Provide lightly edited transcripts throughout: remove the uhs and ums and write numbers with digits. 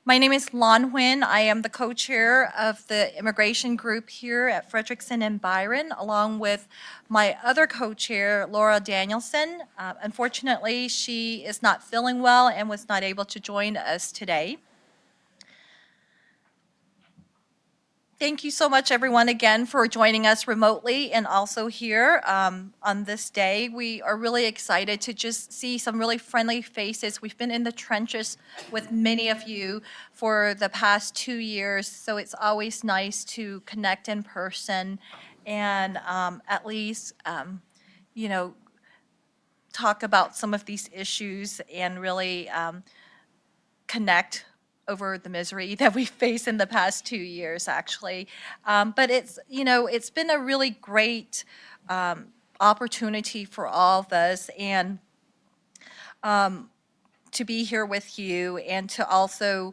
My name is Lan Huynh. I am the co-chair of the immigration group here at Fredrikson and Byron, along with my other co-chair, Laura Danielson. Unfortunately, she is not feeling well and was not able to join us today. Thank you so much, everyone, again, for joining us remotely and also here on this day. We are really excited to just see some really friendly faces. We've been in the trenches with many of you for the past 2 years, so it's always nice to connect in person and at least, you know, talk about some of these issues and really connect over the misery that we faced in the past 2 years, actually. But it's been a really great opportunity for all of us and to be here with you and to also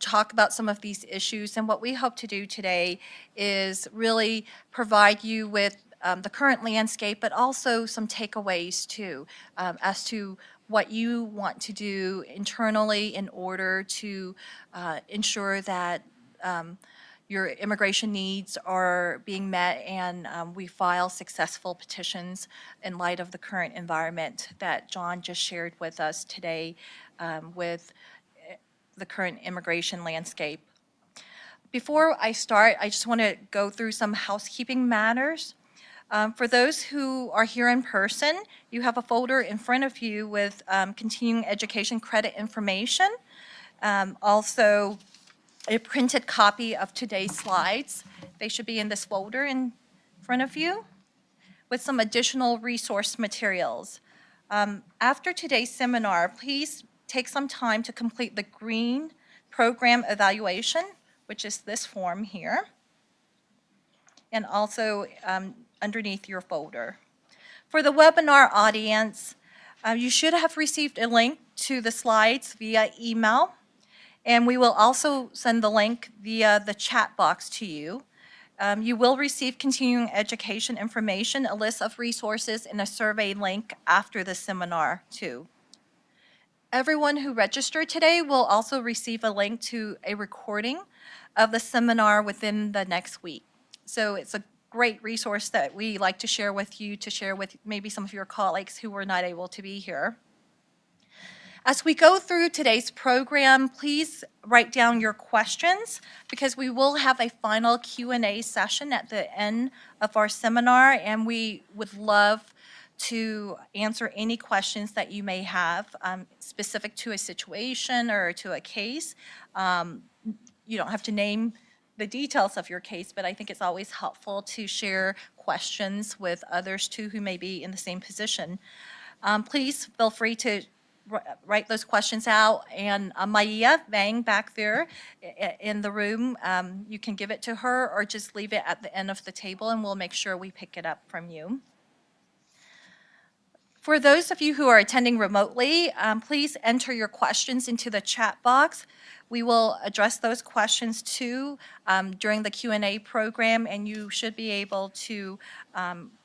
talk about some of these issues. And what we hope to do today is really provide you with the current landscape, but also some takeaways too, as to what you want to do internally in order to ensure that your immigration needs are being met and we file successful petitions in light of the current environment that John just shared with us today with the current immigration landscape. Before I start, I just want to go through some housekeeping matters. For those who are here in person, you have a folder in front of you with continuing education credit information. Also, a printed copy of today's slides. They should be in this folder in front of you with some additional resource materials. After today's seminar, please take some time to complete the green program evaluation, which is this form here, and also underneath your folder. For the webinar audience, you should have received a link to the slides via email, and we will also send the link via the chat box to you. You will receive continuing education information, a list of resources, and a survey link after the seminar too. Everyone who registered today will also receive a link to a recording of the seminar within the next week. So it's a great resource that we like to share with you, to share with maybe some of your colleagues who were not able to be here. As we go through today's program, please write down your questions because we will have a final Q&A session at the end of our seminar, and we would love to answer any questions that you may have specific to a situation or to a case. You don't have to name the details of your case, but I think it's always helpful to share questions with others too who may be in the same position. Please feel free to write those questions out, and Maya Vang back there in the room, you can give it to her or just leave it at the end of the table and we'll make sure we pick it up from you. For those of you who are attending remotely, please enter your questions into the chat box. We will address those questions too during the Q&A program, and you should be able to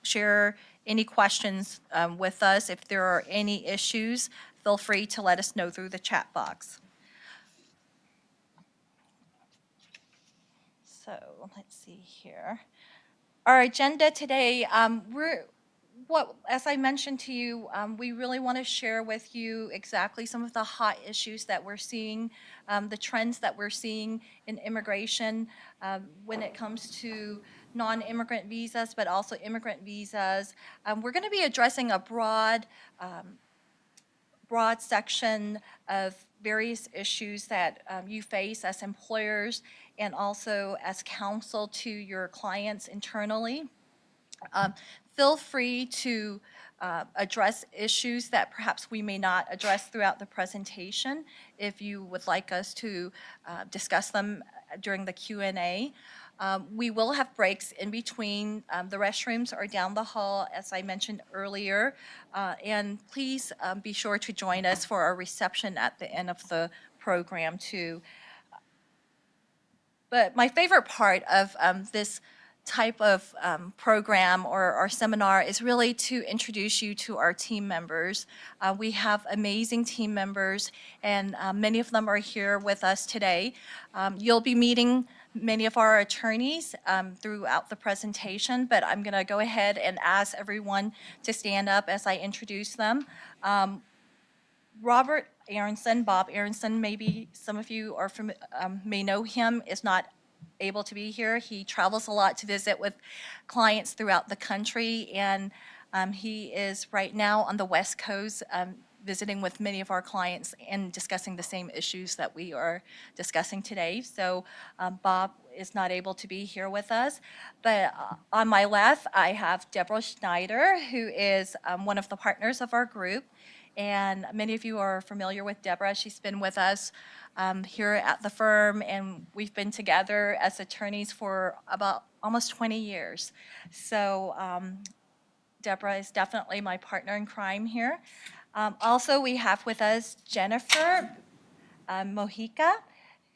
share any questions with us. If there are any issues, feel free to let us know through the chat box. So let's see here. Our agenda today, as I mentioned to you, we really want to share with you exactly some of the hot issues that we're seeing, the trends that we're seeing in immigration when it comes to non-immigrant visas, but also immigrant visas. We're going to be addressing a broad section of various issues that you face as employers and also as counsel to your clients internally. Feel free to address issues that perhaps we may not address throughout the presentation if you would like us to discuss them during the Q&A. We will have breaks in between. The restrooms are down the hall, as I mentioned earlier. And please be sure to join us for our reception at the end of the program too. But my favorite part of this type of program or seminar is really to introduce you to our team members. We have amazing team members, and many of them are here with us today. You'll be meeting many of our attorneys throughout the presentation, but I'm going to go ahead and ask everyone to stand up as I introduce them. Robert Aronson, Bob Aronson, maybe some of you are may know him, is not able to be here. He travels a lot to visit with clients throughout the country, and he is right now on the West Coast visiting with many of our clients and discussing the same issues that we are discussing today. So Bob is not able to be here with us. But on my left, I have Deborah Schneider, who is one of the partners of our group. And many of you are familiar with Deborah. She's been with us here at the firm, and we've been together as attorneys for about almost 20 years. So Deborah is definitely my partner in crime here. Also, we have with us Jennifer Mojica,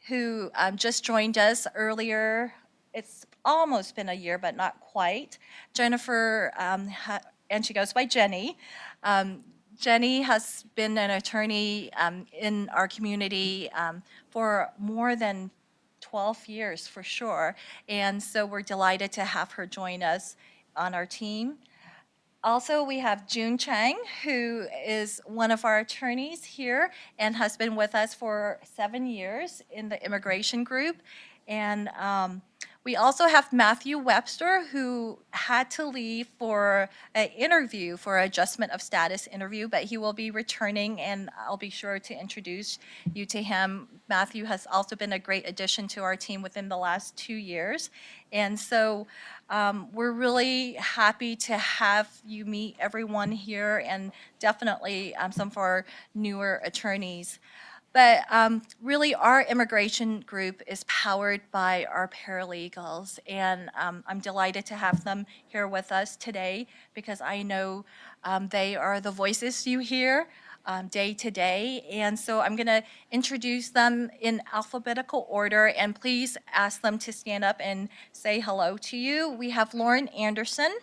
who just joined us earlier. It's almost been a year, but not quite. Jennifer, and she goes by Jenny. Jenny has been an attorney in our community for more than 12 years for sure, and so we're delighted to have her join us on our team. Also, we have June Chang, who is one of our attorneys here and has been with us for 7 years in the immigration group. And we also have Matthew Webster, who had to leave for an interview, for an adjustment of status interview, but he will be returning, and I'll be sure to introduce you to him. Matthew has also been a great addition to our team within the last 2 years. And so we're really happy to have you meet everyone here, and definitely some of our newer attorneys. But really, our immigration group is powered by our paralegals, and I'm delighted to have them here with us today because I know they are the voices you hear day to day. And so I'm going to introduce them in alphabetical order, and please ask them to stand up and say hello to you. We have Lauren Anderson.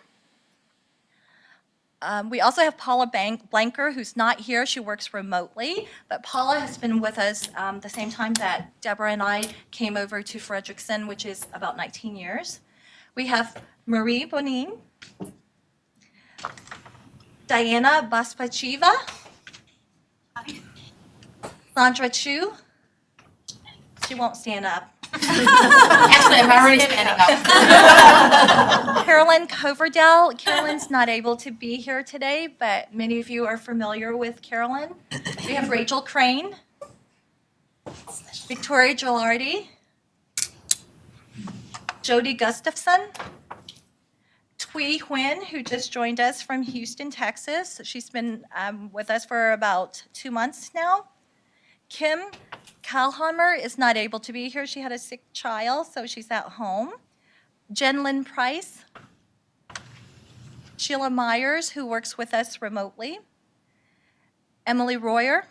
We also have Paula Blanker, who's not here. She works remotely, but Paula has been with us the same time that Deborah and I came over to Fredrikson, which is about 19 years. We have Marie Bonin, Diana Baspachiva, Sandra Chu. She won't stand up. Actually, I'm already standing up. Carolyn Coverdale. Carolyn's not able to be here today, but many of you are familiar with Carolyn. We have Rachel Crane, Victoria Gilardi, Jody Gustafson, Thuy Huynh, who just joined us from Houston, Texas. She's been with us for about 2 months now. Kim Kalhammer is not able to be here. She had a sick child, so she's at home. Jen Lynn Price. Sheila Myers, who works with us remotely. Emily Royer.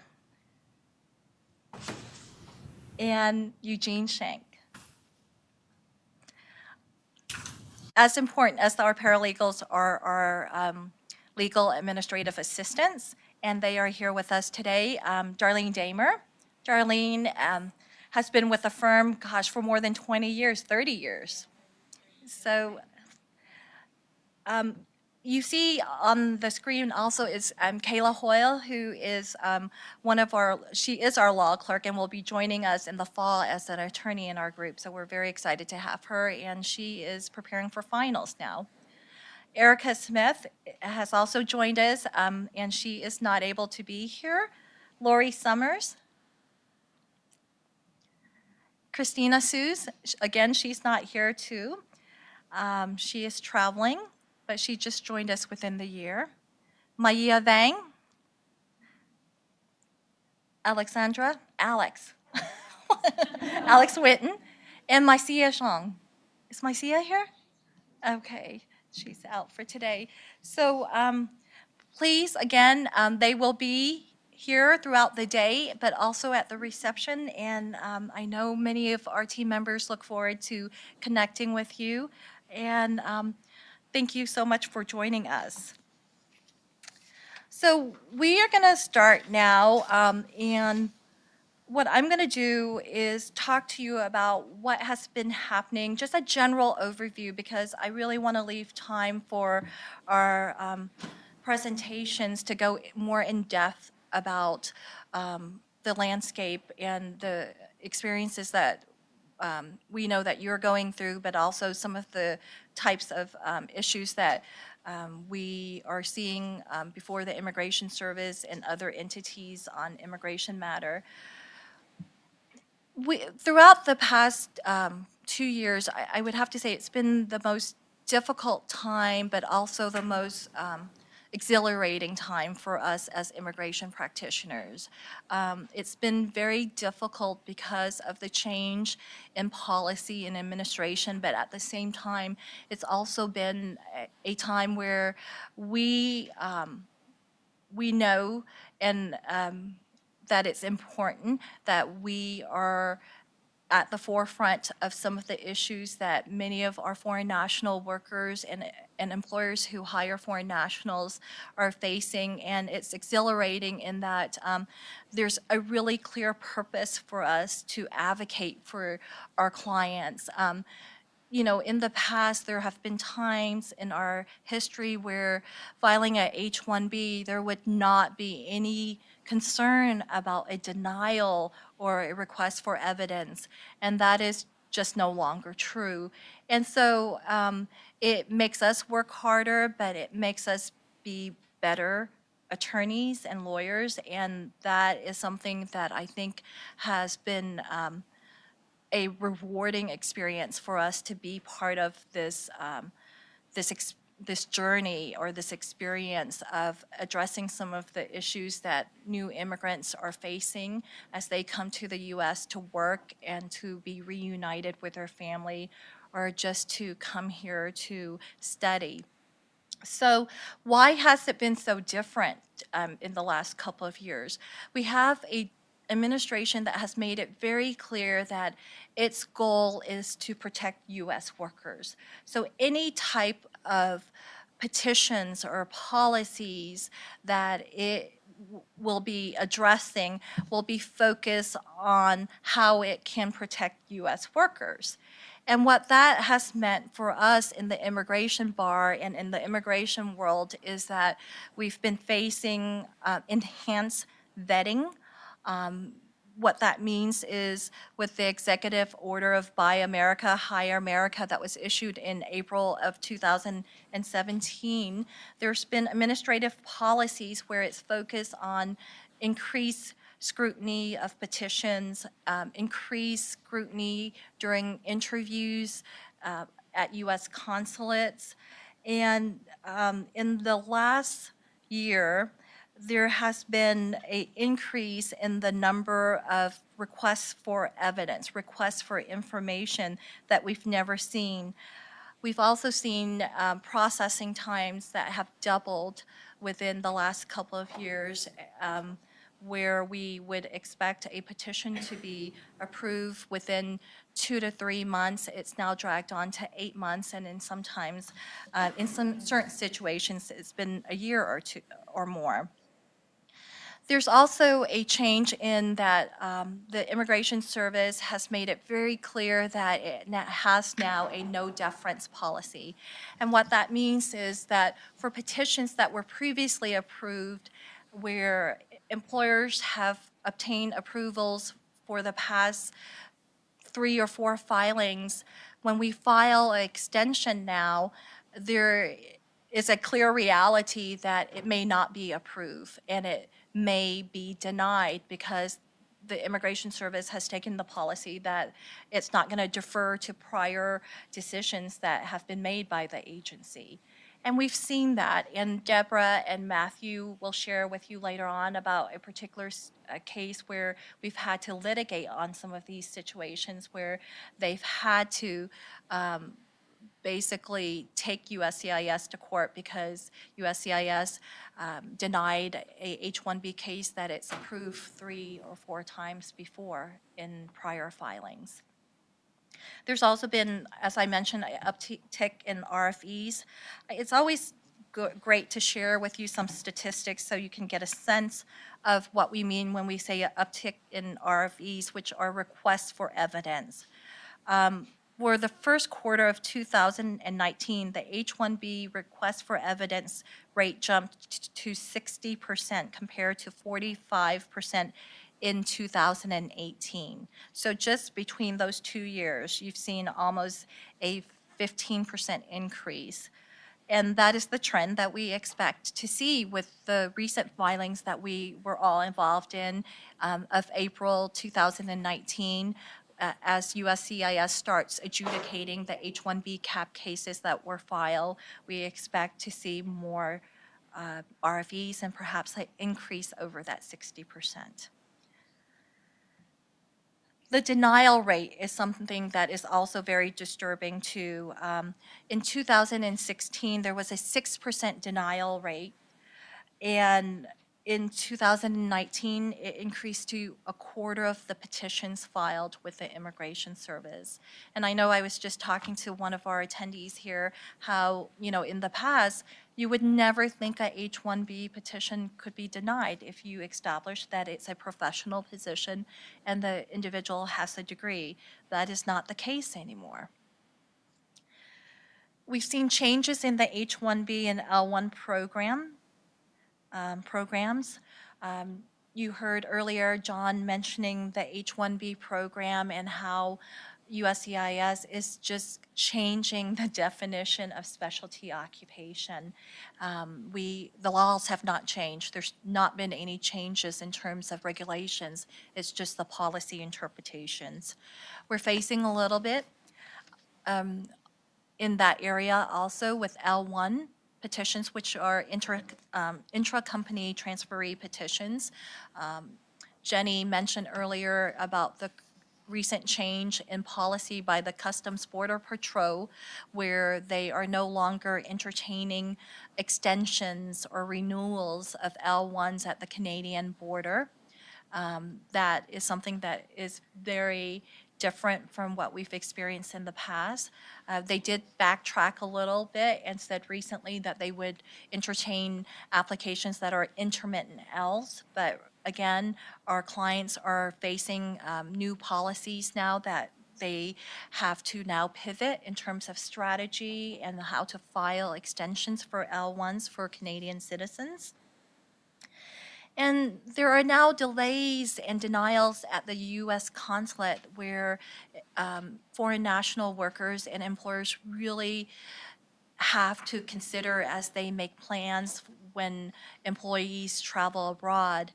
And Eugene Shank. As important as our paralegals are our legal administrative assistants, and they are here with us today. Darlene Damer. Darlene has been with the firm, gosh, for more than 20 years, 30 years. So you see on the screen also is Kayla Hoyle, who is she is our law clerk and will be joining us in the fall as an attorney in our group. So we're very excited to have her, and she is preparing for finals now. Erica Smith has also joined us, and she is not able to be here. Lori Summers. Christina Suze, again, she's not here too. She is traveling, but she just joined us within the year. Maya Vang. Alex. Alex Witten. And Mycia Zhang. Is Mycia here? Okay, she's out for today. So please, again, they will be here throughout the day, but also at the reception. And I know many of our team members look forward to connecting with you. and thank you so much for joining us. So we are going to start now, and what I'm going to do is talk to you about what has been happening, just a general overview, because I really want to leave time for our presentations to go more in depth about the landscape and the experiences that we know that you're going through, but also some of the types of issues that we are seeing before the Immigration Service and other entities on immigration matter. Throughout the past 2 years, I would have to say it's been the most difficult time, but also the most exhilarating time for us as immigration practitioners. It's been very difficult because of the change in policy and administration, but at the same time, it's also been a time where we know and that it's important that we are at the forefront of some of the issues that many of our foreign national workers and employers who hire foreign nationals are facing. And it's exhilarating in that there's a really clear purpose for us to advocate for our clients. You know, in the past, there have been times in our history where filing a H-1B, there would not be any concern about a denial or a request for evidence, and that is just no longer true. And so it makes us work harder, but it makes us be better attorneys and lawyers, and that is something that I think has been a rewarding experience for us to be part of this this journey or this experience of addressing some of the issues that new immigrants are facing as they come to the U.S. to work and to be reunited with their family or just to come here to study. So why has it been so different in the last couple of years? We have a administration that has made it very clear that its goal is to protect U.S. workers. So any type of petitions or policies that it will be addressing will be focused on how it can protect U.S. workers. And what that has meant for us in the immigration bar and in the immigration world is that we've been facing enhanced vetting. What that means is with the executive order of Buy America, Hire America that was issued in April of 2017, there's been administrative policies where it's focused on increased scrutiny of petitions, increased scrutiny during interviews at U.S. consulates. And in the last year, there has been an increase in the number of requests for evidence, requests for information that we've never seen. We've also seen processing times that have doubled within the last couple of years, where we would expect a petition to be approved within 2 to 3 months. It's now dragged on to 8 months, and in sometimes, in some certain situations, it's been a year or two or more. There's also a change in that the Immigration Service has made it very clear that it has now a no deference policy. And what that means is that for petitions that were previously approved where employers have obtained approvals for the past 3 or 4 filings, when we file an extension now, there is a clear reality that it may not be approved and it may be denied because the Immigration Service has taken the policy that it's not going to defer to prior decisions that have been made by the agency. And we've seen that, and Deborah and Matthew will share with you later on about a particular case where we've had to litigate on some of these situations where they've had to basically take USCIS to court because USCIS denied a H-1B case that it's approved 3 or 4 times before in prior filings. There's also been, as I mentioned, an uptick in RFEs. It's always great to share with you some statistics so you can get a sense of what we mean when we say an uptick in RFEs, which are requests for evidence. For the first quarter of 2019, the H-1B request for evidence rate jumped to 60% compared to 45% in 2018. So just between those 2 years, you've seen almost a 15% increase. And that is the trend that we expect to see with the recent filings that we were all involved in of April 2019 as USCIS starts adjudicating the H-1B cap cases that were filed. We expect to see more RFEs and perhaps an increase over that 60%. The denial rate is something that is also very disturbing too. In 2016, there was a 6% denial rate, and in 2019, it increased to a quarter of the petitions filed with the Immigration Service. And I know I was just talking to one of our attendees here how, in the past, you would never think a H-1B petition could be denied if you establish that it's a professional position and the individual has a degree. That is not the case anymore. We've seen changes in the H-1B and L-1 programs. You heard earlier John mentioning the H-1B program and how USCIS is just changing the definition of specialty occupation. The laws have not changed. There's not been any changes in terms of regulations. It's just the policy interpretations. We're facing a little bit in that area also with L1 petitions, which are intracompany transferee petitions. Jenny mentioned earlier about the recent change in policy by the Customs Border Patrol, where they are no longer entertaining extensions or renewals of L1s at the Canadian border. That is something that is very different from what we've experienced in the past. They did backtrack a little bit and said recently that they would entertain applications that are intermittent Ls, but again, our clients are facing new policies now that they have to now pivot in terms of strategy and how to file extensions for L1s for Canadian citizens. And there are now delays and denials at the U.S. consulate where foreign national workers and employers really have to consider as they make plans when employees travel abroad.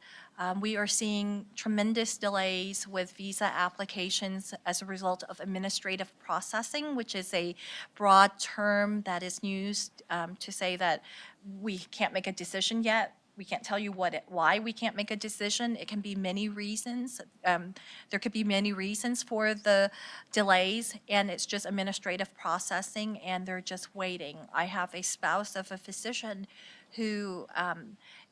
We are seeing tremendous delays with visa applications as a result of administrative processing, which is a broad term that is used to say that we can't make a decision yet. We can't tell you why we can't make a decision. It can be many reasons. There could be many reasons for the delays, and it's just administrative processing, and they're just waiting. I have a spouse of a physician who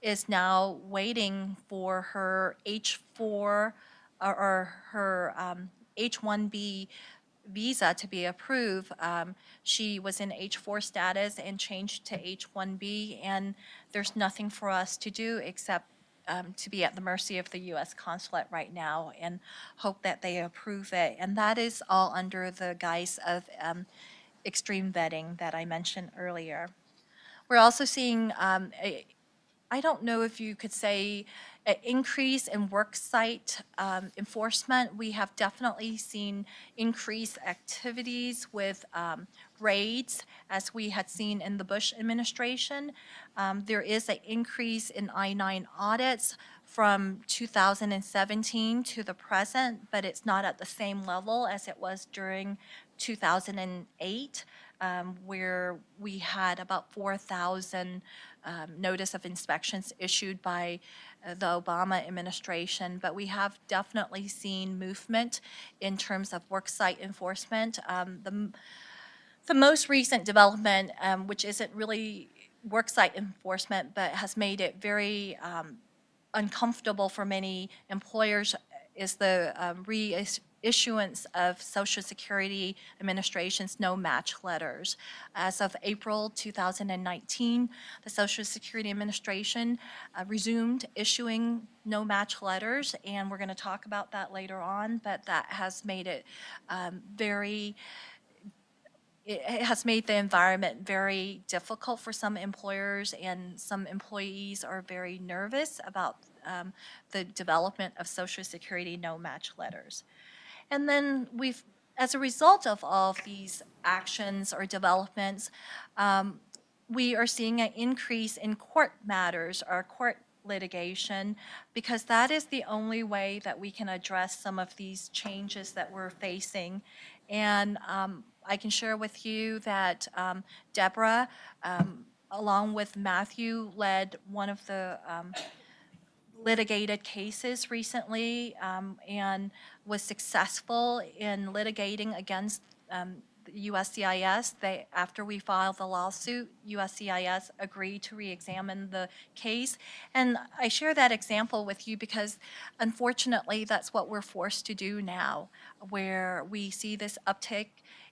is now waiting for her H-4 or her H-1B visa to be approved. She was in H-4 status and changed to H-1B, and there's nothing for us to do except to be at the mercy of the U.S. consulate right now and hope that they approve it. And that is all under the guise of extreme vetting that I mentioned earlier. We're also seeing I don't know if you could say an increase in worksite enforcement. We have definitely seen increased activities with raids, as we had seen in the Bush administration. There is an increase in I-9 audits from 2017 to the present, but it's not at the same level as it was during 2008. Where we had about 4,000 notice of inspections issued by the Obama administration, but we have definitely seen movement in terms of worksite enforcement. The most recent development, which isn't really worksite enforcement, but has made it very uncomfortable for many employers, is the issuance of Social Security Administration's no-match letters. As of April 2019, the Social Security Administration resumed issuing no-match letters, and we're going to talk about that later on, but that has made it it has made the environment very difficult for some employers, and some employees are very nervous about the development of Social Security no-match letters. And then as a result of all of these actions or developments, we are seeing an increase in court matters or court litigation, because that is the only way that we can address some of these changes that we're facing. And I can share with you that Deborah, along with Matthew, led one of the litigated cases recently, and was successful in litigating against the USCIS. After we filed the lawsuit, USCIS agreed to re-examine the case. And I share that example with you because, unfortunately, that's what we're forced to do now, where we see this uptick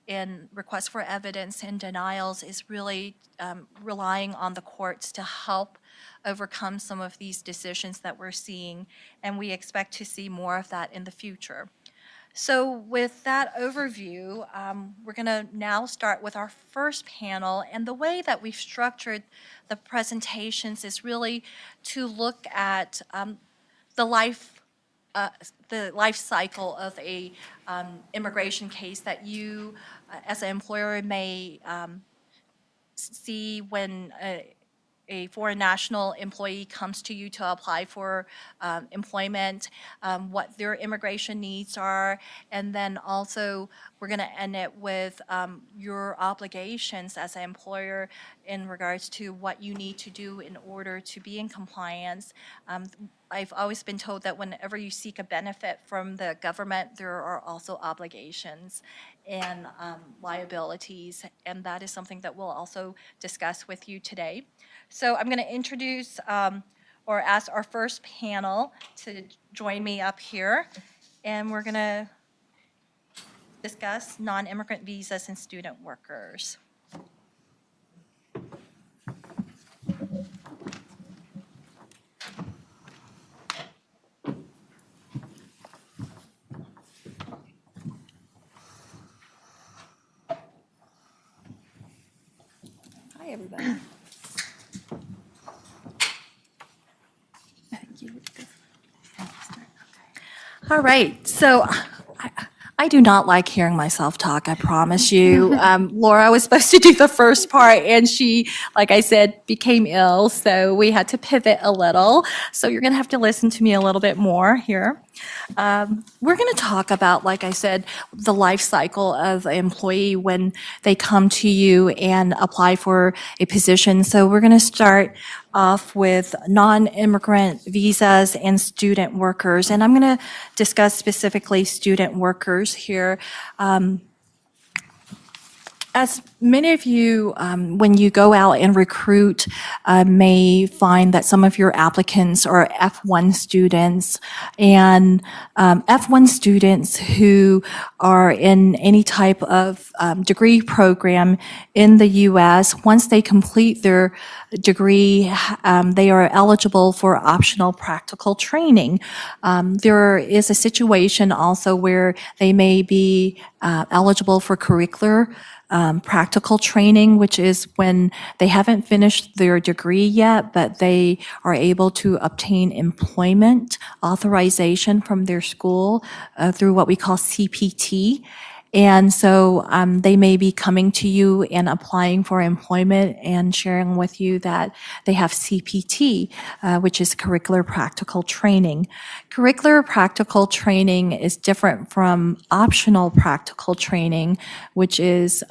in requests for evidence and denials is really relying on the courts to help overcome some of these decisions that we're seeing, and we expect to see more of that in the future. So with that overview, we're going to now start with our first panel, and the way that we've structured the presentations is really to look at the life cycle of a immigration case that you, as an employer, may see when a foreign national employee comes to you to apply for employment, what their immigration needs are, and then also we're going to end it with your obligations as an employer in regards to what you need to do in order to be in compliance. I've always been told that whenever you seek a benefit from the government, there are also obligations and liabilities, and that is something that we'll also discuss with you today. So I'm going to introduce or ask our first panel to join me up here, and we're going to discuss non-immigrant visas and student workers. Hi, everybody. All right, so I do not like hearing myself talk, I promise you. Laura was supposed to do the first part, and she, like I said, became ill, so we had to pivot a little. So you're going to have to listen to me a little bit more here. We're going to talk about, like I said, the life cycle of an employee when they come to you and apply for a position. So we're going to start off with non-immigrant visas and student workers. And I'm going to discuss specifically student workers here. As many of you, when you go out and recruit, may find that some of your applicants are F1 students, and F1 students who are in any type of degree program in the U.S., once they complete their degree, they are eligible for optional practical training. There is a situation also where they may be eligible for curricular practical training, which is when they haven't finished their degree yet, but they are able to obtain employment authorization from their school through what we call CPT. And so they may be coming to you and applying for employment and sharing with you that they have CPT, which is curricular practical training. Curricular practical training is different from optional practical training, which is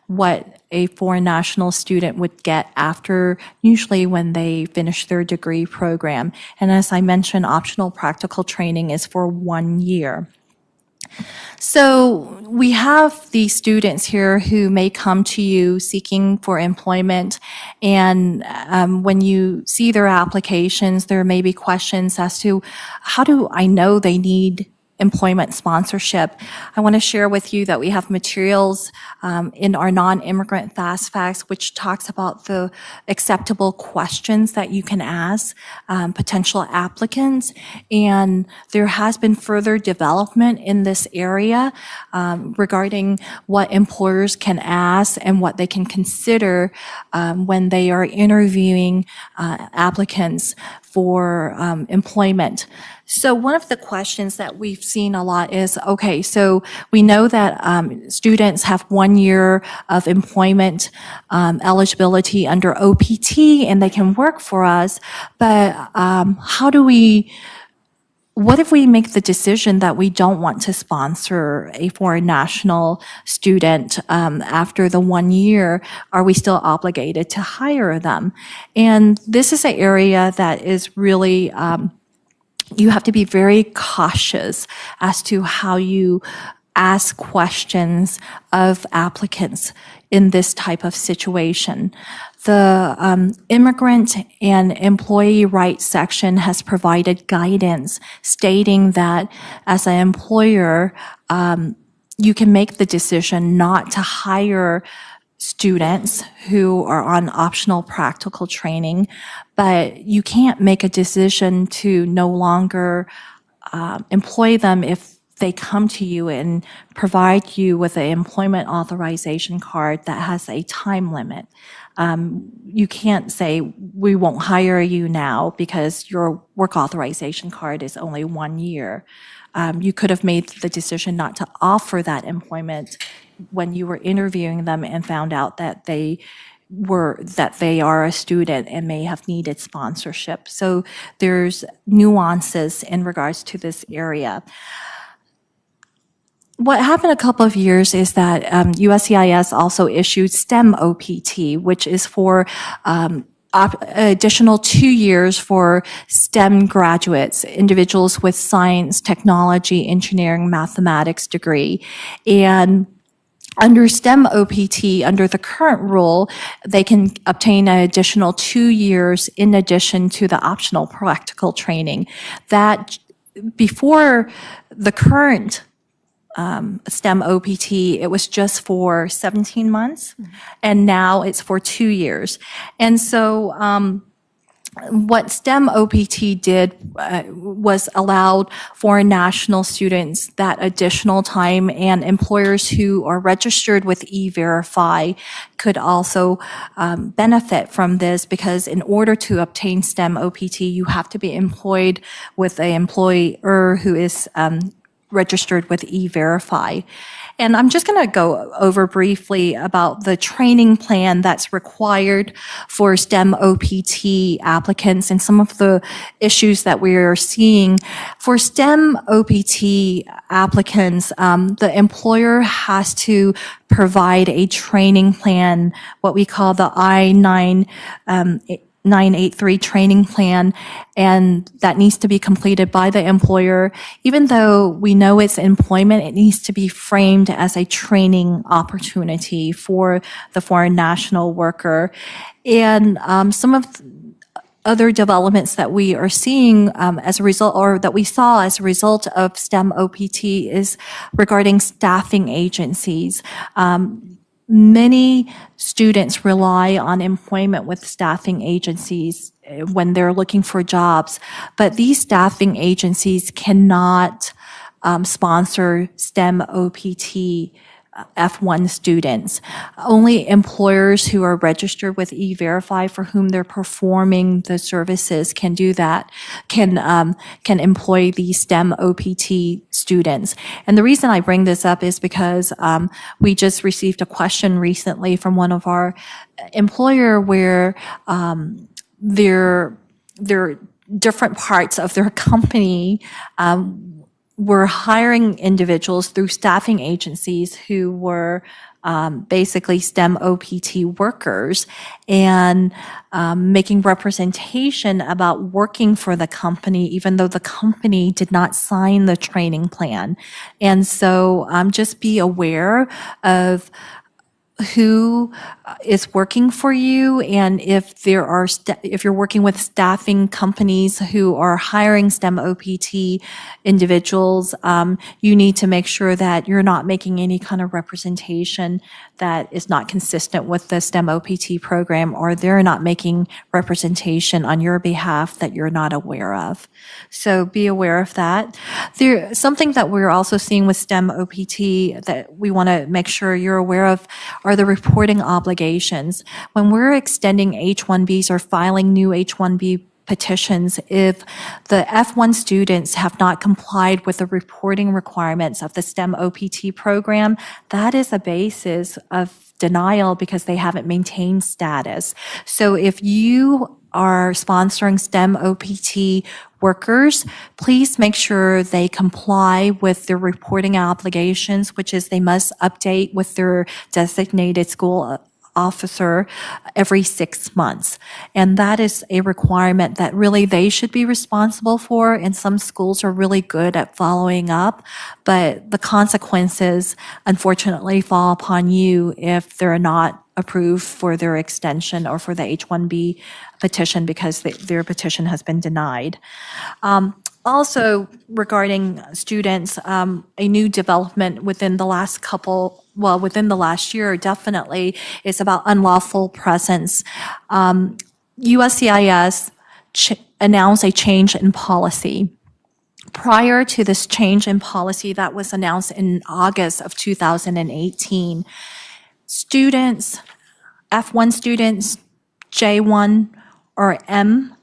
what a foreign national student would get after, usually when they finish their degree program. And as I mentioned, optional practical training is for 1 year. So we have these students here who may come to you seeking for employment, and when you see their applications, there may be questions as to how do I know they need employment sponsorship. I want to share with you that we have materials in our non-immigrant fast facts, which talks about the acceptable questions that you can ask potential applicants. And there has been further development in this area regarding what employers can ask and what they can consider when they are interviewing applicants for employment. So one of the questions that we've seen a lot is, okay, so we know that students have 1 year of employment eligibility under OPT and they can work for us, but what if we make the decision that we don't want to sponsor a foreign national student after the 1 year? Are we still obligated to hire them? And this is an area that is really, you have to be very cautious as to how you ask questions of applicants in this type of situation. The Immigrant and Employee Rights section has provided guidance stating that as an employer, you can make the decision not to hire students who are on optional practical training, but you can't make a decision to no longer employ them if they come to you and provide you with an employment authorization card that has a time limit. You can't say, we won't hire you now because your work authorization card is only 1 year. You could have made the decision not to offer that employment when you were interviewing them and found out that they are a student and may have needed sponsorship. So there's nuances in regards to this area. What happened a couple of years is that USCIS also issued STEM OPT, which is for additional 2 years for STEM graduates, individuals with science, technology, engineering, mathematics degree. And under STEM OPT, under the current rule, they can obtain an additional 2 years in addition to the optional practical training. That before the current STEM OPT, it was just for 17 months, and now it's for 2 years. And so what STEM OPT did was allowed foreign national students that additional time, and employers who are registered with E-Verify could also benefit from this, because in order to obtain STEM OPT, you have to be employed with an employer who is registered with E-Verify. And I'm just going to go over briefly about the training plan that's required for STEM OPT applicants and some of the issues that we are seeing. For STEM OPT applicants, the employer has to provide a training plan, what we call the I-983 training plan, and that needs to be completed by the employer. Even though we know it's employment, it needs to be framed as a training opportunity for the foreign national worker. And some of other developments that we are seeing as a result, or that we saw as a result of STEM OPT, is regarding staffing agencies. Many students rely on employment with staffing agencies when they're looking for jobs, but these staffing agencies cannot sponsor STEM OPT F1 students. Only employers who are registered with E-Verify, for whom they're performing the services, can do that, can employ these STEM OPT students. And the reason I bring this up is because we just received a question recently from one of our employer where their different parts of their company were hiring individuals through staffing agencies who were basically STEM OPT workers, and making representation about working for the company, even though the company did not sign the training plan. And so just be aware of who is working for you, and if there are if you're working with staffing companies who are hiring STEM OPT individuals, you need to make sure that you're not making any kind of representation that is not consistent with the STEM OPT program, or they're not making representation on your behalf that you're not aware of. So be aware of that. Something that we're also seeing with STEM OPT that we want to make sure you're aware of are the reporting obligations. When we're extending H-1Bs or filing new H-1B petitions, if the F1 students have not complied with the reporting requirements of the STEM OPT program, that is a basis of denial because they haven't maintained status. So if you are sponsoring STEM OPT workers, please make sure they comply with their reporting obligations, which is they must update with their designated school officer every 6 months. And that is a requirement that really they should be responsible for, and some schools are really good at following up, but the consequences unfortunately fall upon you if they're not approved for their extension or for the H-1B petition because their petition has been denied. Also, regarding students, a new development within the last year, definitely, is about unlawful presence. USCIS announced a change in policy. Prior to this change in policy that was announced in August of 2018, students, F1 students, J1 or M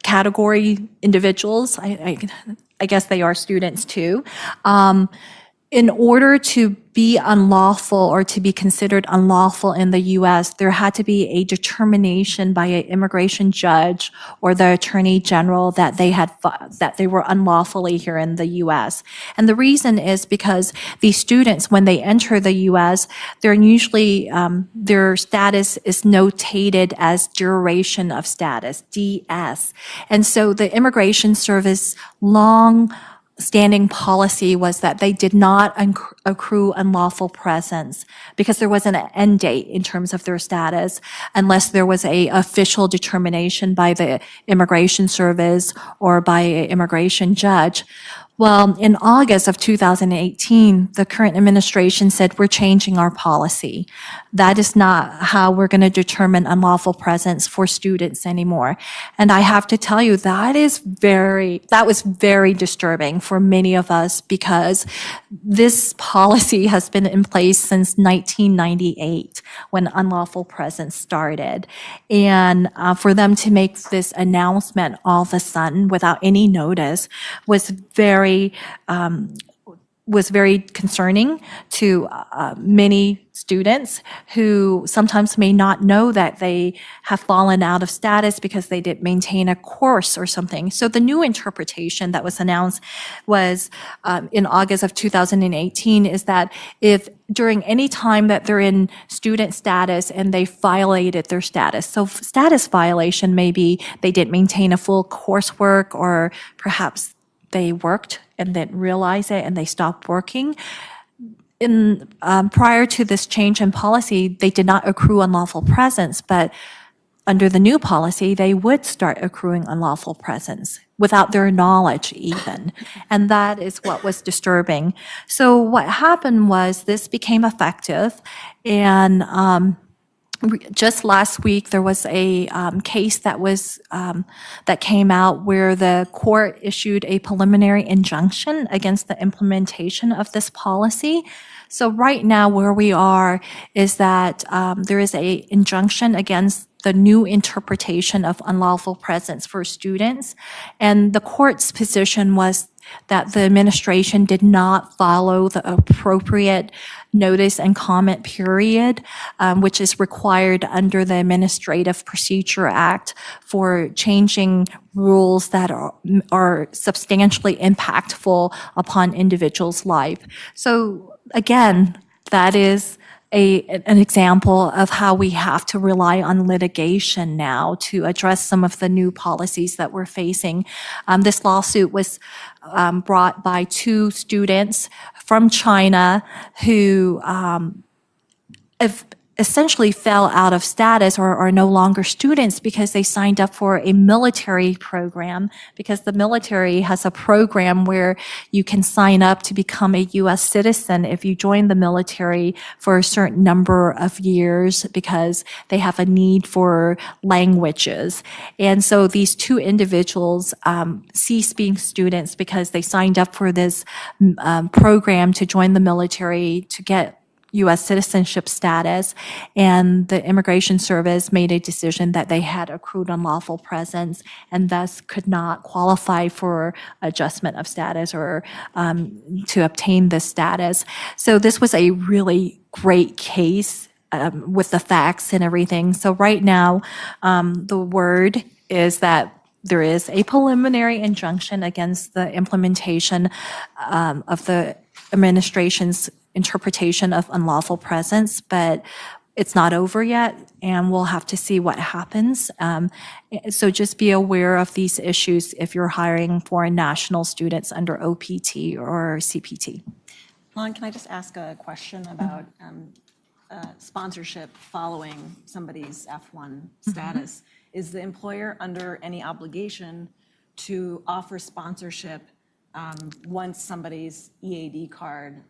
category individuals, I guess they are students too, in order to be unlawful or to be considered unlawful in the U.S., there had to be a determination by an immigration judge or the attorney general that they were unlawfully here in the U.S. And the reason is because these students, when they enter the U.S., they're usually their status is notated as duration of status, DS. And so the Immigration Service standing policy was that they did not accrue unlawful presence because there wasn't an end date in terms of their status unless there was a official determination by the Immigration Service or by an immigration judge. Well, in August of 2018, the current administration said we're changing our policy. That is not how we're going to determine unlawful presence for students anymore. And I have to tell you, that was very disturbing for many of us because this policy has been in place since 1998 when unlawful presence started. And for them to make this announcement all of a sudden without any notice was very concerning to many students who sometimes may not know that they have fallen out of status because they didn't maintain a course or something. So the new interpretation that was announced was in August of 2018 is that if during any time that they're in student status and they violated their status, so status violation may be they didn't maintain a full coursework or perhaps they worked and didn't realize it and they stopped working. Prior to this change in policy, they did not accrue unlawful presence, but under the new policy, they would start accruing unlawful presence without their knowledge even. And that is what was disturbing. So what happened was this became effective, and just last week, there was a case that came out where the court issued a preliminary injunction against the implementation of this policy. So right now, where we are is that there is an injunction against the new interpretation of unlawful presence for students, and the court's position was that the administration did not follow the appropriate notice and comment period, which is required under the Administrative Procedure Act for changing rules that are substantially impactful upon individuals' life. So again, that is an example of how we have to rely on litigation now to address some of the new policies that we're facing. This lawsuit was brought by two students from China who essentially fell out of status or are no longer students because they signed up for a military program, because the military has a program where you can sign up to become a U.S. citizen if you join the military for a certain number of years because they have a need for languages. And so these two individuals ceased being students because they signed up for this program to join the military to get U.S. citizenship status, and the Immigration Service made a decision that they had accrued unlawful presence and thus could not qualify for adjustment of status or to obtain this status. So this was a really great case with the facts and everything. So right now, the word is that there is a preliminary injunction against the implementation of the administration's interpretation of unlawful presence, but it's not over yet, and we'll have to see what happens. So just be aware of these issues if you're hiring foreign national students under OPT or CPT. Lon, can I just ask a question about sponsorship following somebody's F1 status? Is the employer under any obligation to offer sponsorship once somebody's EAD card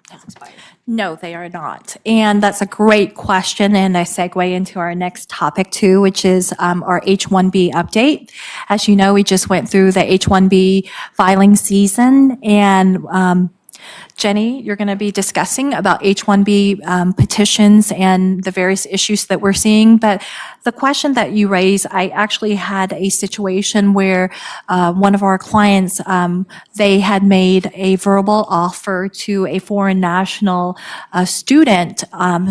has expired? No, they are not. And that's a great question, and I segue into our next topic too, which is our H-1B update. As you know, we just went through the H-1B filing season, and Jenny, you're going to be discussing about H-1B petitions and the various issues that we're seeing. But the question that you raised, I actually had a situation where one of our clients, they had made a verbal offer to a foreign national student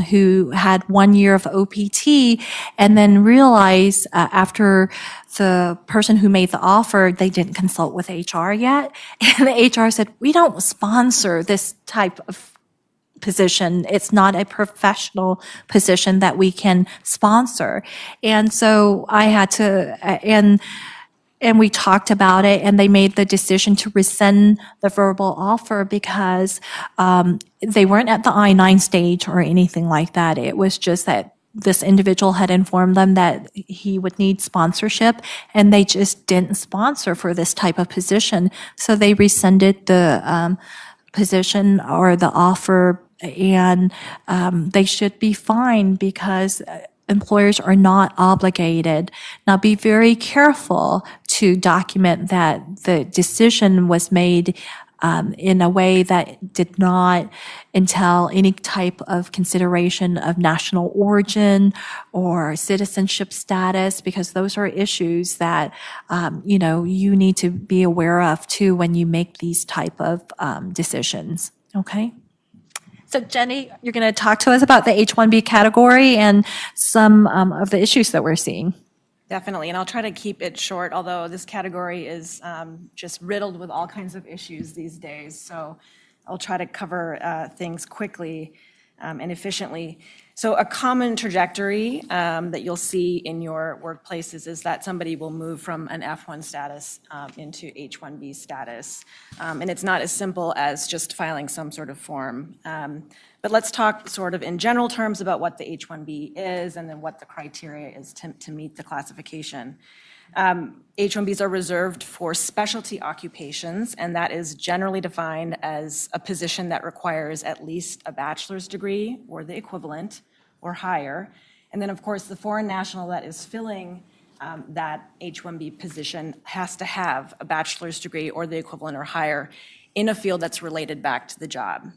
who had 1 year of OPT, and then realized after the person who made the offer, they didn't consult with HR yet. And the HR said, we don't sponsor this type of position. It's not a professional position that we can sponsor. And so I had to, and we talked about it, and they made the decision to rescind the verbal offer because they weren't at the I-9 stage or anything like that. It was just that this individual had informed them that he would need sponsorship, and they just didn't sponsor for this type of position. So they rescinded the position or the offer, and they should be fine because employers are not obligated. Now, be very careful to document that the decision was made in a way that did not entail any type of consideration of national origin or citizenship status, because those are issues that, you need to be aware of too when you make these type of decisions, okay? So Jenny, you're going to talk to us about the H-1B category and some of the issues that we're seeing. Definitely, and I'll try to keep it short, although this category is just riddled with all kinds of issues these days. So I'll try to cover things quickly and efficiently. So a common trajectory that you'll see in your workplaces is that somebody will move from an F1 status into H-1B status. And it's not as simple as just filing some sort of form. But let's talk sort of in general terms about what the H-1B is and then what the criteria is to meet the classification. H-1Bs are reserved for specialty occupations, and that is generally defined as a position that requires at least a bachelor's degree or the equivalent or higher. And then, of course, the foreign national that is filling that H-1B position has to have a bachelor's degree or the equivalent or higher in a field that's related back to the job.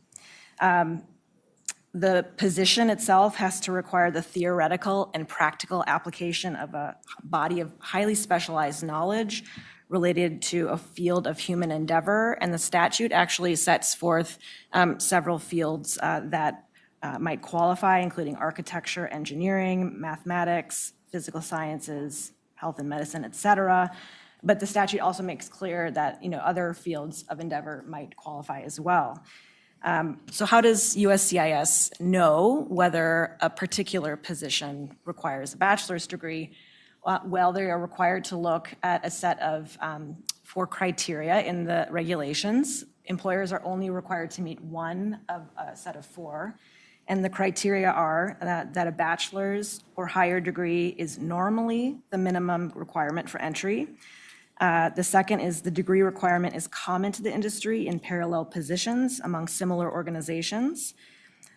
The position itself has to require the theoretical and practical application of a body of highly specialized knowledge related to a field of human endeavor, and the statute actually sets forth several fields that might qualify, including architecture, engineering, mathematics, physical sciences, health and medicine, et cetera. But the statute also makes clear that other fields of endeavor might qualify as well. So how does USCIS know whether a particular position requires a bachelor's degree? Well, they are required to look at a set of 4 criteria in the regulations. Employers are only required to meet one of a set of 4. And the criteria are that a bachelor's or higher degree is normally the minimum requirement for entry. The second is the degree requirement is common to the industry in parallel positions among similar organizations.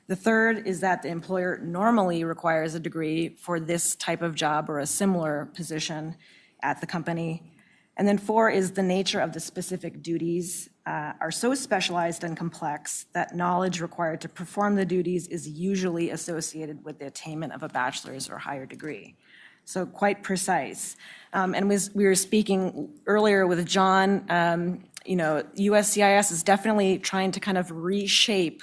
The third is that the employer normally requires a degree for this type of job or a similar position at the company. And then 4 is the nature of the specific duties are so specialized and complex that knowledge required to perform the duties is usually associated with the attainment of a bachelor's or higher degree. So quite precise. And we were speaking earlier with John, USCIS is definitely trying to kind of reshape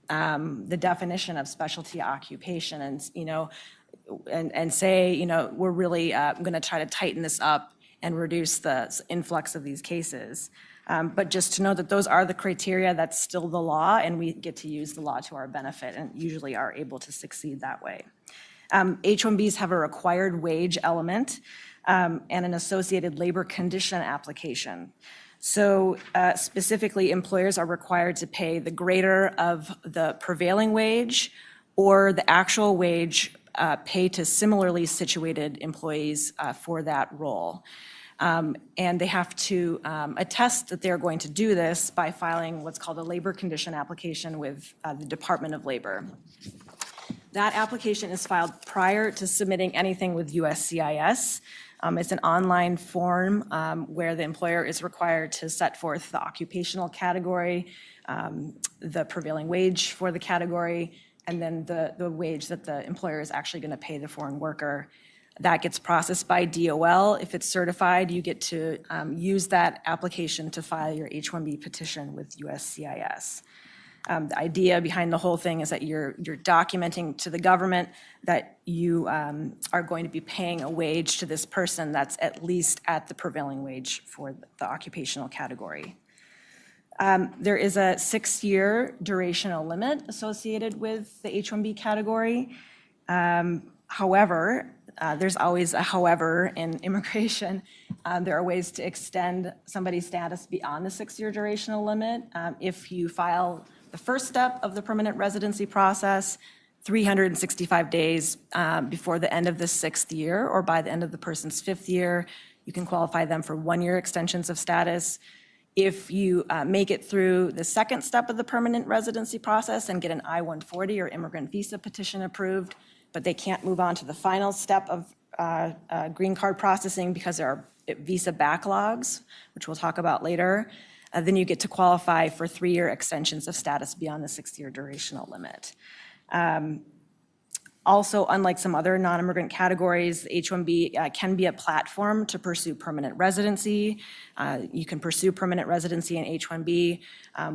the definition of specialty occupation and say, we're really going to try to tighten this up and reduce the influx of these cases. But just to know that those are the criteria, that's still the law, and we get to use the law to our benefit and usually are able to succeed that way. H-1Bs have a required wage element and an associated labor condition application. So specifically, employers are required to pay the greater of the prevailing wage or the actual wage paid to similarly situated employees for that role. And they have to attest that they're going to do this by filing what's called a labor condition application with the Department of Labor. That application is filed prior to submitting anything with USCIS. It's an online form where the employer is required to set forth the occupational category, the prevailing wage for the category, and then the wage that the employer is actually going to pay the foreign worker. That gets processed by DOL. If it's certified, you get to use that application to file your H-1B petition with USCIS. The idea behind the whole thing is that you're documenting to the government that you are going to be paying a wage to this person that's at least at the prevailing wage for the occupational category. There is a 6-year durational limit associated with the H-1B category. However, there's always a however in immigration. There are ways to extend somebody's status beyond the 6-year durational limit. If you file the first step of the permanent residency process 365 days before the end of the 6th year or by the end of the person's 5th year, you can qualify them for 1-year extensions of status. If you make it through the second step of the permanent residency process and get an I-140 or immigrant visa petition approved, but they can't move on to the final step of green card processing because there are visa backlogs, which we'll talk about later, then you get to qualify for 3-year extensions of status beyond the 6-year durational limit. Also, unlike some other non-immigrant categories, H-1B can be a platform to pursue permanent residency. You can pursue permanent residency in H-1B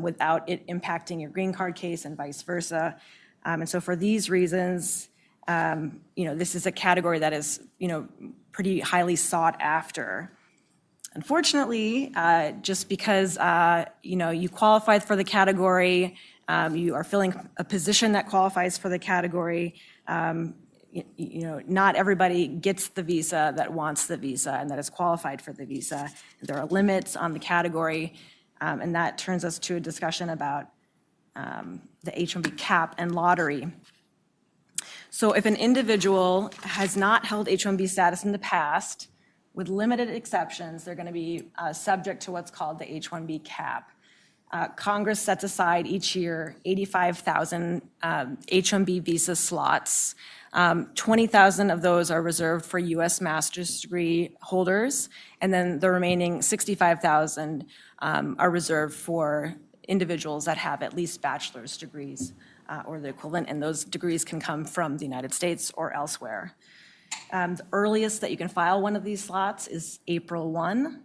without it impacting your green card case and vice versa. And so for these reasons, this is a category that is, pretty highly sought after. Unfortunately, just because, you qualified for the category, you are filling a position that qualifies for the category, not everybody gets the visa that wants the visa and that is qualified for the visa. There are limits on the category, and that turns us to a discussion about the H-1B cap and lottery. So if an individual has not held H-1B status in the past, with limited exceptions, they're going to be subject to what's called the H-1B cap. Congress sets aside each year 85,000 H-1B visa slots. 20,000 of those are reserved for U.S. master's degree holders, and then the remaining 65,000 are reserved for individuals that have at least bachelor's degrees or the equivalent, and those degrees can come from the United States or elsewhere. The earliest that you can file one of these slots is April 1.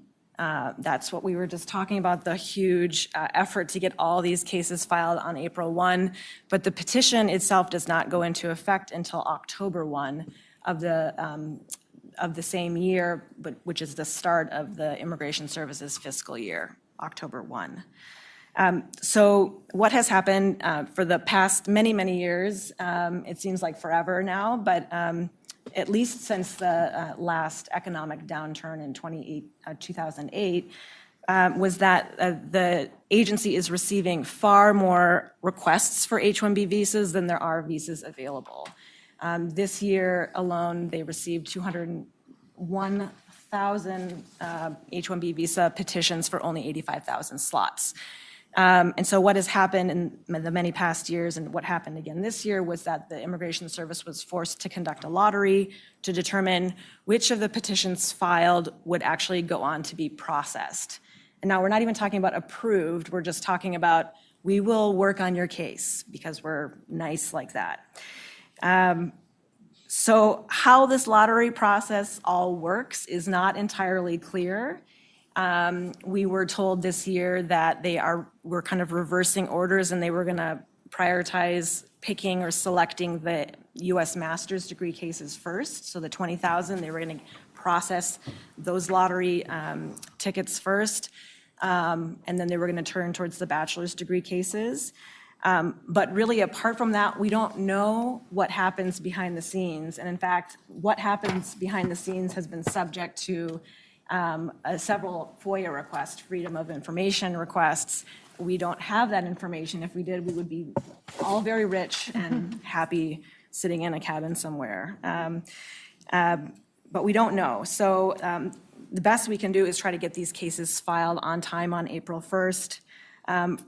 That's what we were just talking about, the huge effort to get all these cases filed on April 1. But the petition itself does not go into effect until October 1 of the same year, which is the start of the Immigration Services fiscal year, October 1. So what has happened for the past many, many years, it seems like forever now, but at least since the last economic downturn in 2008, was that the agency is receiving far more requests for H-1B visas than there are visas available. This year alone, they received 201,000 H-1B visa petitions for only 85,000 slots. And so what has happened in the many past years and what happened again this year was that the Immigration Service was forced to conduct a lottery to determine which of the petitions filed would actually go on to be processed. And now we're not even talking about approved, we're just talking about we will work on your case because we're nice like that. So how this lottery process all works is not entirely clear. We were told this year that we're kind of reversing orders and they were gonna prioritize picking or selecting the US master's degree cases first. So the 20,000, they were gonna process those lottery tickets first. And then they were gonna turn towards the bachelor's degree cases. But really, apart from that, we don't know what happens behind the scenes. And in fact, what happens behind the scenes has been subject to several FOIA requests, Freedom of Information requests. We don't have that information. If we did, we would be all very rich and happy sitting in a cabin somewhere. But we don't know. So the best we can do is try to get these cases filed on time on April 1st.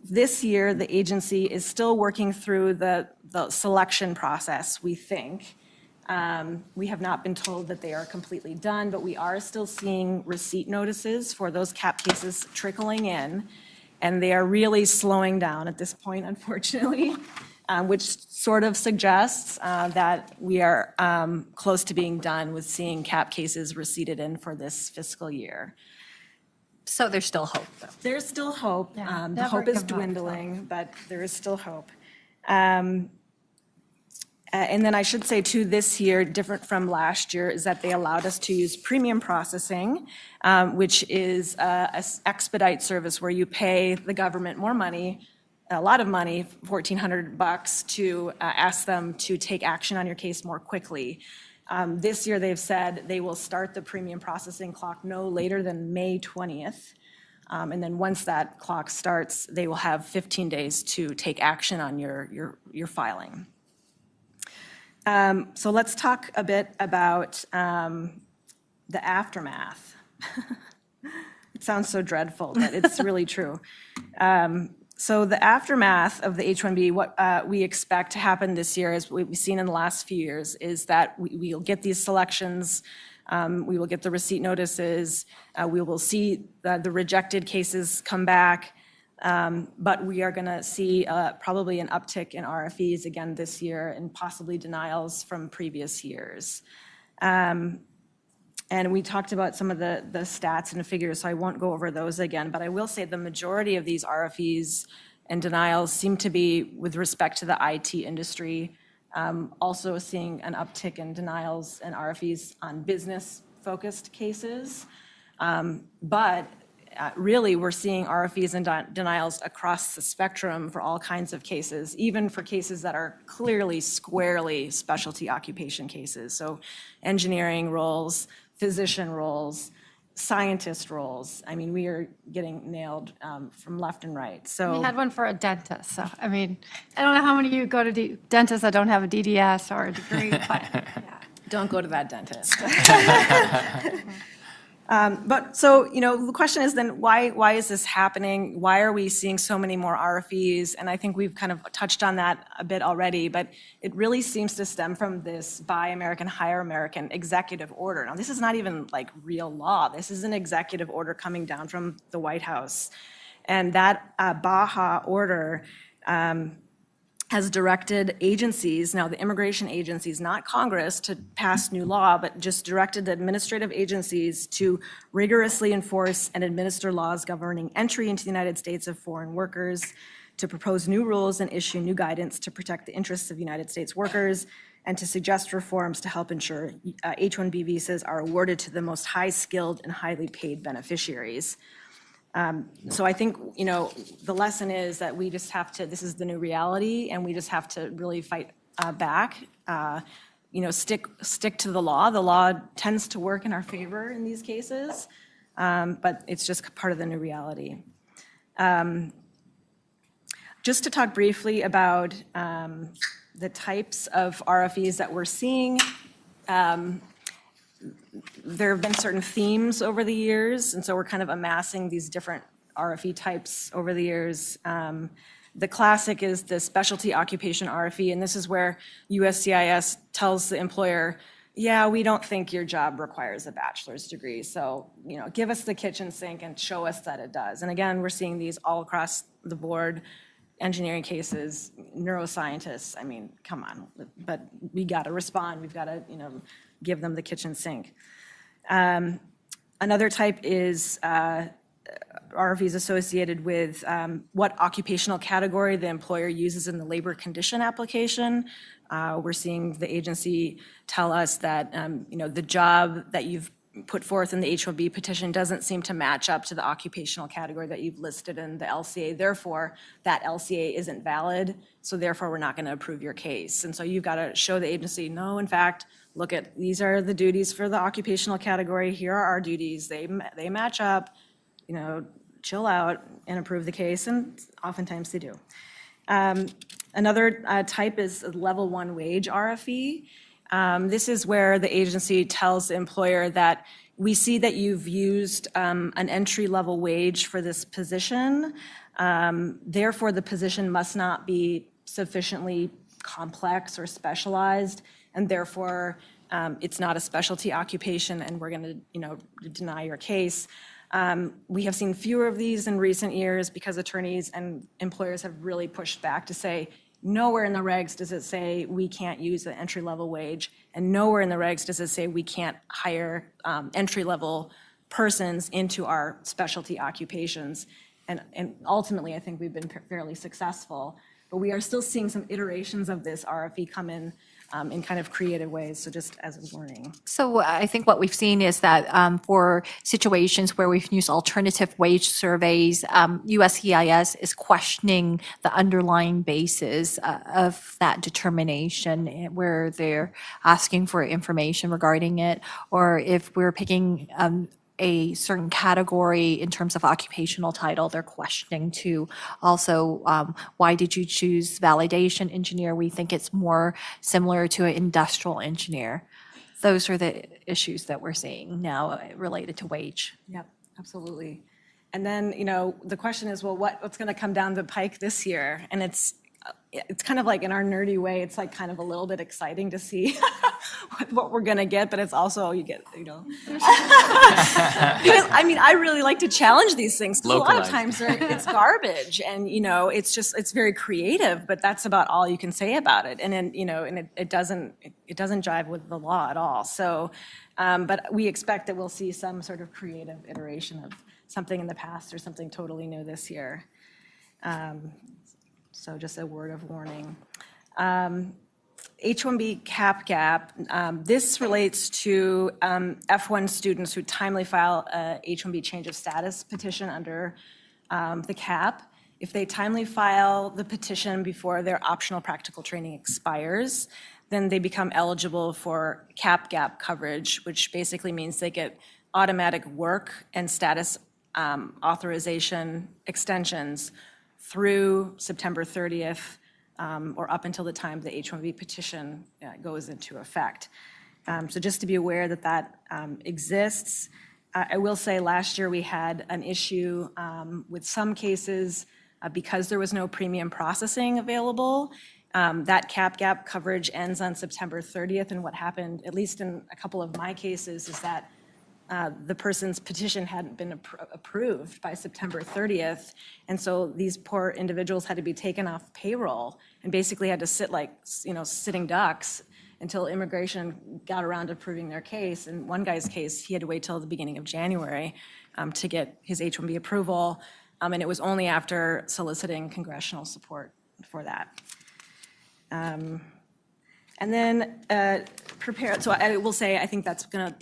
This year, the agency is still working through the selection process, we think. We have not been told that they are completely done, but we are still seeing receipt notices for those CAP cases trickling in, and they are really slowing down at this point, unfortunately, which sort of suggests that we are close to being done with seeing CAP cases receipted in for this fiscal year. So there's still hope, though. There's still hope. The never hope is give up, dwindling, but there is still hope. And then I should say too, this year, different from last year, is that they allowed us to use premium processing, which is an expedite service where you pay the government more money, a lot of money, $1,400 to ask them to take action on your case more quickly. This year, they've said they will start the premium processing clock no later than May 20th. And then once that clock starts, they will have 15 days to take action on your filing. So let's talk a bit about the aftermath. It sounds so dreadful, but it's really true. So the aftermath of the H-1B, what we expect to happen this year, as we've seen in the last few years, is that we'll get these selections, we will get the receipt notices, we will see the rejected cases come back, but we are going to see probably an uptick in RFEs again this year and possibly denials from previous years. And we talked about some of the stats and the figures, so I won't go over those again, but I will say the majority of these RFEs and denials seem to be with respect to the IT industry, also seeing an uptick in denials and RFEs on business-focused cases. But really, we're seeing RFEs and denials across the spectrum for all kinds of cases, even for cases that are clearly, squarely specialty occupation cases. So engineering roles, physician roles, scientist roles. I mean, we are getting nailed from left and right. So We had one for a dentist, so, I mean, I don't know how many of you go to dentists that don't have a DDS or a degree, but, yeah. don't go to that dentist. But so, the question is then, why is this happening? Why are we seeing so many more RFEs? And I think we've kind of touched on that a bit already, but it really seems to stem from this Buy American, Hire American executive order. Now, this is not even like real law. This is an executive order coming down from the White House. And that BAHA order has directed agencies, now the immigration agencies, not Congress, to pass new law, but just directed the administrative agencies to rigorously enforce and administer laws governing entry into the United States of foreign workers, to propose new rules and issue new guidance to protect the interests of United States workers, and to suggest reforms to help ensure H-1B visas are awarded to the most high-skilled and highly paid beneficiaries. So I think, the lesson is that we just have to, this is the new reality, and we just have to really fight back, stick to the law. The law tends to work in our favor in these cases. but it's just part of the new reality. Just to talk briefly about the types of RFEs that we're seeing, there have been certain themes over the years, and so we're kind of amassing these different RFE types over the years. The classic is the specialty occupation RFE, and this is where USCIS tells the employer, yeah, we don't think your job requires a bachelor's degree, so give us the kitchen sink and show us that it does. And again, we're seeing these all across the board, engineering cases, neuroscientists, I mean, come on, but we got to respond, we've got to give them the kitchen sink. Another type is RFEs associated with what occupational category the employer uses in the labor condition application. We're seeing the agency tell us that the job that you've put forth in the H-1B petition doesn't seem to match up to the occupational category that you've listed in the LCA. Therefore, that LCA isn't valid, so therefore we're not going to approve your case. And so you've got to show the agency, no, in fact, look at, these are the duties for the occupational category, here are our duties, they match up, chill out and approve the case, and oftentimes they do. Another type is a level 1 wage RFE. This is where the agency tells the employer that we see that you've used an entry-level wage for this position. Therefore, the position must not be sufficiently complex or specialized, and therefore it's not a specialty occupation, and we're going to deny your case. We have seen fewer of these in recent years because attorneys and employers have really pushed back to say, nowhere in the regs does it say we can't use an entry-level wage, and nowhere in the regs does it say we can't hire entry-level persons into our specialty occupations. And ultimately, I think we've been fairly successful, but we are still seeing some iterations of this RFE come in kind of creative ways, so just as a warning. So I think what we've seen is that for situations where we've used alternative wage surveys, USCIS is questioning the underlying basis of that determination, where they're asking for information regarding it, or if we're picking a certain category in terms of occupational title, they're questioning too. Also, why did you choose validation engineer? We think it's more similar to an industrial engineer. Those are the issues that we're seeing now related to wage. Yep, absolutely. And then, the question is, well, what's going to come down the pike this year? And it's kind of like, in our nerdy way, it's like kind of a little bit exciting to see what we're going to get, but it's also, because, I really like to challenge these things. 'Cause a lot of times it's garbage, and, it's very creative, but that's about all you can say about it. And then, it doesn't jive with the law at all. So, but we expect that we'll see some sort of creative iteration of something in the past or something totally new this year. So just a word of warning. H-1B cap gap, this relates to F1 students who timely file a H-1B change of status petition under the cap. If they timely file the petition before their optional practical training expires, then they become eligible for cap gap coverage, which basically means they get automatic work and status authorization extensions through September 30th or up until the time the H-1B petition goes into effect. So just to be aware that that exists. I will say last year we had an issue with some cases because there was no premium processing available. That cap gap coverage ends on September 30th, and what happened, at least in a couple of my cases, is that the person's petition hadn't been approved by September 30th, and so these poor individuals had to be taken off payroll and basically had to sit like, sitting ducks until immigration got around to approving their case. In one guy's case, he had to wait till the beginning of January to get his H-1B approval, and it was only after soliciting congressional support for that. And then prepare, so I will say, I think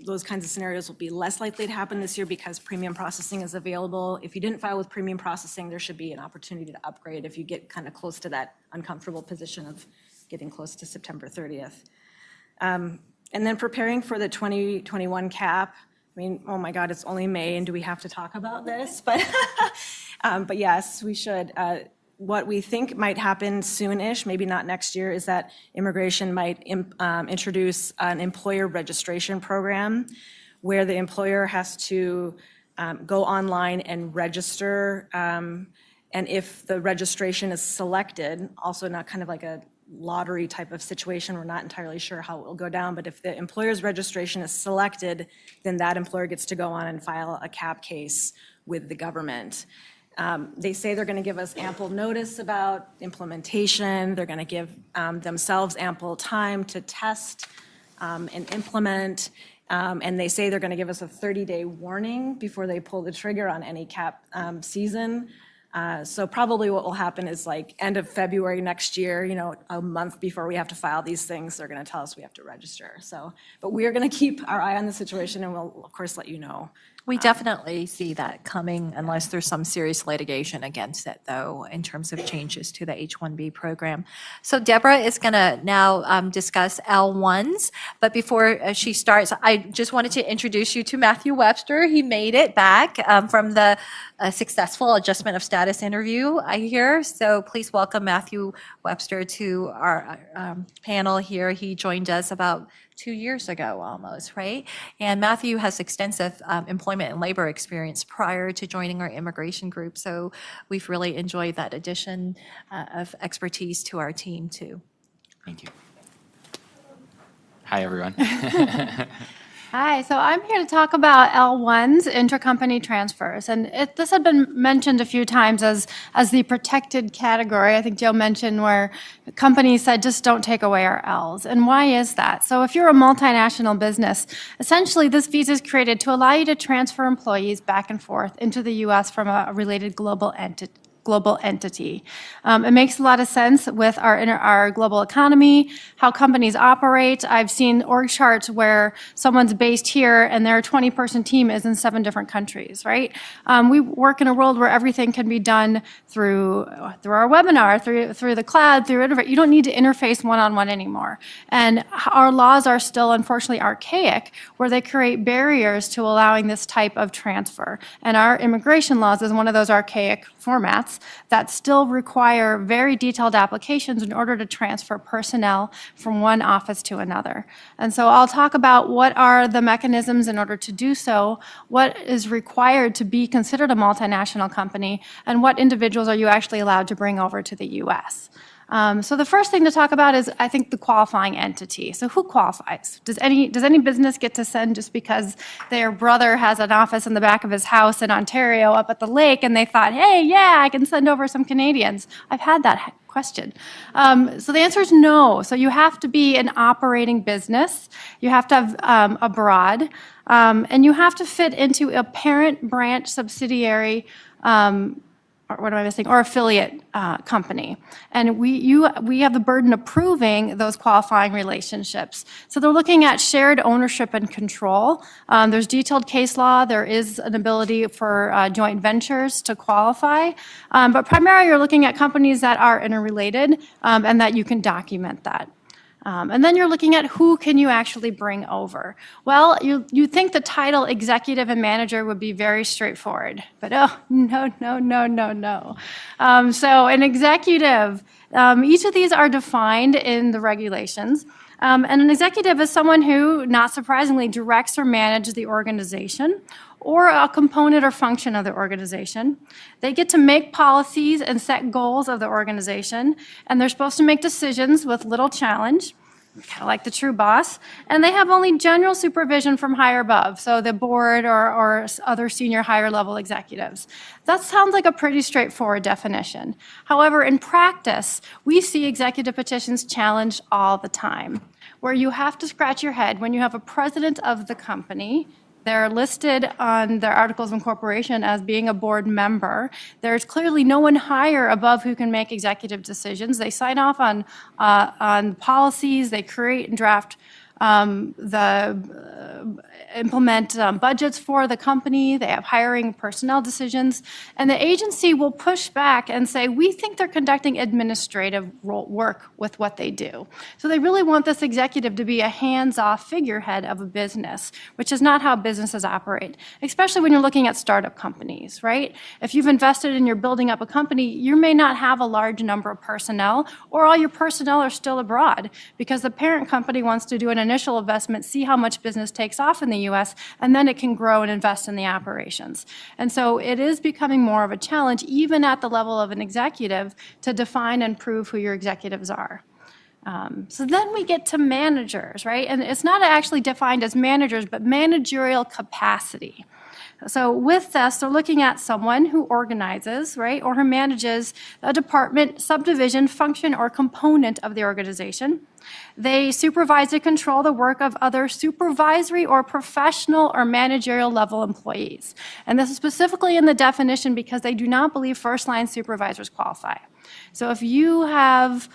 those kinds of scenarios will be less likely to happen this year because premium processing is available. If you didn't file with premium processing, there should be an opportunity to upgrade if you get kind of close to that uncomfortable position of getting close to September 30th. And then preparing for the 2021 cap, mean, oh my God, it's only May, and do we have to talk about this? But yes, we should. What we think might happen soon-ish, maybe not next year, is that immigration might introduce an employer registration program where the employer has to go online and register. And if the registration is selected, also not kind of like a lottery type of situation, we're not entirely sure how it will go down, but if the employer's registration is selected, then that employer gets to go on and file a CAP case with the government. They say they're going to give us ample notice about implementation. They're going to give themselves ample time to test and implement. And they say they're going to give us a 30-day warning before they pull the trigger on any CAP season. So probably what will happen is like end of February next year, a month before we have to file these things, they're going to tell us we have to register. So, but we are going to keep our eye on the situation, and we'll, of course, let you know. We definitely see that coming unless there's some serious litigation against it, though, in terms of changes to the H-1B program. So Deborah is going to now discuss L1s, but before she starts, I just wanted to introduce you to Matthew Webster. He made it back from the successful adjustment of status interview, I hear. So please welcome Matthew Webster to our panel here. He joined us about 2 years ago almost, right? And Matthew has extensive employment and labor experience prior to joining our immigration group. So we've really enjoyed that addition of expertise to our team too. Thank you. Hi, everyone. Hi, so I'm here to talk about L1s, intercompany transfers. And this had been mentioned a few times as the protected category. I think Jill mentioned where companies said, just don't take away our Ls. And why is that? So if you're a multinational business, essentially this visa is created to allow you to transfer employees back and forth into the U.S. from a related global entity. It makes a lot of sense with our global economy, how companies operate. I've seen org charts where someone's based here and their 20-person team is in 7 different countries, right? We work in a world where everything can be done through our webinar, through the cloud, through interface. You don't need to interface one-on-one anymore. And our laws are still, unfortunately, archaic, where they create barriers to allowing this type of transfer. And our immigration laws is one of those archaic formats that still require very detailed applications in order to transfer personnel from one office to another. And so I'll talk about what are the mechanisms in order to do so, what is required to be considered a multinational company, and what individuals are you actually allowed to bring over to the U.S. So the first thing to talk about is, I think, the qualifying entity. So who qualifies? Does any business get to send just because their brother has an office in the back of his house in Ontario up at the lake and they thought, hey, yeah, I can send over some Canadians? I've had that question. So the answer is no. So you have to be an operating business. You have to have abroad. And you have to fit into a parent branch subsidiary what am I missing? Or affiliate company. And we have the burden of proving those qualifying relationships. So they're looking at shared ownership and control. There's detailed case law. There is an ability for joint ventures to qualify. But primarily you're looking at companies that are interrelated and that you can document that. And then you're looking at who can you actually bring over. Well, you think the title executive and manager would be very straightforward, but oh, no. So an executive, each of these are defined in the regulations. And an executive is someone who, not surprisingly, directs or manages the organization or a component or function of the organization. They get to make policies and set goals of the organization, and they're supposed to make decisions with little challenge, kind of like the true boss, and they have only general supervision from higher above, so the board or other senior higher level executives. That sounds like a pretty straightforward definition. However, in practice, we see executive petitions challenged all the time, where you have to scratch your head when you have a president of the company. They're listed on their articles of incorporation as being a board member. There's clearly no one higher above who can make executive decisions. They sign off on policies. They create and draft the implement budgets for the company, they have hiring personnel decisions, and the agency will push back and say, we think they're conducting administrative work with what they do. So they really want this executive to be a hands-off figurehead of a business, which is not how businesses operate, especially when you're looking at startup companies, right? If you've invested and you're building up a company, you may not have a large number of personnel, or all your personnel are still abroad because the parent company wants to do an initial investment, see how much business takes off in the US, and then it can grow and invest in the operations. And so it is becoming more of a challenge, even at the level of an executive, to define and prove who your executives are. So then we get to managers, right? And it's not actually defined as managers, but managerial capacity. So with this, they're looking at someone who organizes, right, or who manages a department, subdivision, function, or component of the organization. They supervise and control the work of other supervisory or professional or managerial level employees. And this is specifically in the definition because they do not believe first-line supervisors qualify. So if you have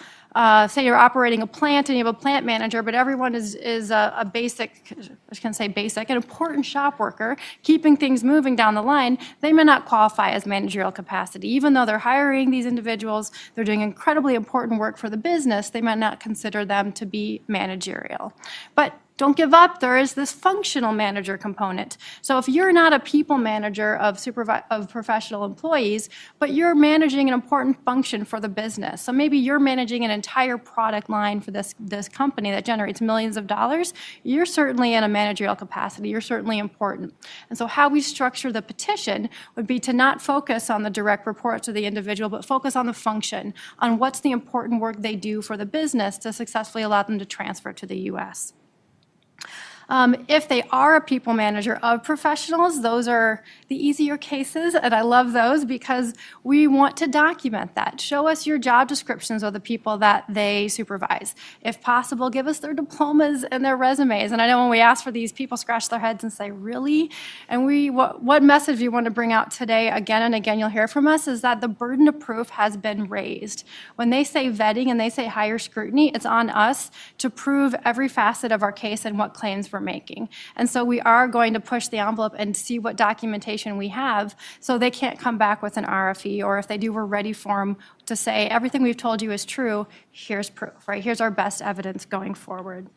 say you're operating a plant and you have a plant manager, but everyone is a basic, I can say basic, an important shop worker, keeping things moving down the line, they may not qualify as managerial capacity. Even though they're hiring these individuals, they're doing incredibly important work for the business, they might not consider them to be managerial. But don't give up, there is this functional manager component. So if you're not a people manager of professional employees, but you're managing an important function for the business, so maybe you're managing an entire product line for this company that generates millions of dollars, you're certainly in a managerial capacity, you're certainly important. And so how we structure the petition would be to not focus on the direct reports of the individual, but focus on the function, on what's the important work they do for the business to successfully allow them to transfer to the US. If they are a people manager of professionals, those are the easier cases, and I love those because we want to document that. Show us your job descriptions of the people that they supervise. If possible, give us their diplomas and their resumes. And I know when we ask for these, people scratch their heads and say, really? And what message we want to bring out today, again and again, you'll hear from us, is that the burden of proof has been raised. When they say vetting and they say higher scrutiny, it's on us to prove every facet of our case and what claims we're making. And so we are going to push the envelope and see what documentation we have so they can't come back with an RFE, or if they do, we're ready for them to say everything we've told you is true, here's proof, right? Here's our best evidence going forward.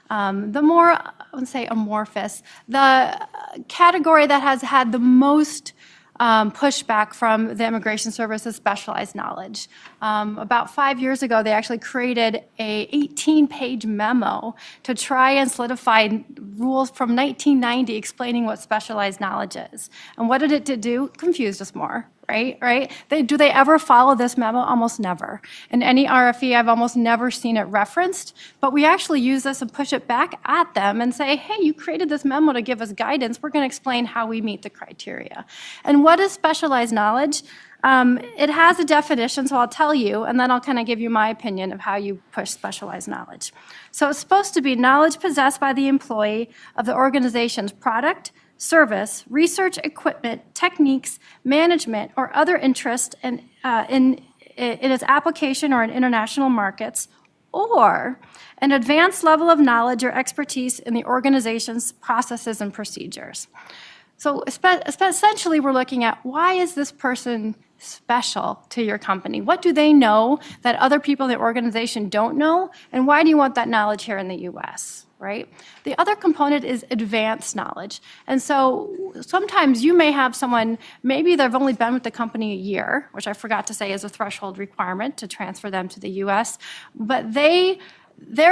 The more, I would say amorphous, the category that has had the most pushback from the Immigration Service is specialized knowledge. About 5 years ago, they actually created a 18-page memo to try and solidify rules from 1990 explaining what specialized knowledge is. And what did it do? Confused us more. Right? Do they ever follow this memo? Almost never. In any RFE, I've almost never seen it referenced, but we actually use this and push it back at them and say, hey, you created this memo to give us guidance. We're going to explain how we meet the criteria. And what is specialized knowledge? It has a definition, so I'll tell you, and then I'll kind of give you my opinion of how you push specialized knowledge. So it's supposed to be knowledge possessed by the employee of the organization's product, service, research, equipment, techniques, management, or other interest in its application or in international markets, or an advanced level of knowledge or expertise in the organization's processes and procedures. So essentially, we're looking at why is this person special to your company? What do they know that other people in the organization don't know? And why do you want that knowledge here in the US? Right? The other component is advanced knowledge. And so sometimes you may have someone, maybe they've only been with the company a year, which I forgot to say is a threshold requirement to transfer them to the US, but they're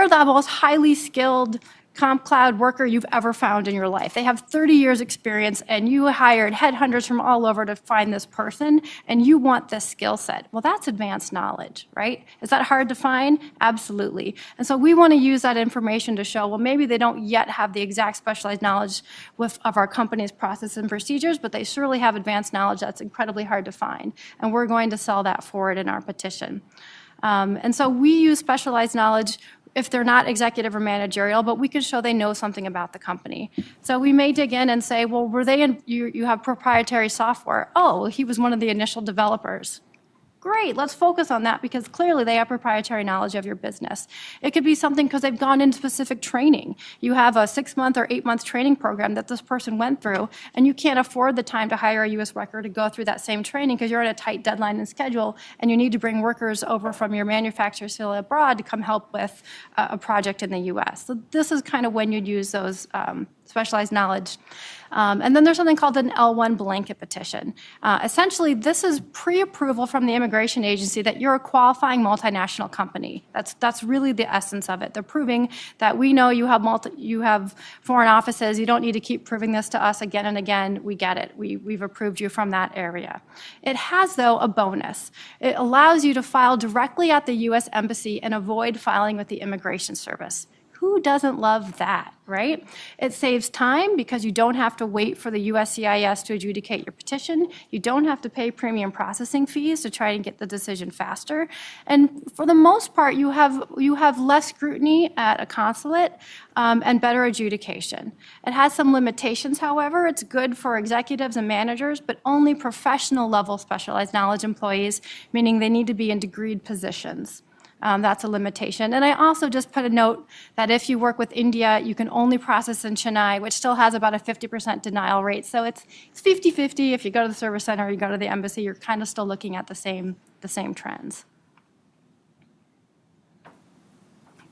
the most highly skilled comp cloud worker you've ever found in your life. They have 30 years experience and you hired headhunters from all over to find this person and you want this skill set. Well, that's advanced knowledge, right? Is that hard to find? Absolutely. And so we want to use that information to show, well, maybe they don't yet have the exact specialized knowledge of our company's processes and procedures, but they surely have advanced knowledge that's incredibly hard to find. And we're going to sell that forward in our petition. And so we use specialized knowledge if they're not executive or managerial, but we can show they know something about the company. So we may dig in and say, well, were they in, you have proprietary software. Oh, well, he was one of the initial developers. Great, let's focus on that because clearly they have proprietary knowledge of your business. It could be something because they've gone into specific training. You have a 6-month or 8-month training program that this person went through, and you can't afford the time to hire a U.S. worker to go through that same training because you're on a tight deadline and schedule, and you need to bring workers over from your manufacturer still abroad to come help with a project in the U.S. So this is kind of when you'd use those specialized knowledge. And then there's something called an L1 blanket petition. Essentially, this is pre-approval from the immigration agency that you're a qualifying multinational company. That's really the essence of it. They're proving that we know you have foreign offices. You don't need to keep proving this to us again and again. We get it. We've approved you from that area. It has, though, a bonus. It allows you to file directly at the U.S. Embassy and avoid filing with the Immigration Service. Who doesn't love that, right? It saves time because you don't have to wait for the USCIS to adjudicate your petition. You don't have to pay premium processing fees to try and get the decision faster. And for the most part, you have less scrutiny at a consulate and better adjudication. It has some limitations, however. It's good for executives and managers, but only professional level specialized knowledge employees, meaning they need to be in degreed positions. That's a limitation. And I also just put a note that if you work with India, you can only process in Chennai, which still has about a 50% denial rate. So it's 50-50. If you go to the service center or you go to the embassy, you're kind of still looking at the same trends.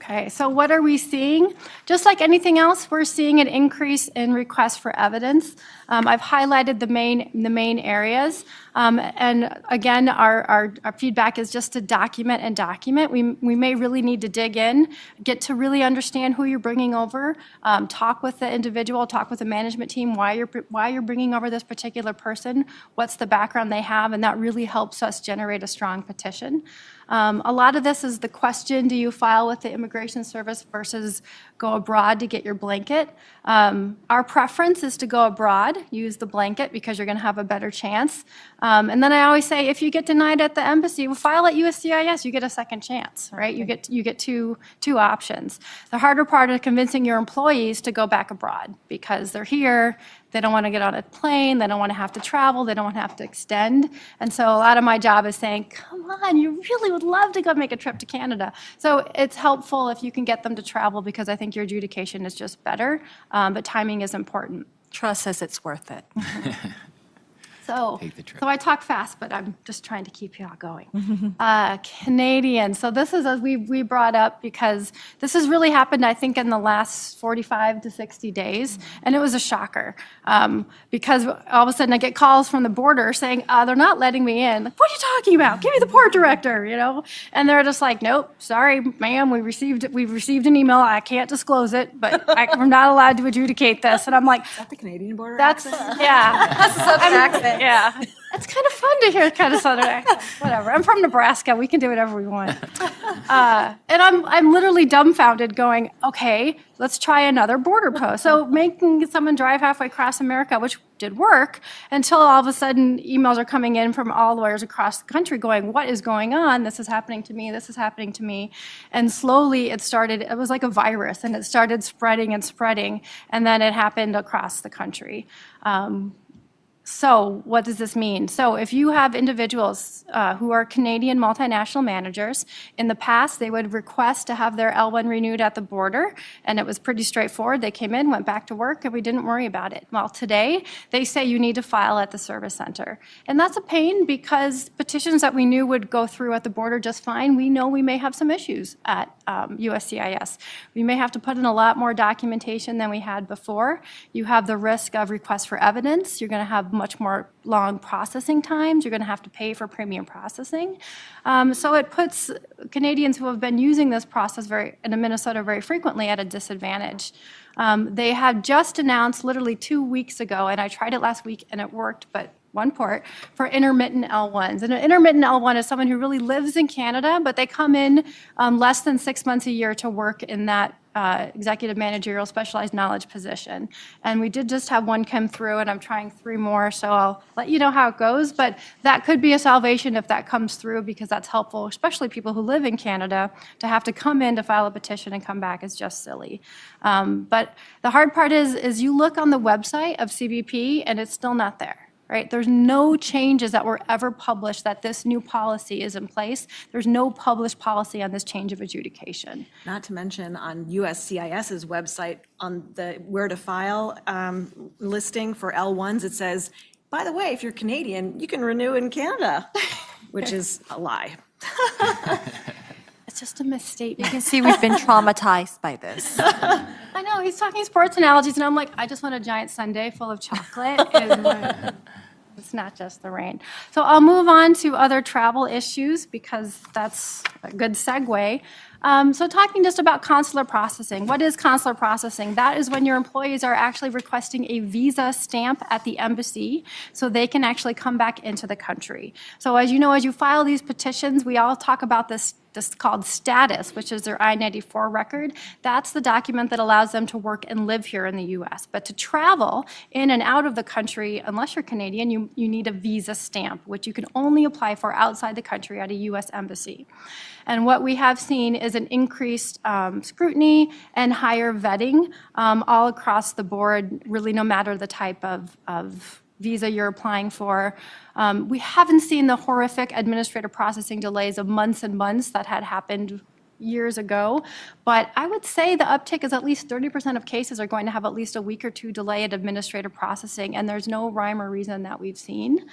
Okay, so what are we seeing? Just like anything else, we're seeing an increase in requests for evidence. I've highlighted the main areas. And again, our feedback is just to document and document. We may really need to dig in, get to really understand who you're bringing over, talk with the individual, talk with the management team, why you're bringing over this particular person, what's the background they have, and that really helps us generate a strong petition. A lot of this is the question, do you file with the Immigration Service versus go abroad to get your blanket? Our preference is to go abroad, use the blanket because you're going to have a better chance. And then I always say, if you get denied at the embassy, well, file at USCIS, you get a second chance, right? You get two options. The harder part is convincing your employees to go back abroad because they're here, they don't want to get on a plane, they don't want to have to travel, they don't want to have to extend. And so a lot of my job is saying, come on, you really would love to go make a trip to Canada. So it's helpful if you can get them to travel because I think your adjudication is just better, but timing is important. Trust says it's worth it. So Take the trip. I talk fast, but I'm just trying to keep you all going. Canadian. So this is, as we brought up, because this has really happened, I think, in the last 45 to 60 days, and it was a shocker. Because all of a sudden I get calls from the border saying, they're not letting me in. Like, what are you talking about? Give me the port director, And they're just like, nope, sorry, ma'am, we've received an email. I can't disclose it, but we're not allowed to adjudicate this. And I'm like, Is that the Canadian border that's, accent? yeah. That's a Southern accent. Yeah. It's kind of fun to hear kind of Southern accent. Whatever. I'm from Nebraska. We can do whatever we want. And I'm literally dumbfounded going, okay, let's try another border post. So making someone drive halfway across America, which did work, until all of a sudden emails are coming in from all lawyers across the country going, what is going on? This is happening to me. This is happening to me. And slowly it was like a virus, and it started spreading and spreading, and then it happened across the country. So what does this mean? So if you have individuals who are Canadian multinational managers, in the past they would request to have their L1 renewed at the border, and it was pretty straightforward. They came in, went back to work, and we didn't worry about it. Well, today they say you need to file at the service center. And that's a pain because petitions that we knew would go through at the border just fine, we know we may have some issues at USCIS. We may have to put in a lot more documentation than we had before. You have the risk of requests for evidence. You're going to have much more long processing times. You're going to have to pay for premium processing. So it puts Canadians who have been using this process in Minnesota very frequently at a disadvantage. They have just announced literally 2 weeks ago, and I tried it last week and it worked, but one port, for intermittent L1s. And an intermittent L1 is someone who really lives in Canada, but they come in less than 6 months a year to work in that executive managerial specialized knowledge position. And we did just have one come through, and I'm trying 3 more, so I'll let you know how it goes. But that could be a salvation if that comes through, because that's helpful, especially people who live in Canada. To have to come in to file a petition and come back is just silly. But the hard part is you look on the website of CBP, and it's still not there. right? There's no changes that were ever published that this new policy is in place. There's no published policy on this change of adjudication. Not to mention on USCIS's website, on the where to file listing for L1s, it says, by the way, if you're Canadian, you can renew in Canada, which is a lie. It's just a misstatement. You can see we've been traumatized by this. I know, he's talking sports analogies, and I'm like, I just want a giant sundae full of chocolate. And it's not just the rain. So I'll move on to other travel issues because that's a good segue. So talking just about consular processing. What is consular processing? That is when your employees are actually requesting a visa stamp at the embassy so they can actually come back into the country. So as you know, as you file these petitions, we all talk about this called status, which is their I-94 record. That's the document that allows them to work and live here in the U.S. But to travel in and out of the country, unless you're Canadian, you need a visa stamp, which you can only apply for outside the country at a U.S. embassy. And what we have seen is an increased scrutiny and higher vetting all across the board, really no matter the type of visa you're applying for. We haven't seen the horrific administrative processing delays of months and months that had happened years ago, but I would say the uptick is at least 30% of cases are going to have at least a week or two delay at administrative processing, and there's no rhyme or reason that we've seen.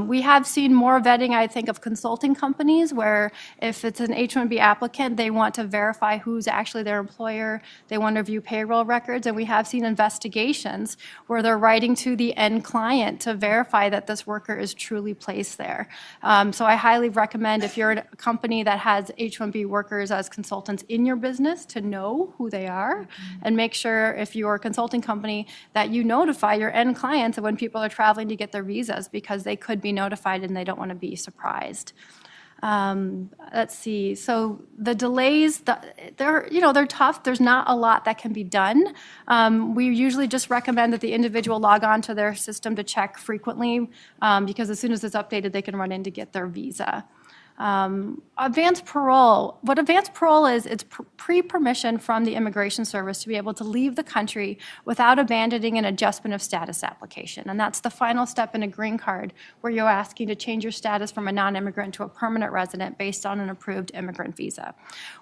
We have seen more vetting, I think, of consulting companies where if it's an H-1B applicant, they want to verify who's actually their employer, they want to view payroll records, and we have seen investigations where they're writing to the end client to verify that this worker is truly placed there. So I highly recommend if you're a company that has H-1B workers as consultants in your business to know who they are and make sure if you're a consulting company that you notify your end clients when people are traveling to get their visas because they could be notified and they don't want to be surprised. Let's see. So the delays, they're tough. There's not a lot that can be done. We usually just recommend that the individual log on to their system to check frequently because as soon as it's updated, they can run in to get their visa. Advanced parole. What advanced parole is, it's pre-permission from the Immigration Service to be able to leave the country without abandoning an adjustment of status application. And that's the final step in a green card where you're asking to change your status from a non-immigrant to a permanent resident based on an approved immigrant visa.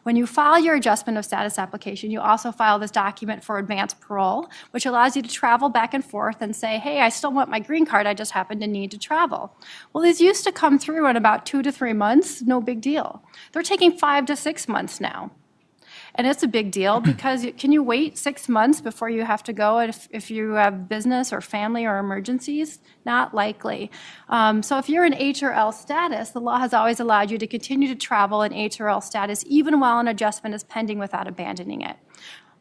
When you file your adjustment of status application, you also file this document for advanced parole, which allows you to travel back and forth and say, hey, I still want my green card, I just happen to need to travel. Well, these used to come through in about 2 to 3 months. No big deal. They're taking 5 to 6 months now. And it's a big deal because can you wait 6 months before you have to go if you have business or family or emergencies? Not likely. So if you're in H or L status, the law has always allowed you to continue to travel in H or L status even while an adjustment is pending without abandoning it.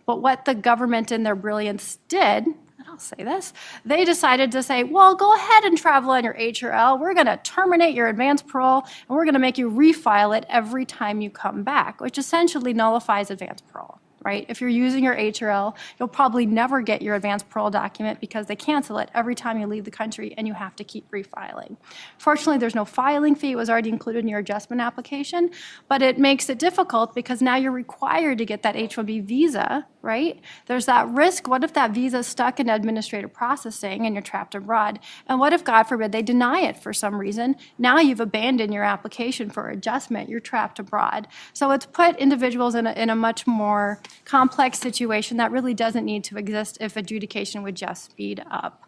But what the government in their brilliance did, and I'll say this, they decided to say, well, go ahead and travel on your H or L. We're going to terminate your advanced parole, and we're going to make you refile it every time you come back, which essentially nullifies advanced parole, right? If you're using your H or L, you'll probably never get your advanced parole document because they cancel it every time you leave the country, and you have to keep refiling. Fortunately, there's no filing fee. It was already included in your adjustment application, but it makes it difficult because now you're required to get that H-1B visa, right? There's that risk. What if that visa is stuck in administrative processing and you're trapped abroad? And what if, God forbid, they deny it for some reason? Now you've abandoned your application for adjustment. You're trapped abroad. So it's put individuals in a much more complex situation that really doesn't need to exist if adjudication would just speed up.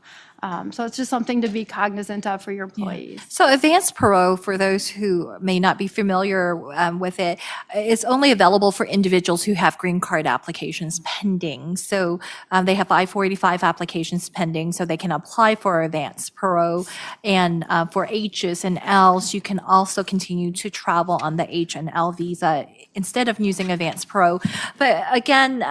So it's just something to be cognizant of for your employees. So advanced parole, for those who may not be familiar with it, is only available for individuals who have green card applications pending. So they have I-485 applications pending, so they can apply for advanced parole. And for H's and L's, you can also continue to travel on the H and L visa instead of using advanced parole. But again,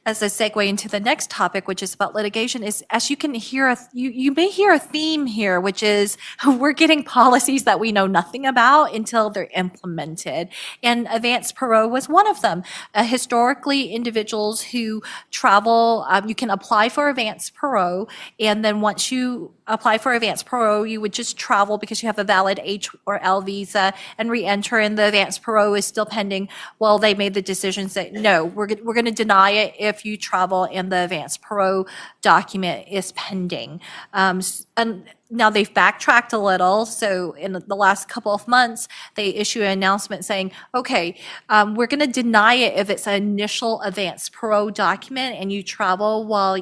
as a segue into the next topic, which is about litigation, is as you can hear, you may hear a theme here, which is we're getting policies that we know nothing about until they're implemented. And advanced parole was one of them. Historically, individuals who travel, you can apply for advanced parole, and then once you apply for advanced parole, you would just travel because you have a valid H or L visa and re-enter, and the advanced parole is still pending. Well, they made the decision that no, we're going to deny it if you travel and the advanced parole document is pending. And now they've backtracked a little. So in the last couple of months, they issue an announcement saying, okay, we're going to deny it if it's an initial advance parole document and you travel while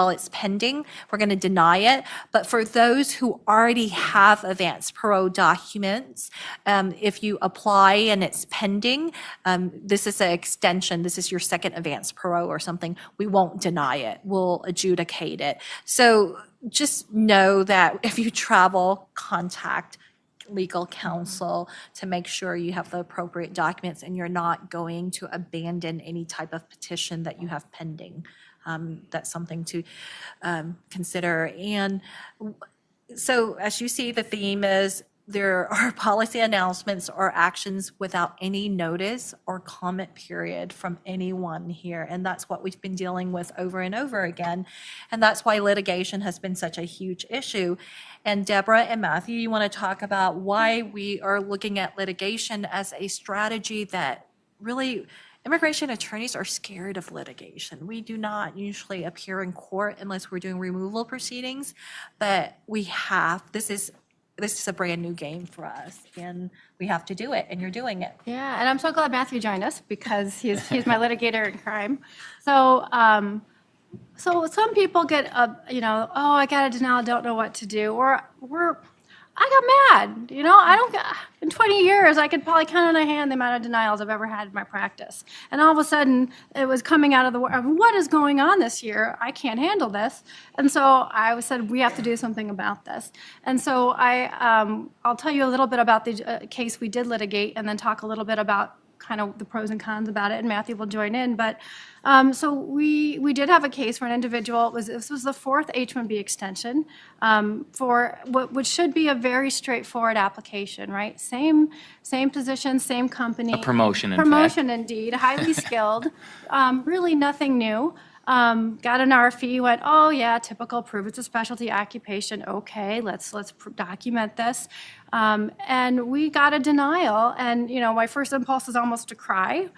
it's pending, we're going to deny it. But for those who already have advance parole documents, if you apply and it's pending, this is an extension, this is your second advance parole or something, we won't deny it. We'll adjudicate it. So just know that if you travel, contact legal counsel to make sure you have the appropriate documents and you're not going to abandon any type of petition that you have pending. That's something to consider. And so as you see, the theme is there are policy announcements or actions without any notice or comment period from anyone here. And that's what we've been dealing with over and over again. And that's why litigation has been such a huge issue. And Deborah and Matthew, you want to talk about why we are looking at litigation as a strategy that really immigration attorneys are scared of litigation. We do not usually appear in court unless we're doing removal proceedings, but this is a brand new game for us and we have to do it and you're doing it. Yeah, and I'm so glad Matthew joined us because he's my litigator in crime. So so some people get oh, I got a denial, don't know what to do, or I got mad, in 20 years, I could probably count on a hand the amount of denials I've ever had in my practice. And all of a sudden, it was coming out of what is going on this year? I can't handle this. And so I said, we have to do something about this. And so I'll tell you a little bit about the case we did litigate and then talk a little bit about kind of the pros and cons about it, and Matthew will join in. But so we did have a case for an individual. This was the fourth H-1B extension for which should be a very straightforward application, right? Same position, same company. A promotion, in Promotion, indeed. Highly skilled. Really nothing new. Got an RFE, went, oh yeah, typical, prove it's a specialty occupation. Okay, let's document this. And we got a denial, and my first impulse is almost to cry.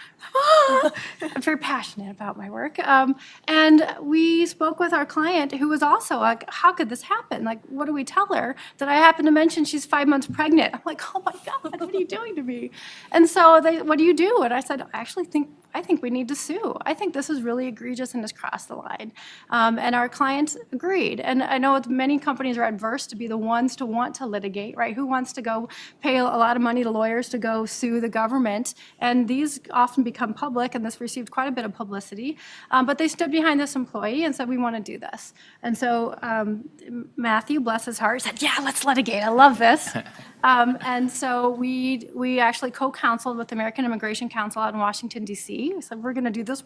I'm very passionate about my work. And we spoke with our client, who was also like, how could this happen? Like, what do we tell her? That I happen to mention she's 5 months pregnant. I'm like, oh my God, what are you doing to me? And so what do you do? And I said, I think we need to sue. I think this is really egregious and has crossed the line. And our clients agreed. And I know many companies are adverse to be the ones to want to litigate, right? Who wants to go pay a lot of money to lawyers to go sue the government? And these often become public, and this received quite a bit of publicity. But they stood behind this employee and said, we want to do this. And so Matthew, bless his heart, said, yeah, let's litigate. I love this. And so we actually co-counseled with the American Immigration Council out in Washington, D.C. We said, we're going to do this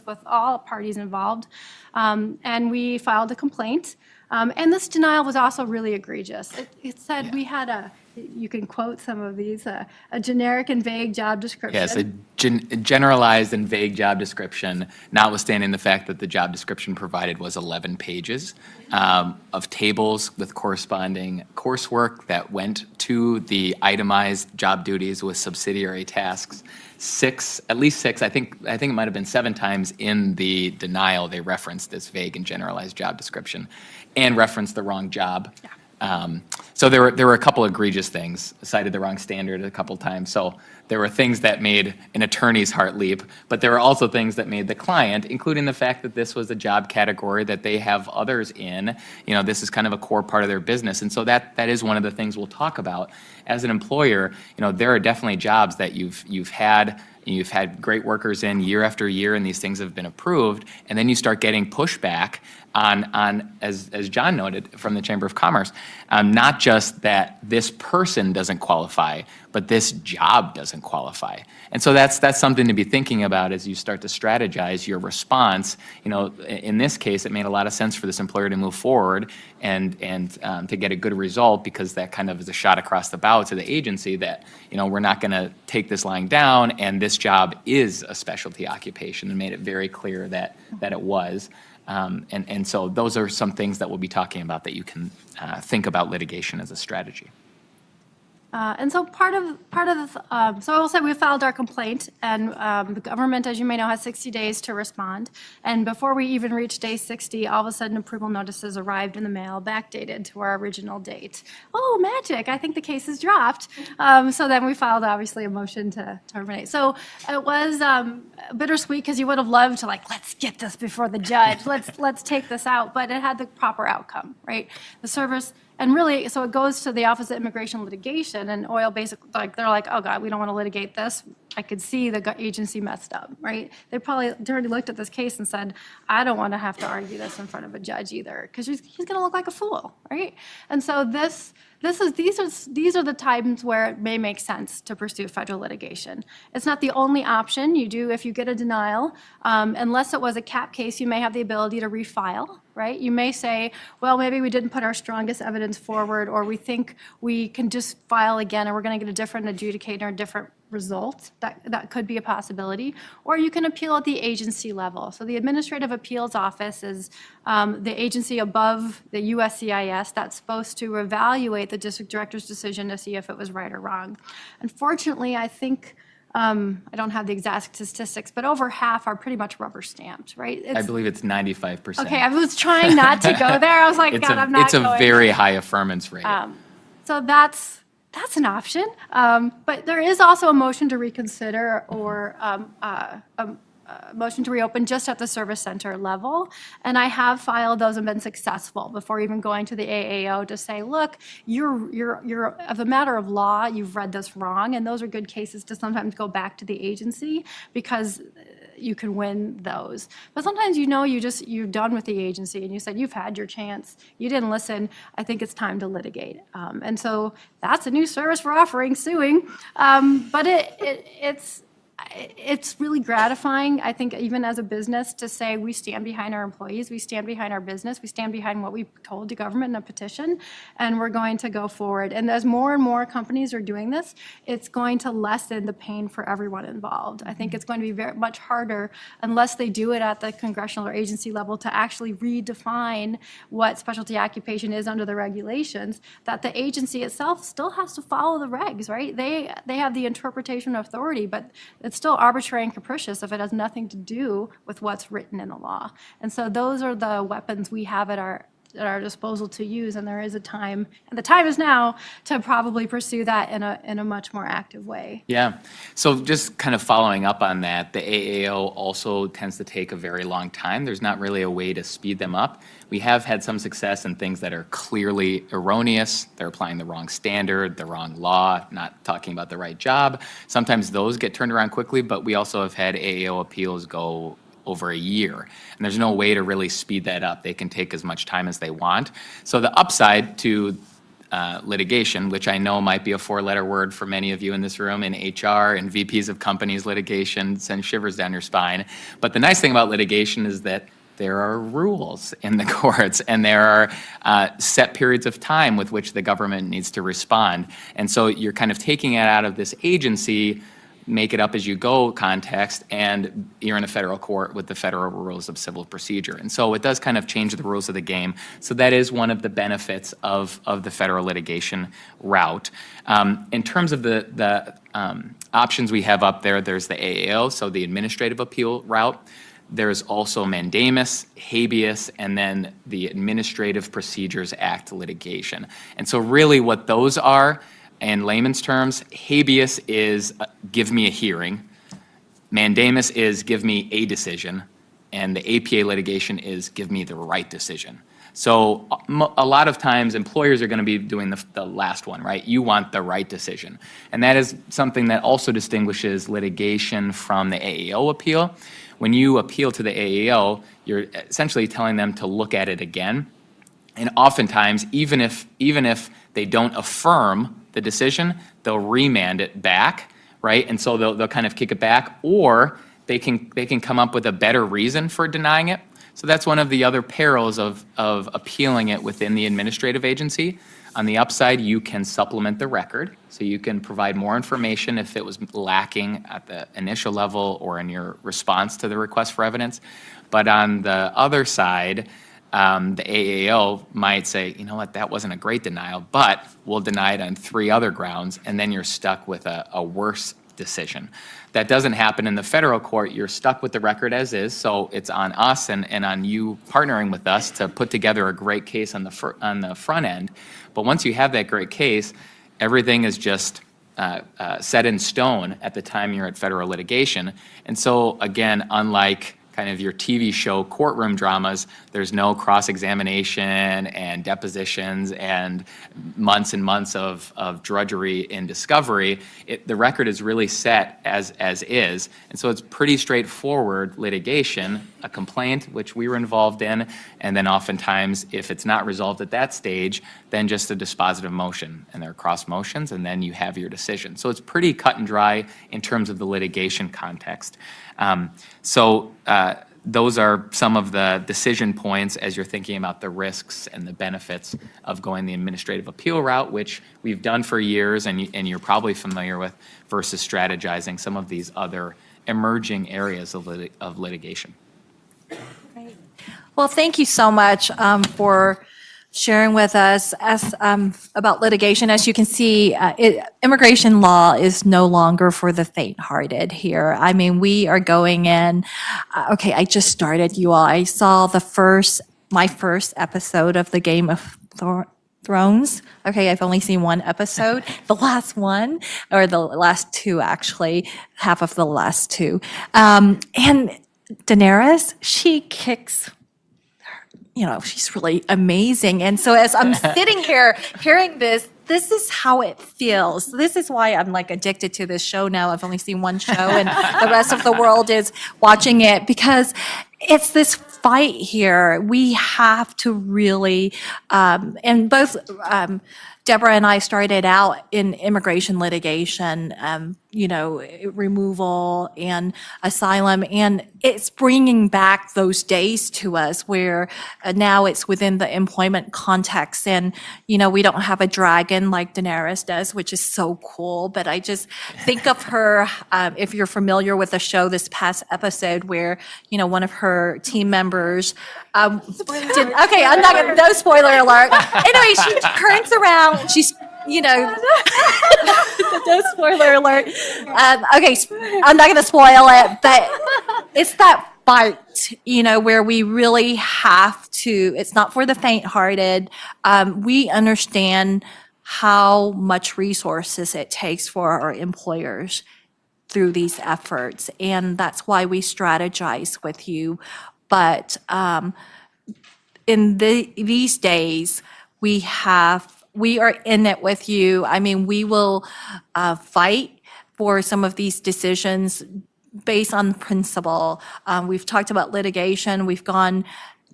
with all parties involved. And we filed a complaint. And this denial was also really egregious. It said we had you can quote some of these, a generic and vague job description. Yes, a generalized and vague job description, notwithstanding the fact that the job description provided was 11 pages of tables with corresponding coursework that went to the itemized job duties with subsidiary tasks. At least six, I think it might have been 7 times in the denial they referenced this vague and generalized job description and referenced the wrong job. Yeah. So there were a couple egregious things, cited the wrong standard a couple times. So there were things that made an attorney's heart leap, but there were also things that made the client, including the fact that this was a job category that they have others in. This is kind of a core part of their business. And so that is one of the things we'll talk about. As an employer, there are definitely jobs that you've had great workers in year after year, and these things have been approved, and then you start getting pushback on as John noted from the Chamber of Commerce, not just that this person doesn't qualify, but this job doesn't qualify. And so that's something to be thinking about as you start to strategize your response. In this case, it made a lot of sense for this employer to move forward and to get a good result, because that kind of is a shot across the bow to the agency that, we're not going to take this lying down, and this job is a specialty occupation, and made it very clear that it was. And so those are some things that we'll be talking about that you can think about litigation as a strategy. And so part of the, so I will say we filed our complaint, and the government, as you may know, has 60 days to respond. And before we even reached day 60, all of a sudden approval notices arrived in the mail, backdated to our original date. Oh, magic, I think the case is dropped. So then we filed, obviously, a motion to terminate. So it was bittersweet because you would have loved to, like, let's get this before the judge, let's take this out, but it had the proper outcome, right? The service. And really, so it goes to the Office of Immigration Litigation, and OIL basically, like, they're like, oh God, we don't want to litigate this. I could see the agency messed up, right? They probably already looked at this case and said, I don't want to have to argue this in front of a judge either, because he's going to look like a fool, right? And so these are the times where it may make sense to pursue federal litigation. It's not the only option. You do, if you get a denial, unless it was a cap case, you may have the ability to refile, right? You may say, well, maybe we didn't put our strongest evidence forward, or we think we can just file again and we're going to get a different adjudicator, a different result. That could be a possibility. Or you can appeal at the agency level. So the Administrative Appeals Office is the agency above the USCIS that's supposed to evaluate the district director's decision to see if it was right or wrong. Unfortunately, I think, I don't have the exact statistics, but over half are pretty much rubber stamped, right? I believe it's 95%. Okay, I was trying not to go there. I was like, God, I'm not It's a going very there. high affirmance rate. So that's an option. But there is also a motion to reconsider or a motion to reopen just at the service center level. And I have filed those and been successful before even going to the AAO to say, look, you're of a matter of law, you've read this wrong. And those are good cases to sometimes go back to the agency because you can win those. But sometimes you're done with the agency and you said, you've had your chance, you didn't listen, I think it's time to litigate. And so that's a new service we're offering, suing. But it's really gratifying, I think, even as a business, to say we stand behind our employees, we stand behind our business, we stand behind what we told the government in a petition, and we're going to go forward. And as more and more companies are doing this, it's going to lessen the pain for everyone involved. I think it's going to be very much harder, unless they do it at the congressional or agency level, to actually redefine what specialty occupation is under the regulations, that the agency itself still has to follow the regs, right? They have the interpretation authority, but it's still arbitrary and capricious if it has nothing to do with what's written in the law. And so those are the weapons we have at our disposal to use, and there is a time, and the time is now, to probably pursue that in a much more active way. Yeah. So just kind of following up on that, the AAO also tends to take a very long time. There's not really a way to speed them up. We have had some success in things that are clearly erroneous. They're applying the wrong standard, the wrong law, not talking about the right job. Sometimes those get turned around quickly, but we also have had AAO appeals go over a year. And there's no way to really speed that up. They can take as much time as they want. So the upside to litigation, which I know might be a four-letter word for many of you in this room, in HR and VPs of companies, litigation sends shivers down your spine. But the nice thing about litigation is that there are rules in the courts, and there are set periods of time with which the government needs to respond. And so you're kind of taking it out of this agency, make it up as you go context, and you're in a federal court with the federal rules of civil procedure. And so it does kind of change the rules of the game. So that is one of the benefits of the federal litigation route. In terms of the options we have up there, there's the AAO, so the administrative appeal route. There's also mandamus, habeas, and then the Administrative Procedures Act litigation. And so really what those are, in layman's terms, habeas is give me a hearing, mandamus is give me a decision, and the APA litigation is give me the right decision. So a lot of times employers are going to be doing the last one, right? You want the right decision. And that is something that also distinguishes litigation from the AAO appeal. When you appeal to the AAO, you're essentially telling them to look at it again. And oftentimes, even if they don't affirm the decision, they'll remand it back, right? And so they'll kind of kick it back, or they can come up with a better reason for denying it. So that's one of the other perils of appealing it within the administrative agency. On the upside, you can supplement the record, so you can provide more information if it was lacking at the initial level or in your response to the request for evidence. But on the other side, the AAO might say, you know what, that wasn't a great denial, but we'll deny it on 3 other grounds, and then you're stuck with a worse decision. That doesn't happen in the federal court. You're stuck with the record as is, so it's on us and on you partnering with us to put together a great case on the front end. But once you have that great case, everything is just set in stone at the time you're at federal litigation. And so, again, unlike kind of your TV show courtroom dramas, there's no cross-examination and depositions and months of drudgery in discovery. The record is really set as is, and so it's pretty straightforward litigation, a complaint, which we were involved in, and then oftentimes, if it's not resolved at that stage, then just a dispositive motion, and there are cross motions, and then you have your decision. So it's pretty cut and dry in terms of the litigation context. Those are some of the decision points as you're thinking about the risks and the benefits of going the administrative appeal route, which we've done for years and you're probably familiar with, versus strategizing some of these other emerging areas of litigation. Great. Well, thank you so much for sharing with us about litigation. As you can see, immigration law is no longer for the faint-hearted here. I mean, we are going in, okay, I just started, you all. I saw my first episode of the Game of Thrones. Okay, I've only seen one episode, the last one, or the last 2, actually, half of the last 2. And Daenerys, she kicks, she's really amazing. And so as I'm sitting here hearing this is how it feels. This is why I'm like addicted to this show now. I've only seen one show and the rest of the world is watching it, because it's this fight here. We have to really, and both Deborah and I started out in immigration litigation, removal and asylum, and it's bringing back those days to us where now it's within the employment context, and, we don't have a dragon like Daenerys does, which is so cool, but I just think of her, if you're familiar with the show, this past episode where, one of her team members, no spoiler alert. Anyway, she turns around, she's, no spoiler alert. Okay, I'm not going to spoil it, but it's that fight, where we really have to, it's not for the faint-hearted. We understand how much resources it takes for our employers through these efforts, and that's why we strategize with you. But in these days, we are in it with you. I mean, we will fight for some of these decisions based on principle. We've talked about litigation. We've gone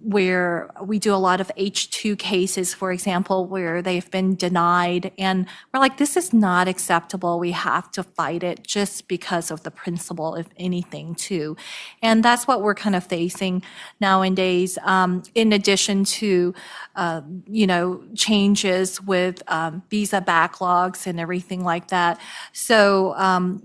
where we do a lot of H-2 cases, for example, where they've been denied. And we're like, this is not acceptable. We have to fight it just because of the principle, if anything, too. And that's what we're kind of facing nowadays, in addition to, changes with visa backlogs and everything like that. So,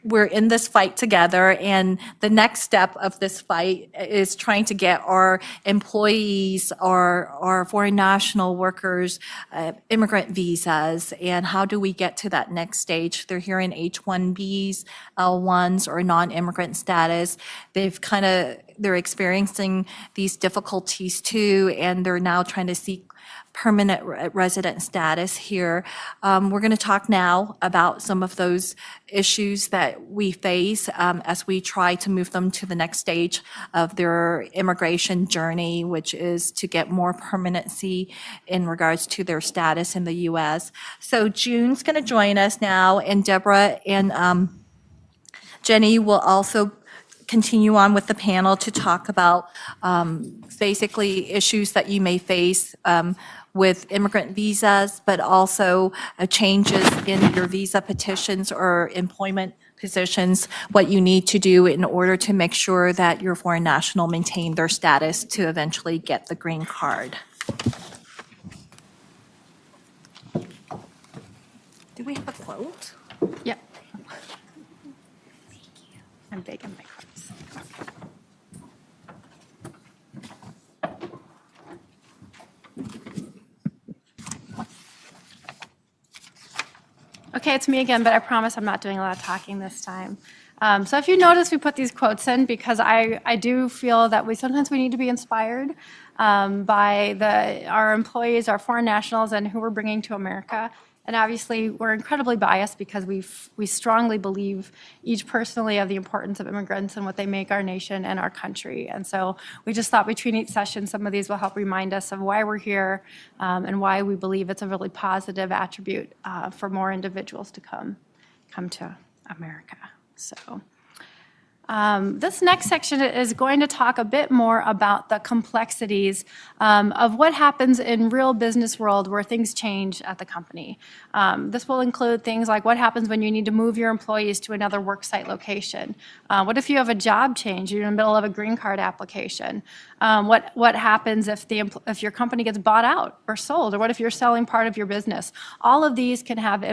we're in this fight together, and the next step of this fight is trying to get our employees, our foreign national workers, immigrant visas, and how do we get to that next stage? They're here in H-1Bs, L-1s, or non-immigrant status. They're experiencing these difficulties too, and they're now trying to seek permanent resident status here. We're going to talk now about some of those issues that we face as we try to move them to the next stage of their immigration journey, which is to get more permanency in regards to their status in the U.S. So June's going to join us now, and Deborah and Jenny will also continue on with the panel to talk about basically issues that you may face with immigrant visas, but also changes in your visa petitions or employment positions, what you need to do in order to make sure that your foreign national maintain their status to eventually get the green card. Do we have a quote? Yep. I'm big in my quotes. Okay, it's me again, but I promise I'm not doing a lot of talking this time. So if you notice, we put these quotes in because I do feel that sometimes we need to be inspired by our employees, our foreign nationals, and who we're bringing to America. And obviously, we're incredibly biased because we strongly believe each personally of the importance of immigrants and what they make our nation and our country. And so we just thought between each session, some of these will help remind us of why we're here and why we believe it's a really positive attribute for more individuals to come to America. So this next section is going to talk a bit more about the complexities of what happens in real business world where things change at the company. This will include things like what happens when you need to move your employees to another worksite location. What if you have a job change, you're in the middle of a green card application? What happens if your company gets bought out or sold, or what if you're selling part of your business? All of these can have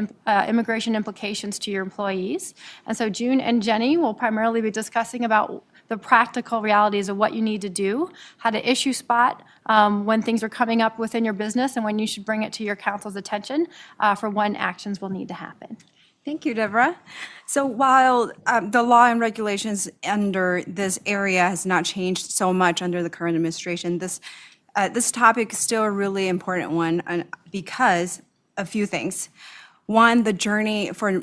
immigration implications to your employees. And so June and Jenny will primarily be discussing about the practical realities of what you need to do, how to issue spot when things are coming up within your business, and when you should bring it to your counsel's attention for when actions will need to happen. Thank you, Deborah. So while the law and regulations under this area has not changed so much under the current administration, this topic is still a really important one because a few things. One, the journey for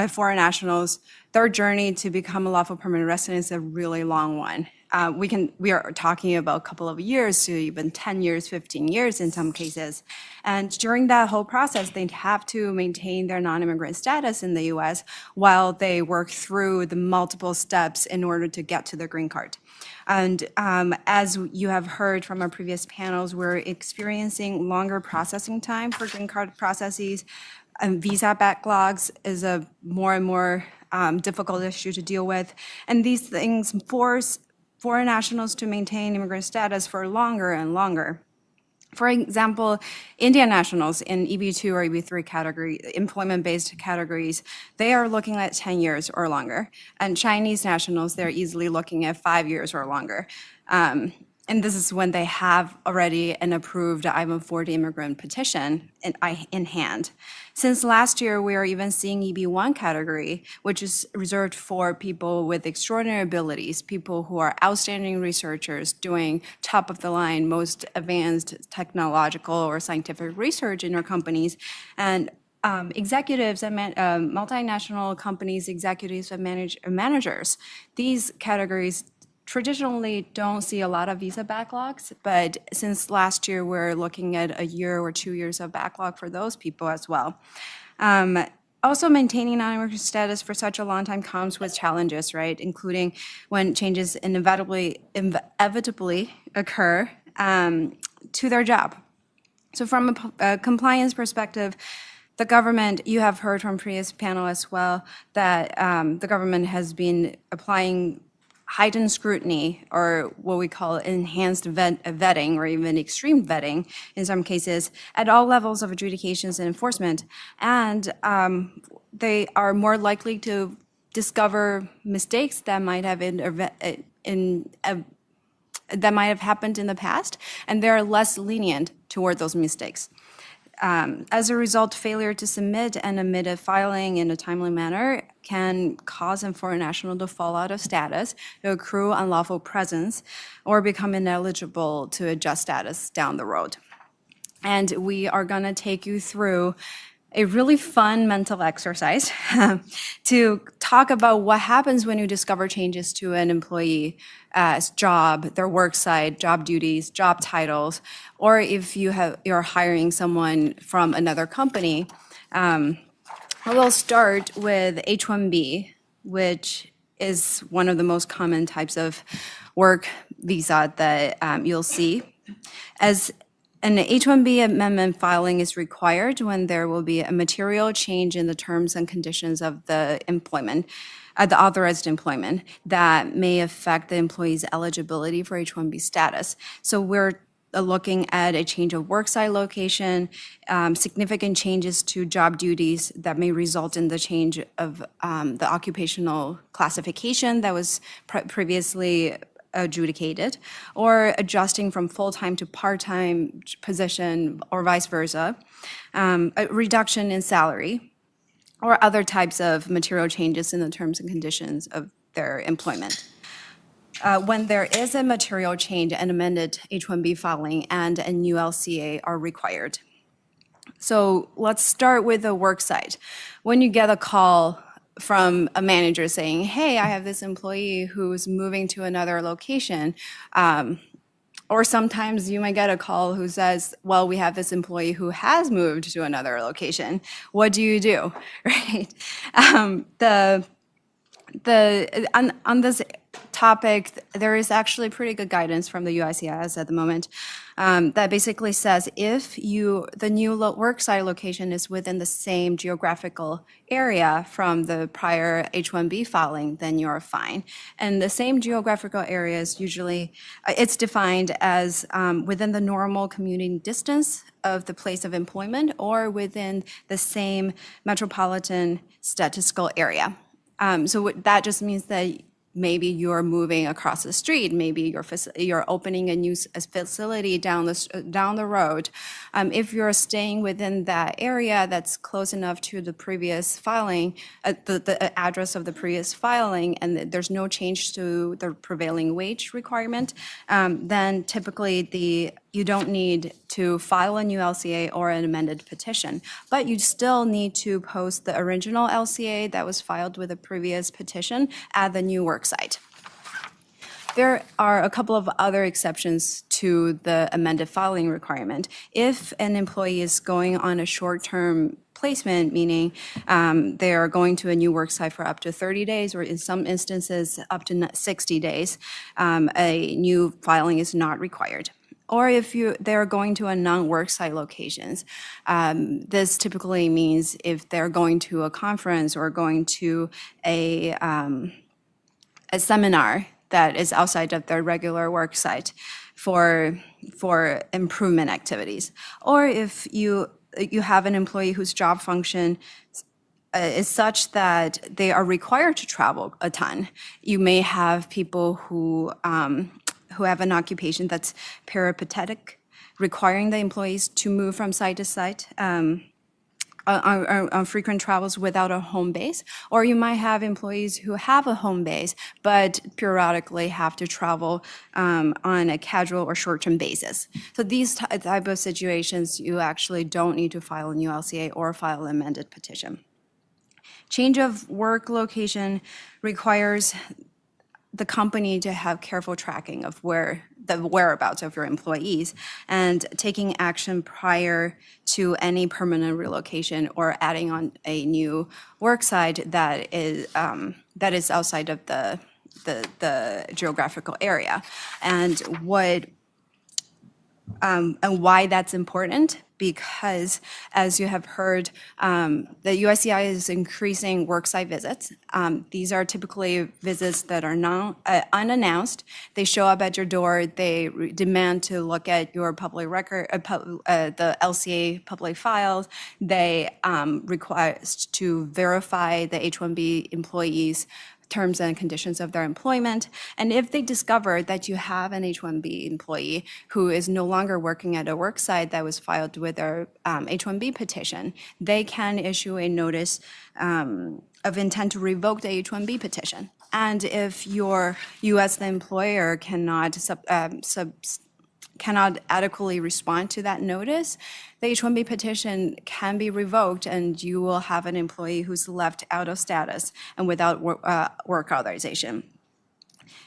foreign nationals, their journey to become a lawful permanent resident is a really long one. We are talking about a couple of years to even 10 years, 15 years in some cases. And during that whole process, they have to maintain their non-immigrant status in the US while they work through the multiple steps in order to get to their green card. And as you have heard from our previous panels, we're experiencing longer processing time for green card processes. And visa backlogs is a more and more difficult issue to deal with. And these things force foreign nationals to maintain immigrant status for longer and longer. For example, Indian nationals in EB2 or EB3 category, employment-based categories, they are looking at 10 years or longer. And Chinese nationals, they're easily looking at 5 years or longer. And this is when they have already an approved I-140 immigrant petition in hand. Since last year, we are even seeing EB1 category, which is reserved for people with extraordinary abilities, people who are outstanding researchers doing top-of-the-line, most advanced technological or scientific research in their companies, and executives and multinational companies, executives and managers. These categories traditionally don't see a lot of visa backlogs, but since last year, we're looking at a year or 2 years of backlog for those people as well. Also, maintaining non-immigrant status for such a long time comes with challenges, right? Including when changes inevitably occur to their job. So from a compliance perspective, the government, you have heard from previous panel as well, that the government has been applying heightened scrutiny, or what we call enhanced vetting, or even extreme vetting in some cases, at all levels of adjudications and enforcement. And they are more likely to discover mistakes that might have happened in the past, and they're less lenient toward those mistakes. As a result, failure to submit and admit a filing in a timely manner can cause a foreign national to fall out of status, to accrue unlawful presence, or become ineligible to adjust status down the road. And we are going to take you through a really fun mental exercise to talk about what happens when you discover changes to an employee's job, their work site, job duties, job titles, or if you're hiring someone from another company. We'll start with H-1B, which is one of the most common types of work visa that you'll see. As an H-1B amendment filing is required when there will be a material change in the terms and conditions of the employment, the authorized employment, that may affect the employee's eligibility for H-1B status. So we're looking at a change of worksite location, significant changes to job duties that may result in the change of the occupational classification that was previously adjudicated, or adjusting from full-time to part-time position or vice versa, a reduction in salary, or other types of material changes in the terms and conditions of their employment. When there is a material change, an amended H-1B filing and a new LCA are required. So let's start with the work site. When you get a call from a manager saying, hey, I have this employee who's moving to another location, or sometimes you might get a call who says, well, we have this employee who has moved to another location. What do you do, right? On this topic, there is actually pretty good guidance from the USCIS at the moment that basically says if the new worksite location is within the same geographical area from the prior H-1B filing, then you're fine. And the same geographical area is usually, it's defined as within the normal commuting distance of the place of employment or within the same metropolitan statistical area. So that just means that maybe you're moving across the street, maybe you're opening a new facility down the road. If you're staying within that area that's close enough to the previous filing, the address of the previous filing, and there's no change to the prevailing wage requirement, then typically you don't need to file a new LCA or an amended petition, but you still need to post the original LCA that was filed with a previous petition at the new worksite. There are a couple of other exceptions to the amended filing requirement. If an employee is going on a short-term placement, meaning they are going to a new worksite for up to 30 days, or in some instances up to 60 days, a new filing is not required. Or if they're going to a non-worksite locations, this typically means if they're going to a conference or going to a seminar that is outside of their regular worksite for improvement activities. Or if you have an employee whose job function is such that they are required to travel a ton. You may have people who have an occupation that's peripatetic, requiring the employees to move from site to site on frequent travels without a home base. Or you might have employees who have a home base, but periodically have to travel on a casual or short-term basis. So these type of situations, you actually don't need to file a new LCA or file an amended petition. Change of work location requires the company to have careful tracking of the whereabouts of your employees and taking action prior to any permanent relocation or adding on a new worksite that is outside of the geographical area. And why that's important, because as you have heard, the USCI is increasing worksite visits. These are typically visits that are unannounced. They show up at your door. They demand to look at your public record, the LCA public files. They request to verify the H-1B employees' terms and conditions of their employment. And if they discover that you have an H-1B employee who is no longer working at a worksite that was filed with their H-1B petition, they can issue a notice of intent to revoke the H-1B petition. And if you as the employer cannot adequately respond to that notice, the H-1B petition can be revoked and you will have an employee who's left out of status and without work authorization.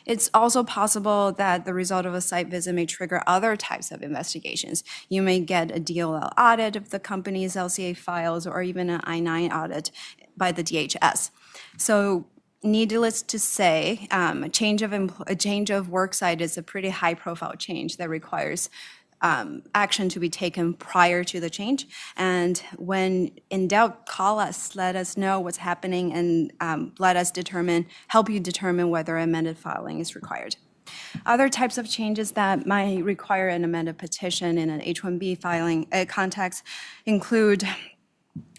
It's also possible that the result of a site visit may trigger other types of investigations. You may get a DOL audit of the company's LCA files or even an I-9 audit by the DHS. So needless to say, a change of worksite is a pretty high-profile change that requires action to be taken prior to the change. And when in doubt, call us, let us know what's happening, and let us help you determine whether amended filing is required. Other types of changes that might require an amended petition in an H-1B filing context include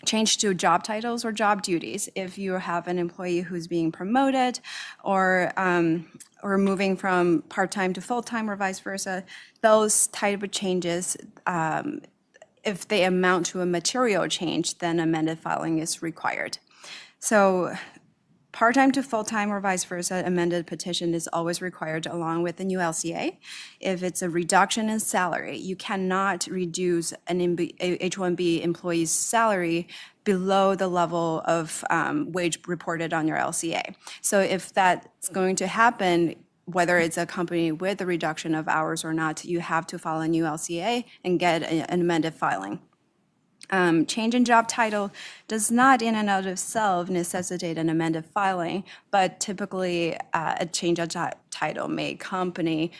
change to job titles or job duties. If you have an employee who's being promoted or moving from part-time to full-time or vice versa, those type of changes if they amount to a material change, then amended filing is required. So part-time to full-time or vice versa, amended petition is always required along with the new LCA. If it's a reduction in salary, you cannot reduce an H-1B employee's salary below the level of wage reported on your LCA. So if that's going to happen, whether it's a company with a reduction of hours or not, you have to file a new LCA and get an amended filing. Change in job title does not in and of itself necessitate an amended filing, but typically a change of job title may accompany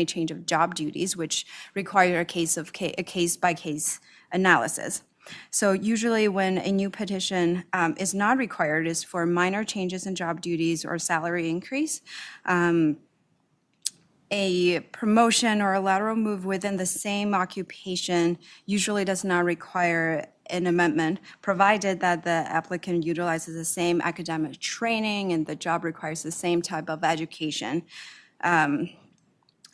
change of job duties, which require a case-by-case analysis. So usually when a new petition is not required is for minor changes in job duties or salary increase, a promotion or a lateral move within the same occupation usually does not require an amendment, provided that the applicant utilizes the same academic training and the job requires the same type of education.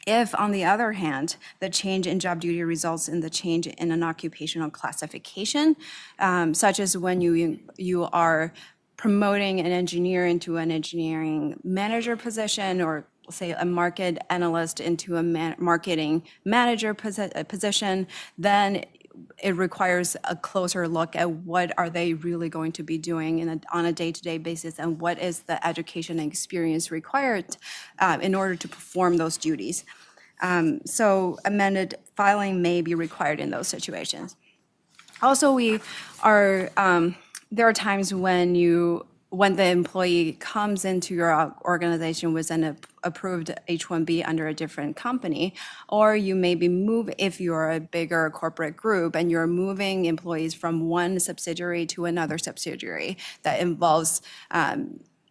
If, on the other hand, the change in job duty results in the change in an occupational classification, such as when you are promoting an engineer into an engineering manager position, or say a market analyst into a marketing manager position, then it requires a closer look at what are they really going to be doing on a day-to-day basis, and what is the education and experience required in order to perform those duties. So amended filing may be required in those situations. Also, there are times when the employee comes into your organization with an approved H-1B under a different company, or you may be if you're a bigger corporate group and you're moving employees from one subsidiary to another subsidiary, that involves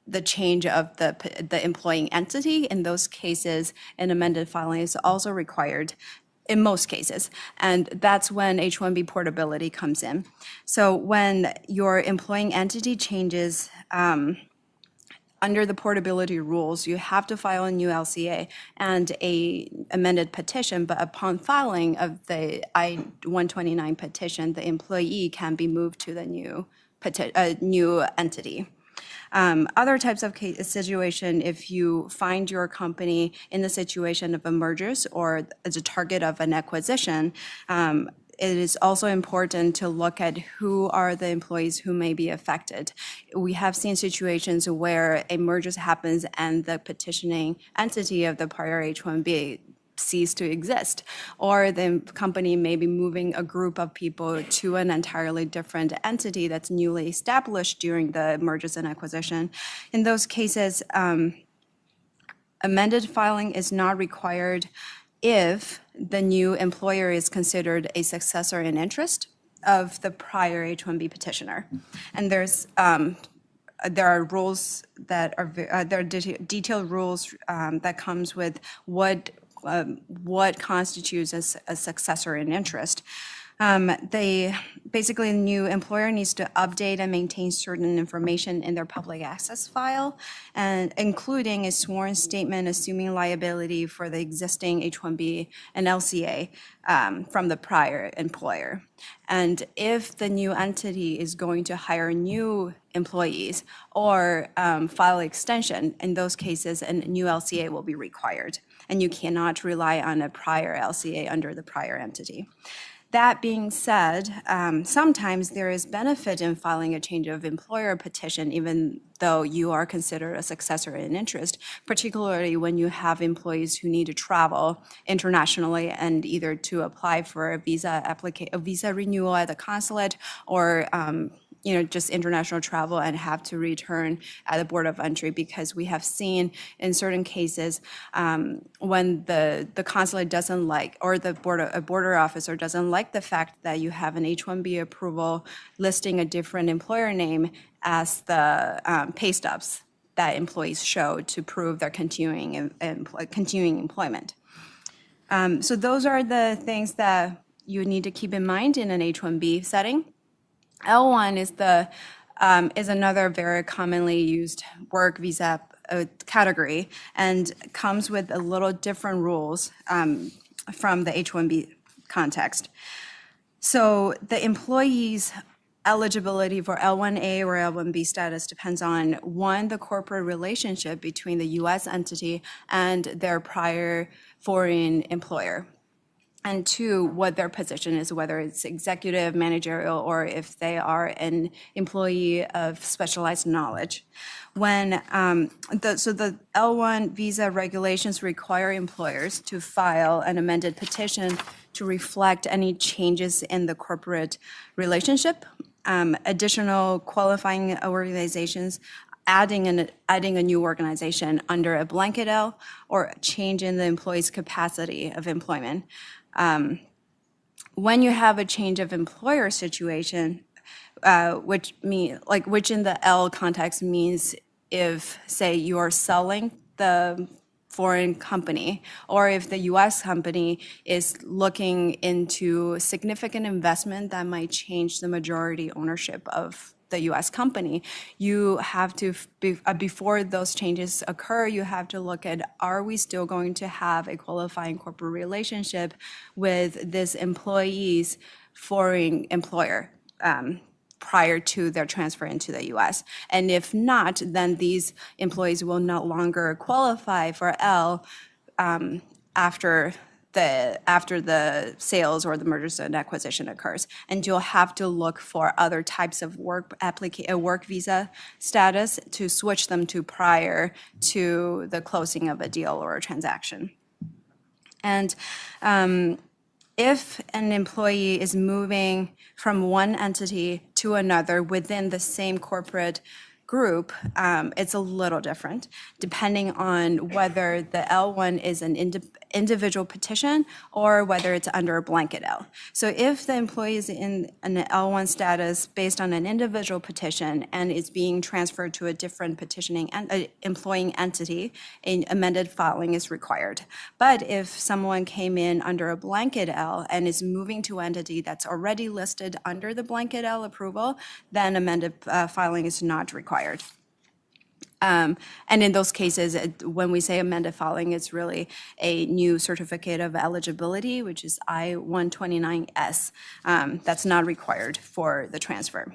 the change of the employing entity. In those cases, an amended filing is also required in most cases, and that's when H-1B portability comes in. So when your employing entity changes under the portability rules, you have to file a new LCA and a amended petition, but upon filing of the I-129 petition, the employee can be moved to the new entity. Other types of situation, if you find your company in the situation of a merger or as a target of an acquisition, it is also important to look at who are the employees who may be affected. We have seen situations where a merger happens and the petitioning entity of the prior H-1B cease to exist, or the company may be moving a group of people to an entirely different entity that's newly established during the mergers and acquisition. In those cases, amended filing is not required if the new employer is considered a successor in interest of the prior H-1B petitioner. And there are rules that are there are detailed rules that comes with what constitutes as a successor in interest. Basically, the new employer needs to update and maintain certain information in their public access file, and including a sworn statement assuming liability for the existing H-1B and LCA from the prior employer. And if the new entity is going to hire new employees or file extension, in those cases, a new LCA will be required, and you cannot rely on a prior LCA under the prior entity. That being said, sometimes there is benefit in filing a change of employer petition, even though you are considered a successor in interest, particularly when you have employees who need to travel internationally and either to apply for a visa renewal at the consulate, or just international travel and have to return at the Board of Entry, because we have seen in certain cases when the consulate doesn't like, or the border officer doesn't like the fact that you have an H-1B approval listing a different employer name as the pay stubs that employees show to prove their continuing employment. So those are the things that you need to keep in mind in an H-1B setting. L1 is another very commonly used work visa category, and comes with a little different rules from the H-1B context. So the employee's eligibility for L1A or L1B status depends on, one, the corporate relationship between the U.S. entity and their prior foreign employer, and two, what their position is, whether it's executive, managerial, or if they are an employee of specialized knowledge. When the L1 visa regulations require employers to file an amended petition to reflect any changes in the corporate relationship, additional qualifying organizations, adding a new organization under a blanket L, or change in the employee's capacity of employment. When you have a change of employer situation, which in the L context means if, say, you are selling the foreign company, or if the U.S. company is looking into significant investment that might change the majority ownership of the U.S. company, you have to, before those changes occur, you have to look at, are we still going to have a qualifying corporate relationship with this employee's foreign employer prior to their transfer into the U.S. And if not, then these employees will no longer qualify for L after the sales or the mergers and acquisition occurs. And you'll have to look for other types of work visa status to switch them to prior to the closing of a deal or a transaction. And if an employee is moving from one entity to another within the same corporate group, it's a little different, depending on whether the L1 is an individual petition or whether it's under a blanket L. So if the employee is in an L1 status based on an individual petition and is being transferred to a different petitioning and employing entity, an amended filing is required. But if someone came in under a blanket L and is moving to an entity that's already listed under the blanket L approval, then amended filing is not required. And in those cases, when we say amended filing, it's really a new certificate of eligibility, which is I-129S. That's not required for the transfer.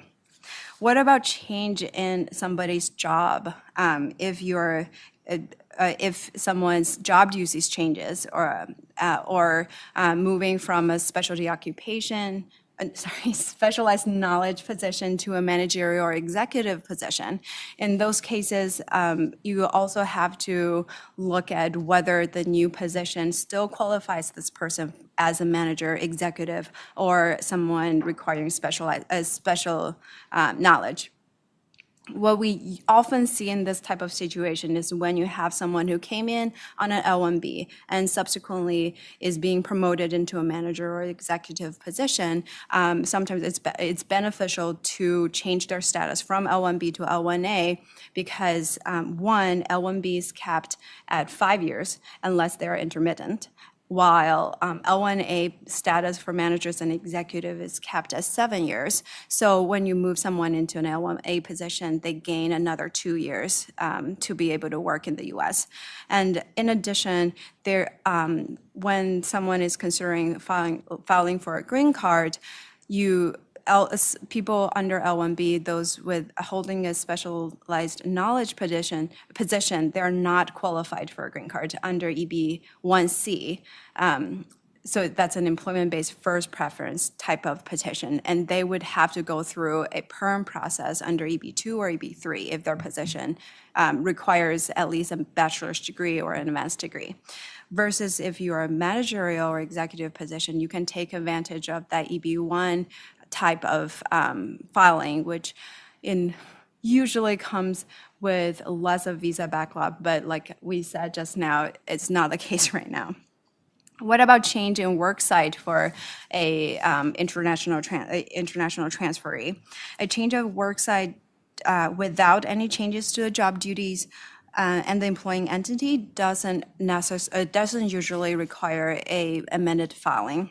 What about change in somebody's job? If someone's job duties changes, or moving from a specialized knowledge position to a managerial or executive position. In those cases, you also have to look at whether the new position still qualifies this person as a manager, executive, or someone requiring special knowledge. What we often see in this type of situation is when you have someone who came in on an L1B and subsequently is being promoted into a manager or executive position, sometimes it's beneficial to change their status from L1B to L1A because, one, L1B is capped at 5 years unless they're intermittent, while L1A status for managers and executive is capped at 7 years. So when you move someone into an L1A position, they gain another 2 years to be able to work in the U.S. And in addition, when someone is considering filing for a green card, people under L1B, those with holding a specialized knowledge position, they're not qualified for a green card under EB-1C. So that's an employment-based first preference type of petition, and they would have to go through a perm process under EB-2 or EB-3 if their position requires at least a bachelor's degree or an advanced degree. Versus if you're a managerial or executive position, you can take advantage of that EB-1 type of filing, which usually comes with less of visa backlog, but like we said just now, it's not the case right now. What about change in worksite for a international transferee? A change of worksite without any changes to the job duties and the employing entity doesn't usually require a amended filing.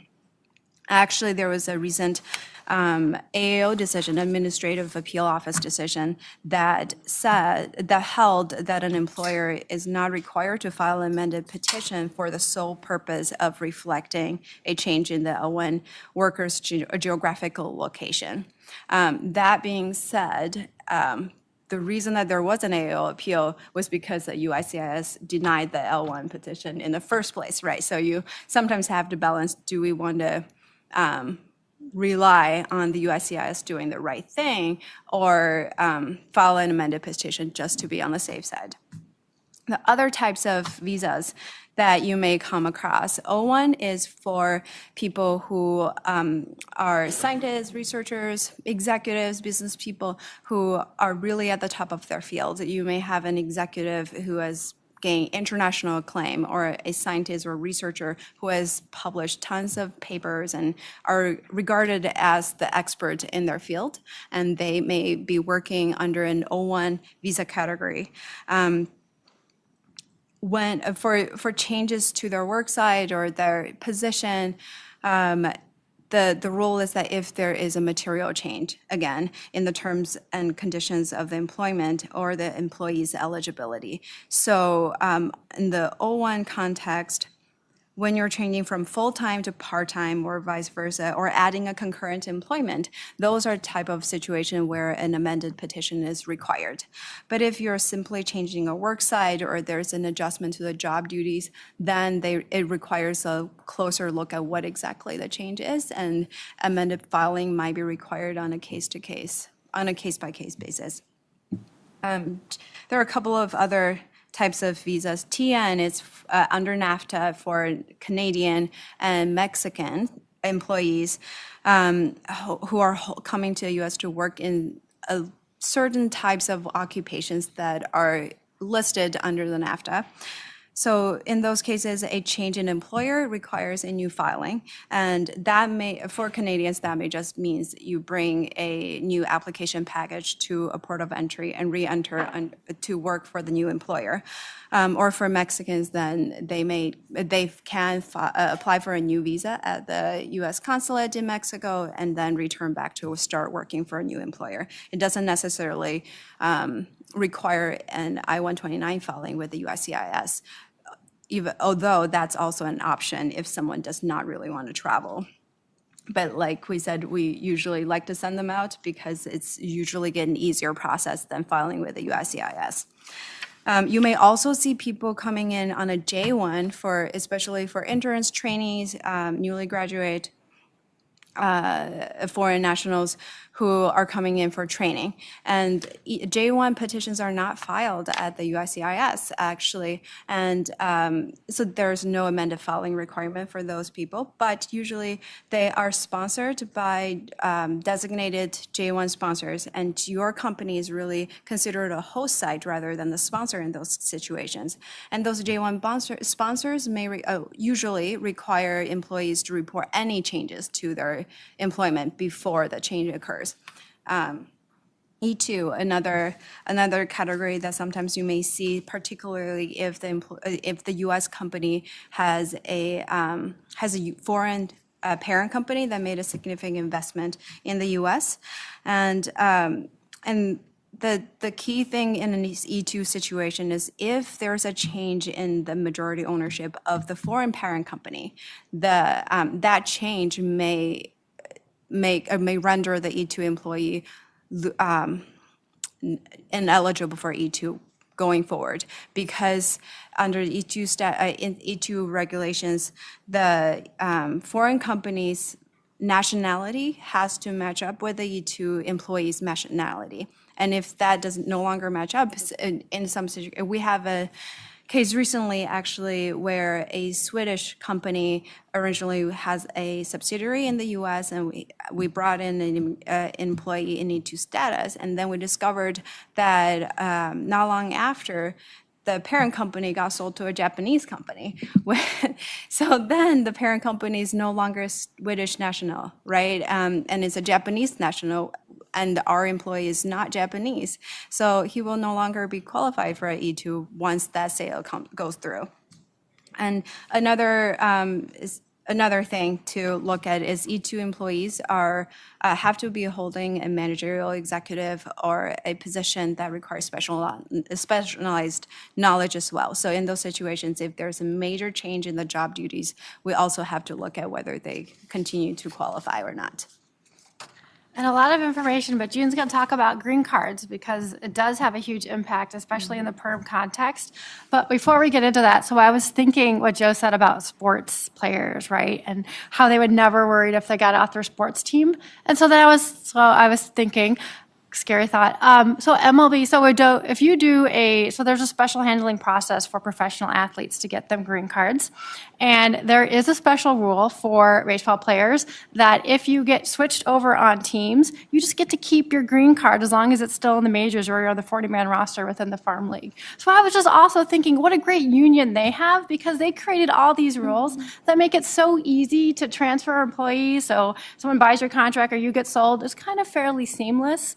Actually, there was a recent AAO decision, Administrative Appeal Office decision, that held that an employer is not required to file an amended petition for the sole purpose of reflecting a change in the L1 worker's geographical location. That being said, the reason that there was an AAO appeal was because the USCIS denied the L1 petition in the first place, right? So you sometimes have to balance, do we want to rely on the USCIS doing the right thing or file an amended petition just to be on the safe side? The other types of visas that you may come across. O1 is for people who are scientists, researchers, executives, business people who are really at the top of their field. You may have an executive who has gained international acclaim, or a scientist or researcher who has published tons of papers and are regarded as the expert in their field, and they may be working under an O1 visa category. When for changes to their work site or their position, the rule is that if there is a material change, again, in the terms and conditions of the employment or the employee's eligibility. So in the O1 context, when you're changing from full-time to part-time or vice versa, or adding a concurrent employment, those are type of situation where an amended petition is required. But if you're simply changing a work site or there's an adjustment to the job duties, then it requires a closer look at what exactly the change is, and amended filing might be required on a case-by-case basis. There are a couple of other types of visas. TN is under NAFTA for Canadian and Mexican employees who are coming to the U.S. to work in certain types of occupations that are listed under the NAFTA. So in those cases, a change in employer requires a new filing, and that may, for Canadians, that may just means you bring a new application package to a port of entry and re-enter to work for the new employer. Or for Mexicans, then they can apply for a new visa at the U.S. consulate in Mexico and then return back to start working for a new employer. It doesn't necessarily require an I-129 filing with the USCIS, although that's also an option if someone does not really want to travel. But like we said, we usually like to send them out because it's usually an easier process than filing with the USCIS. You may also see people coming in on a J1 especially for interns, trainees, newly graduate, foreign nationals who are coming in for training. And J1 petitions are not filed at the USCIS, actually. And so there's no amended filing requirement for those people, but usually they are sponsored by designated J1 sponsors, and your company is really considered a host site rather than the sponsor in those situations. And those J1 sponsors may usually require employees to report any changes to their employment before the change occurs. E2, another category that sometimes you may see, particularly if the U.S. company has a foreign parent company that made a significant investment in the U.S. And the key thing in an E2 situation is if there's a change in the majority ownership of the foreign parent company, that change may render the E2 employee ineligible for E2 going forward, because under E2 regulations, the foreign company's nationality has to match up with the E2 employee's nationality. And if that does no longer match up, in some situations, we have a case recently, actually, where a Swedish company originally has a subsidiary in the U.S., and we brought in an employee in E2 status, and then we discovered that not long after, the parent company got sold to a Japanese company. So then the parent company is no longer Swedish national, right? And it's a Japanese national, and our employee is not Japanese. So he will no longer be qualified for an E2 once that sale goes through. And another another thing to look at is E2 employees are have to be holding a managerial, executive, or a position that requires specialized knowledge as well. So in those situations, if there's a major change in the job duties, we also have to look at whether they continue to qualify or not. And a lot of information, but June's going to talk about green cards because it does have a huge impact, especially in the perm context. But before we get into that, so I was thinking what Joe said about sports players, right? And how they would never worried if they got off their sports team. And so then I was thinking, scary thought. So MLB, if you do so there's a special handling process for professional athletes to get them green cards. And there is a special rule for baseball players that if you get switched over on teams, you just get to keep your green card as long as it's still in the majors or you're on the 40-man roster within the farm league. So I was just also thinking what a great union they have because they created all these rules that make it so easy to transfer employees. So someone buys your contract or you get sold, it's kind of fairly seamless.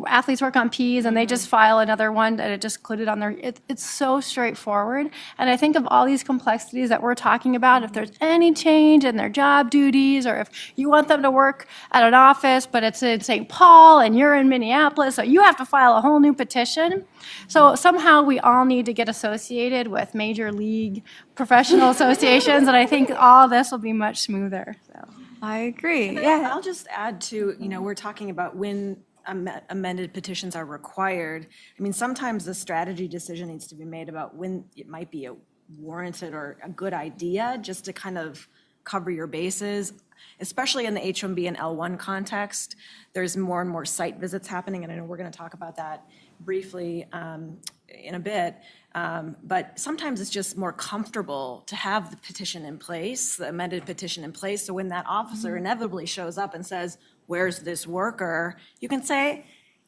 Athletes work on Ps and they just file another one and it just included on their, it's so straightforward. And I think of all these complexities that we're talking about, if there's any change in their job duties or if you want them to work at an office, but it's in St. Paul and you're in Minneapolis, so you have to file a whole new petition. So somehow we all need to get associated with major league professional associations and I think all this will be much smoother. So. I agree. Yeah. I'll just add to, we're talking about when amended petitions are required. I mean, sometimes the strategy decision needs to be made about when it might be a warranted or a good idea just to kind of cover your bases, especially in the H-1B and L-1 context. There's more and more site visits happening, and I know we're going to talk about that briefly in a bit. But sometimes it's just more comfortable to have the petition in place, the amended petition in place, so when that officer inevitably shows up and says, where's this worker, you can say,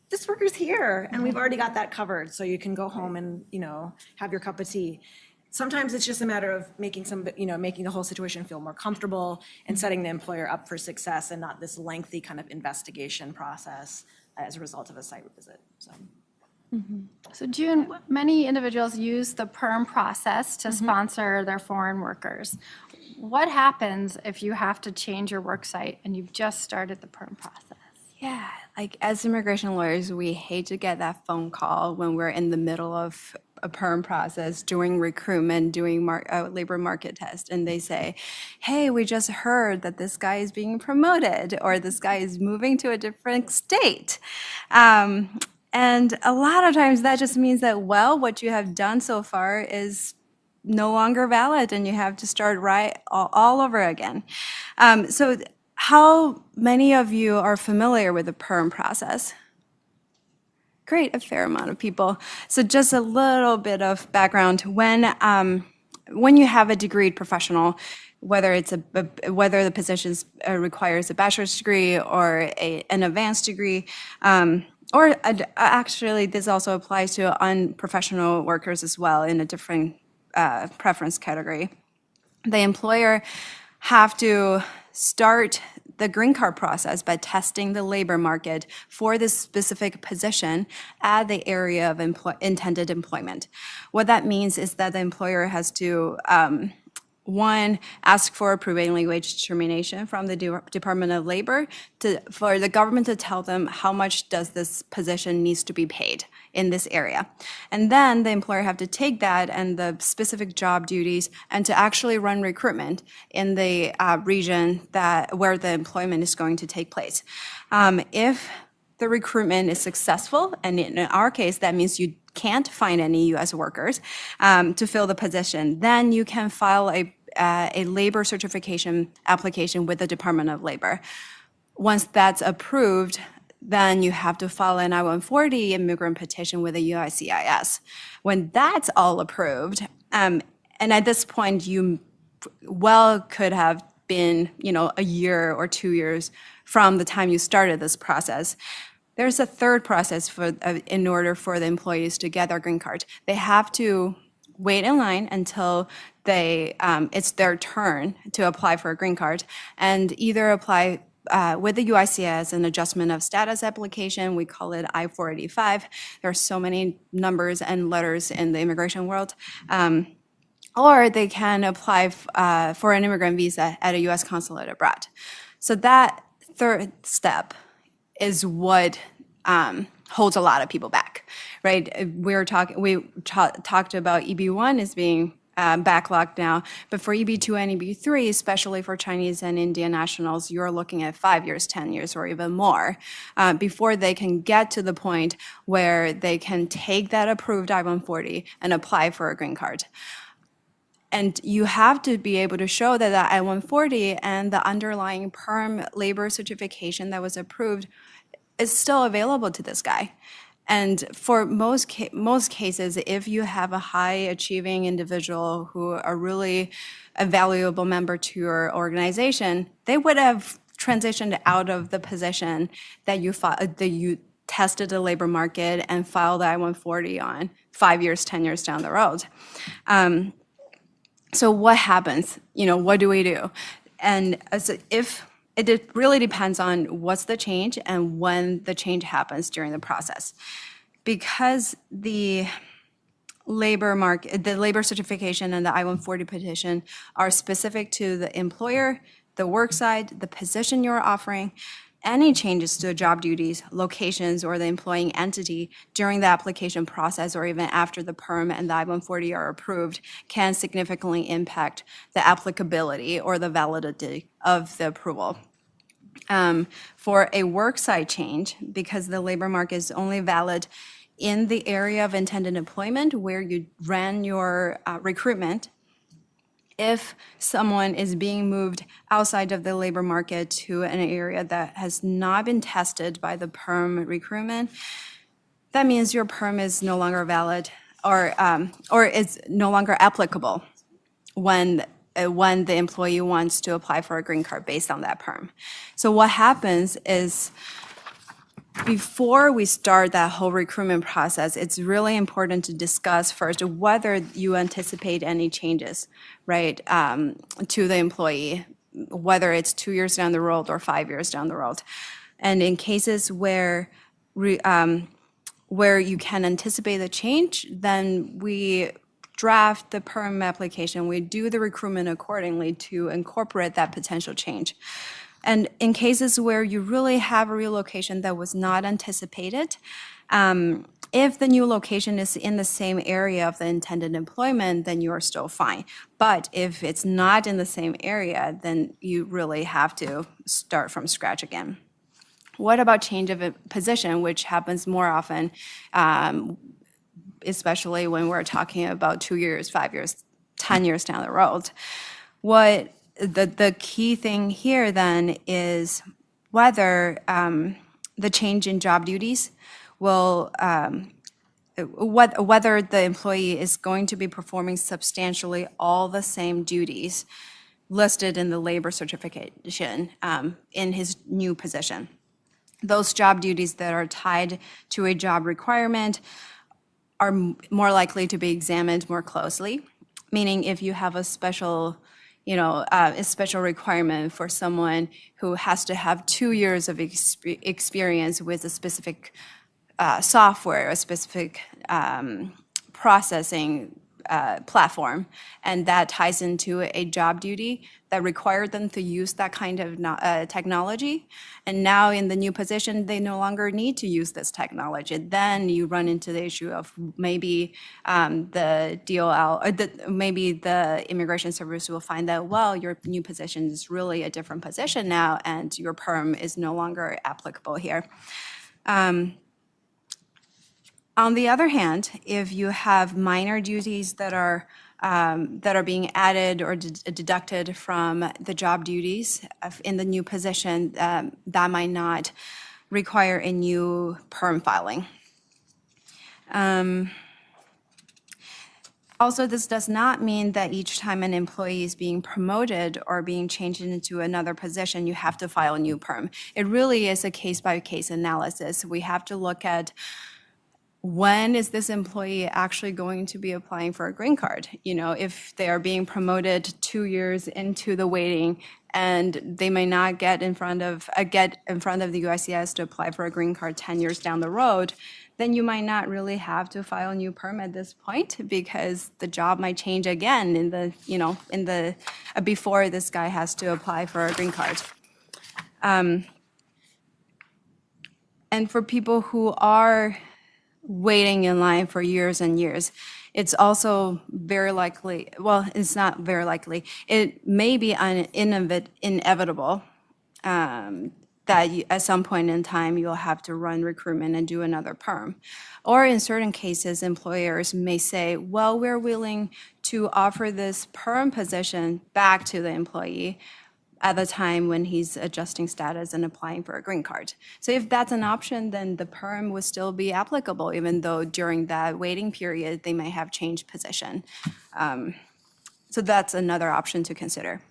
this worker's here, and we've already got that covered, so you can go home and, have your cup of tea. Sometimes it's just a matter of making the whole situation feel more comfortable and setting the employer up for success and not this lengthy kind of investigation process as a result of a site visit, so. So June, many individuals use the PERM process to sponsor their foreign workers. What happens if you have to change your work site and you've just started the PERM process? Yeah, like as immigration lawyers, we hate to get that phone call when we're in the middle of a perm process, doing recruitment, doing labor market test, and they say, hey, we just heard that this guy is being promoted or this guy is moving to a different state. And a lot of times that just means that, well, what you have done so far is no longer valid and you have to start all over again. So how many of you are familiar with the PERM process? Great, a fair amount of people. So just a little bit of background. When you have a degreed professional, whether the position requires a bachelor's degree or an advanced degree, actually this also applies to unprofessional workers as well in a different preference category. The employer have to start the green card process by testing the labor market for this specific position at the area of intended employment. What that means is that the employer has to one, ask for a prevailing wage determination from the Department of Labor for the government to tell them how much does this position needs to be paid in this area. And then the employer have to take that and the specific job duties and to actually run recruitment in the region where the employment is going to take place. If the recruitment is successful, and in our case, that means you can't find any U.S. workers to fill the position, then you can file a labor certification application with the Department of Labor. Once that's approved, then you have to file an I-140 immigrant petition with the USCIS. When that's all approved, and at this point you could have been, a year or 2 years from the time you started this process. There's a third process in order for the employees to get their green card. They have to wait in line until it's their turn to apply for a green card and either apply with the USCIS an adjustment of status application. We call it I-485. There are so many numbers and letters in the immigration world. or they can apply for an immigrant visa at a U.S. consulate abroad. So that third step is what holds a lot of people back, right? We talked about EB1 as being backlogged now, but for EB2 and EB3, especially for Chinese and Indian nationals, you're looking at 5 years, 10 years, or even more before they can get to the point where they can take that approved I-140 and apply for a green card. And you have to be able to show that the I-140 and the underlying perm labor certification that was approved is still available to this guy. And for most cases, if you have a high-achieving individual who are really a valuable member to your organization, they would have transitioned out of the position that you tested the labor market and filed the I-140 on 5 years, 10 years down the road. So what happens? What do we do? And it really depends on what's the change and when the change happens during the process. Because the labor certification and the I-140 petition are specific to the employer, the worksite, the position you're offering, any changes to the job duties, locations, or the employing entity during the application process or even after the perm and the I-140 are approved can significantly impact the applicability or the validity of the approval. For a worksite change, because the labor market is only valid in the area of intended employment where you ran your recruitment, if someone is being moved outside of the labor market to an area that has not been tested by the perm recruitment, that means your perm is no longer valid or is no longer applicable when the employee wants to apply for a green card based on that perm. So what happens is, before we start that whole recruitment process, it's really important to discuss first whether you anticipate any changes, right, to the employee, whether it's 2 years down the road or 5 years down the road. And in cases where you can anticipate the change, then we draft the perm application, we do the recruitment accordingly to incorporate that potential change. And in cases where you really have a relocation that was not anticipated, if the new location is in the same area of the intended employment, then you are still fine. But if it's not in the same area, then you really have to start from scratch again. What about change of a position, which happens more often, especially when we're talking about 2 years, 5 years, 10 years down the road? The key thing here then is whether the change in job duties will, whether the employee is going to be performing substantially all the same duties listed in the labor certification in his new position. Those job duties that are tied to a job requirement are more likely to be examined more closely, meaning if you have a special requirement for someone who has to have 2 years of experience with a specific software, a specific processing platform, and that ties into a job duty that required them to use that kind of technology. And now in the new position, they no longer need to use this technology. Then you run into the issue of maybe the DOL, or maybe the Immigration Service will find that, well, your new position is really a different position now, and your perm is no longer applicable here. On the other hand, if you have minor duties that are being added or deducted from the job duties in the new position, that might not require a new perm filing. Also, this does not mean that each time an employee is being promoted or being changed into another position, you have to file a new perm. It really is a case-by-case analysis. We have to look at, when is this employee actually going to be applying for a green card? If they are being promoted 2 years into the waiting and they may not get in front of the USCIS to apply for a green card 10 years down the road, then you might not really have to file a new perm at this point because the job might change again before this guy has to apply for a green card. And for people who are waiting in line for years and years, it's also very likely, well, it's not very likely, it may be inevitable that at some point in time you'll have to run recruitment and do another perm. Or in certain cases, employers may say, well, we're willing to offer this perm position back to the employee at the time when he's adjusting status and applying for a green card. So if that's an option, then the perm would still be applicable, even though during that waiting period, they may have changed position. So that's another option to consider.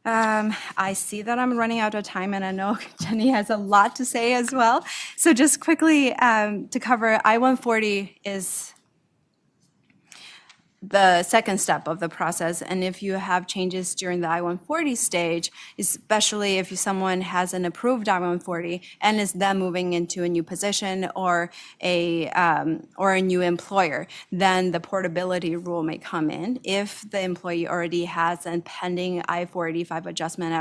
I see that I'm running out of time, and I know Jenny has a lot to say as well. So just quickly to cover, I-140 is the second step of the process. And if you have changes during the I-140 stage, especially if someone has an approved I-140 and is then moving into a new position or a new employer, then the portability rule may come in if the employee already has a pending I-485 adjustment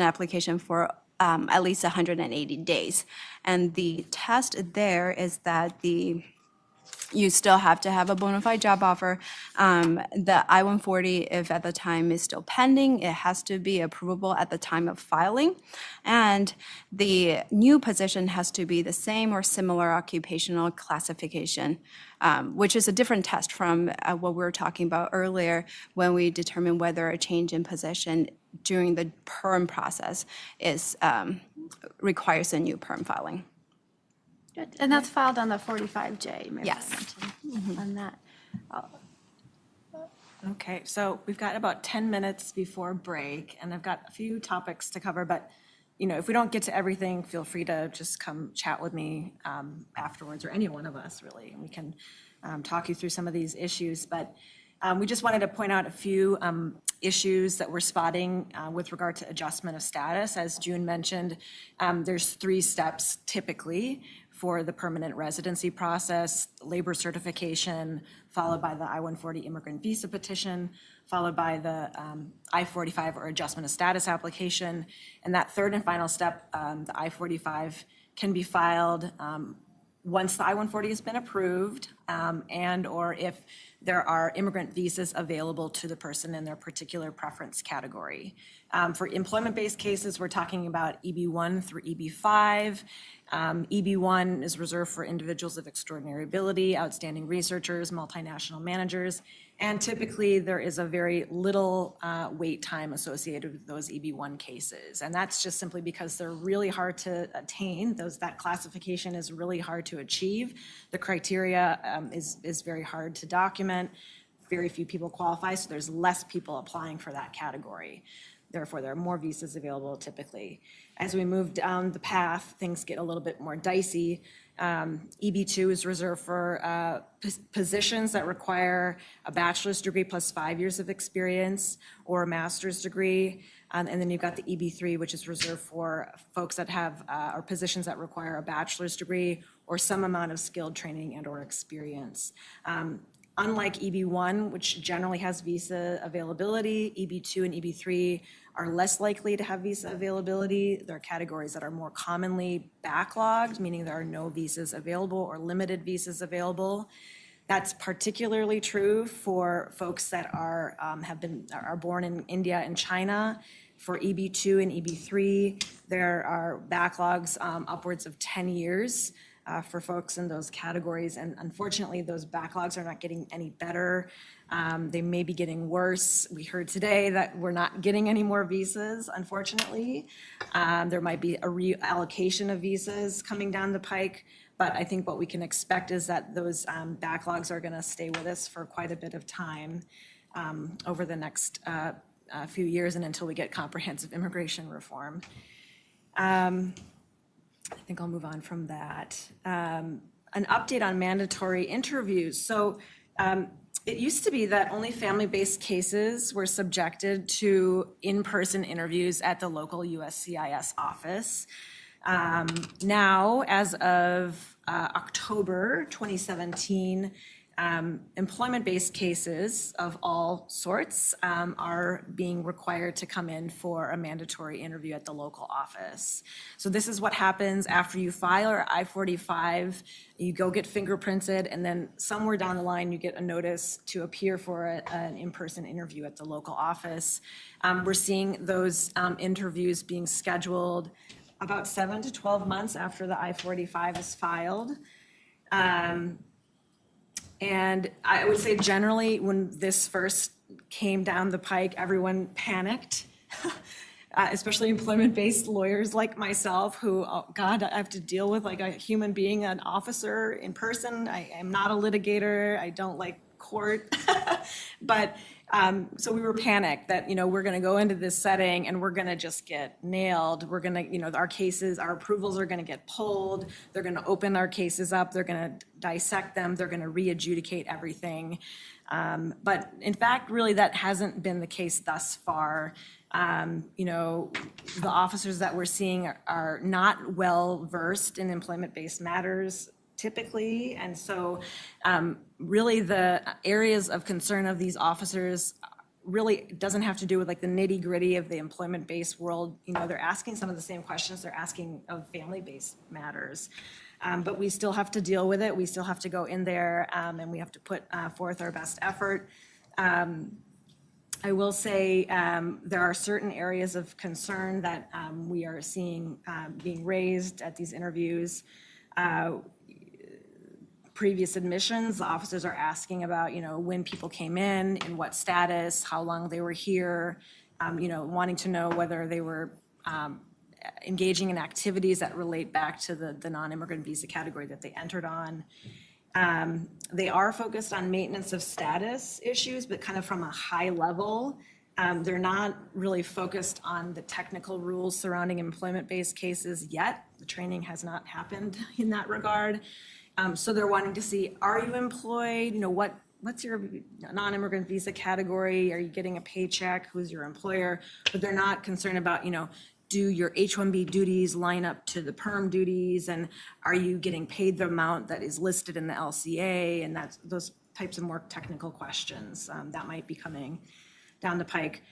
application for at least 180 days. And the test there is that you still have to have a bona fide job offer. The I-140, if at the time is still pending, it has to be approvable at the time of filing. And the new position has to be the same or similar occupational classification, which is a different test from what we were talking about earlier when we determine whether a change in position during the perm process requires a new perm filing. Good. And that's filed on the 45J. maybe I Yes. mentioned on that. Okay, so we've got about 10 minutes before break, and I've got a few topics to cover, but, if we don't get to everything, feel free to just come chat with me afterwards, or any one of us, really, and we can talk you through some of these issues. But we just wanted to point out a few issues that we're spotting with regard to adjustment of status. As June mentioned, there's 3 steps typically for the permanent residency process: labor certification, followed by the I-140 immigrant visa petition, followed by the I-45 or adjustment of status application. And that third and final step, the I-45, can be filed once the I-140 has been approved, and or if there are immigrant visas available to the person in their particular preference category. For employment-based cases, we're talking about EB1 through EB5. EB1 is reserved for individuals of extraordinary ability, outstanding researchers, multinational managers, and typically there is a very little wait time associated with those EB1 cases. And that's just simply because they're really hard to attain. That classification is really hard to achieve. The criteria is very hard to document. Very few people qualify, so there's less people applying for that category. Therefore, there are more visas available typically. As we move down the path, things get a little bit more dicey. EB2 is reserved for positions that require a bachelor's degree plus 5 years of experience or a master's degree. And then you've got the EB3, which is reserved for folks that have, or positions that require a bachelor's degree or some amount of skilled training and or experience. Unlike EB1, which generally has visa availability, EB2 and EB3 are less likely to have visa availability. They're categories that are more commonly backlogged, meaning there are no visas available or limited visas available. That's particularly true for folks that are born in India and China. For EB2 and EB3, there are backlogs upwards of 10 years. For folks in those categories. And unfortunately, those backlogs are not getting any better. They may be getting worse. We heard today that we're not getting any more visas, unfortunately. There might be a reallocation of visas coming down the pike. But I think what we can expect is that those backlogs are going to stay with us for quite a bit of time over the next few years and until we get comprehensive immigration reform. I think I'll move on from that. An update on mandatory interviews. So It used to be that only family-based cases were subjected to in-person interviews at the local USCIS office. Now, as of October 2017, employment-based cases of all sorts are being required to come in for a mandatory interview at the local office. So this is what happens after you file your I-45, you go get fingerprinted, and then somewhere down the line, you get a notice to appear for an in-person interview at the local office. We're seeing those interviews being scheduled about 7 to 12 months after the I-45 is filed. And I would say generally, when this first came down the pike, everyone panicked, especially employment-based lawyers like myself who, oh God, I have to deal with like a human being, an officer in person. I am not a litigator. I don't like court. But so we were panicked that, we're going to go into this setting and we're going to just get nailed. We're going to, our cases, our approvals are going to get pulled. They're going to open our cases up. They're going to dissect them. They're going to re-adjudicate everything. But in fact, really, that hasn't been the case thus far. The officers that we're seeing are not well versed in employment-based matters typically. And so really the areas of concern of these officers really doesn't have to do with like the nitty gritty of the employment-based world. They're asking some of the same questions they're asking of family-based matters. But we still have to deal with it. We still have to go in there and we have to put forth our best effort. I will say there are certain areas of concern that we are seeing being raised at these interviews. Previous admissions, the officers are asking about, when people came in what status, how long they were here, wanting to know whether they were engaging in activities that relate back to the non-immigrant visa category that they entered on. They are focused on maintenance of status issues, but kind of from a high level. They're not really focused on the technical rules surrounding employment-based cases yet. The training has not happened in that regard. So they're wanting to see, are you employed? What's your non-immigrant visa category? Are you getting a paycheck? Who's your employer? But they're not concerned about, do your H-1B duties line up to the perm duties? And are you getting paid the amount that is listed in the LCA? And that's those types of more technical questions that might be coming down the pike.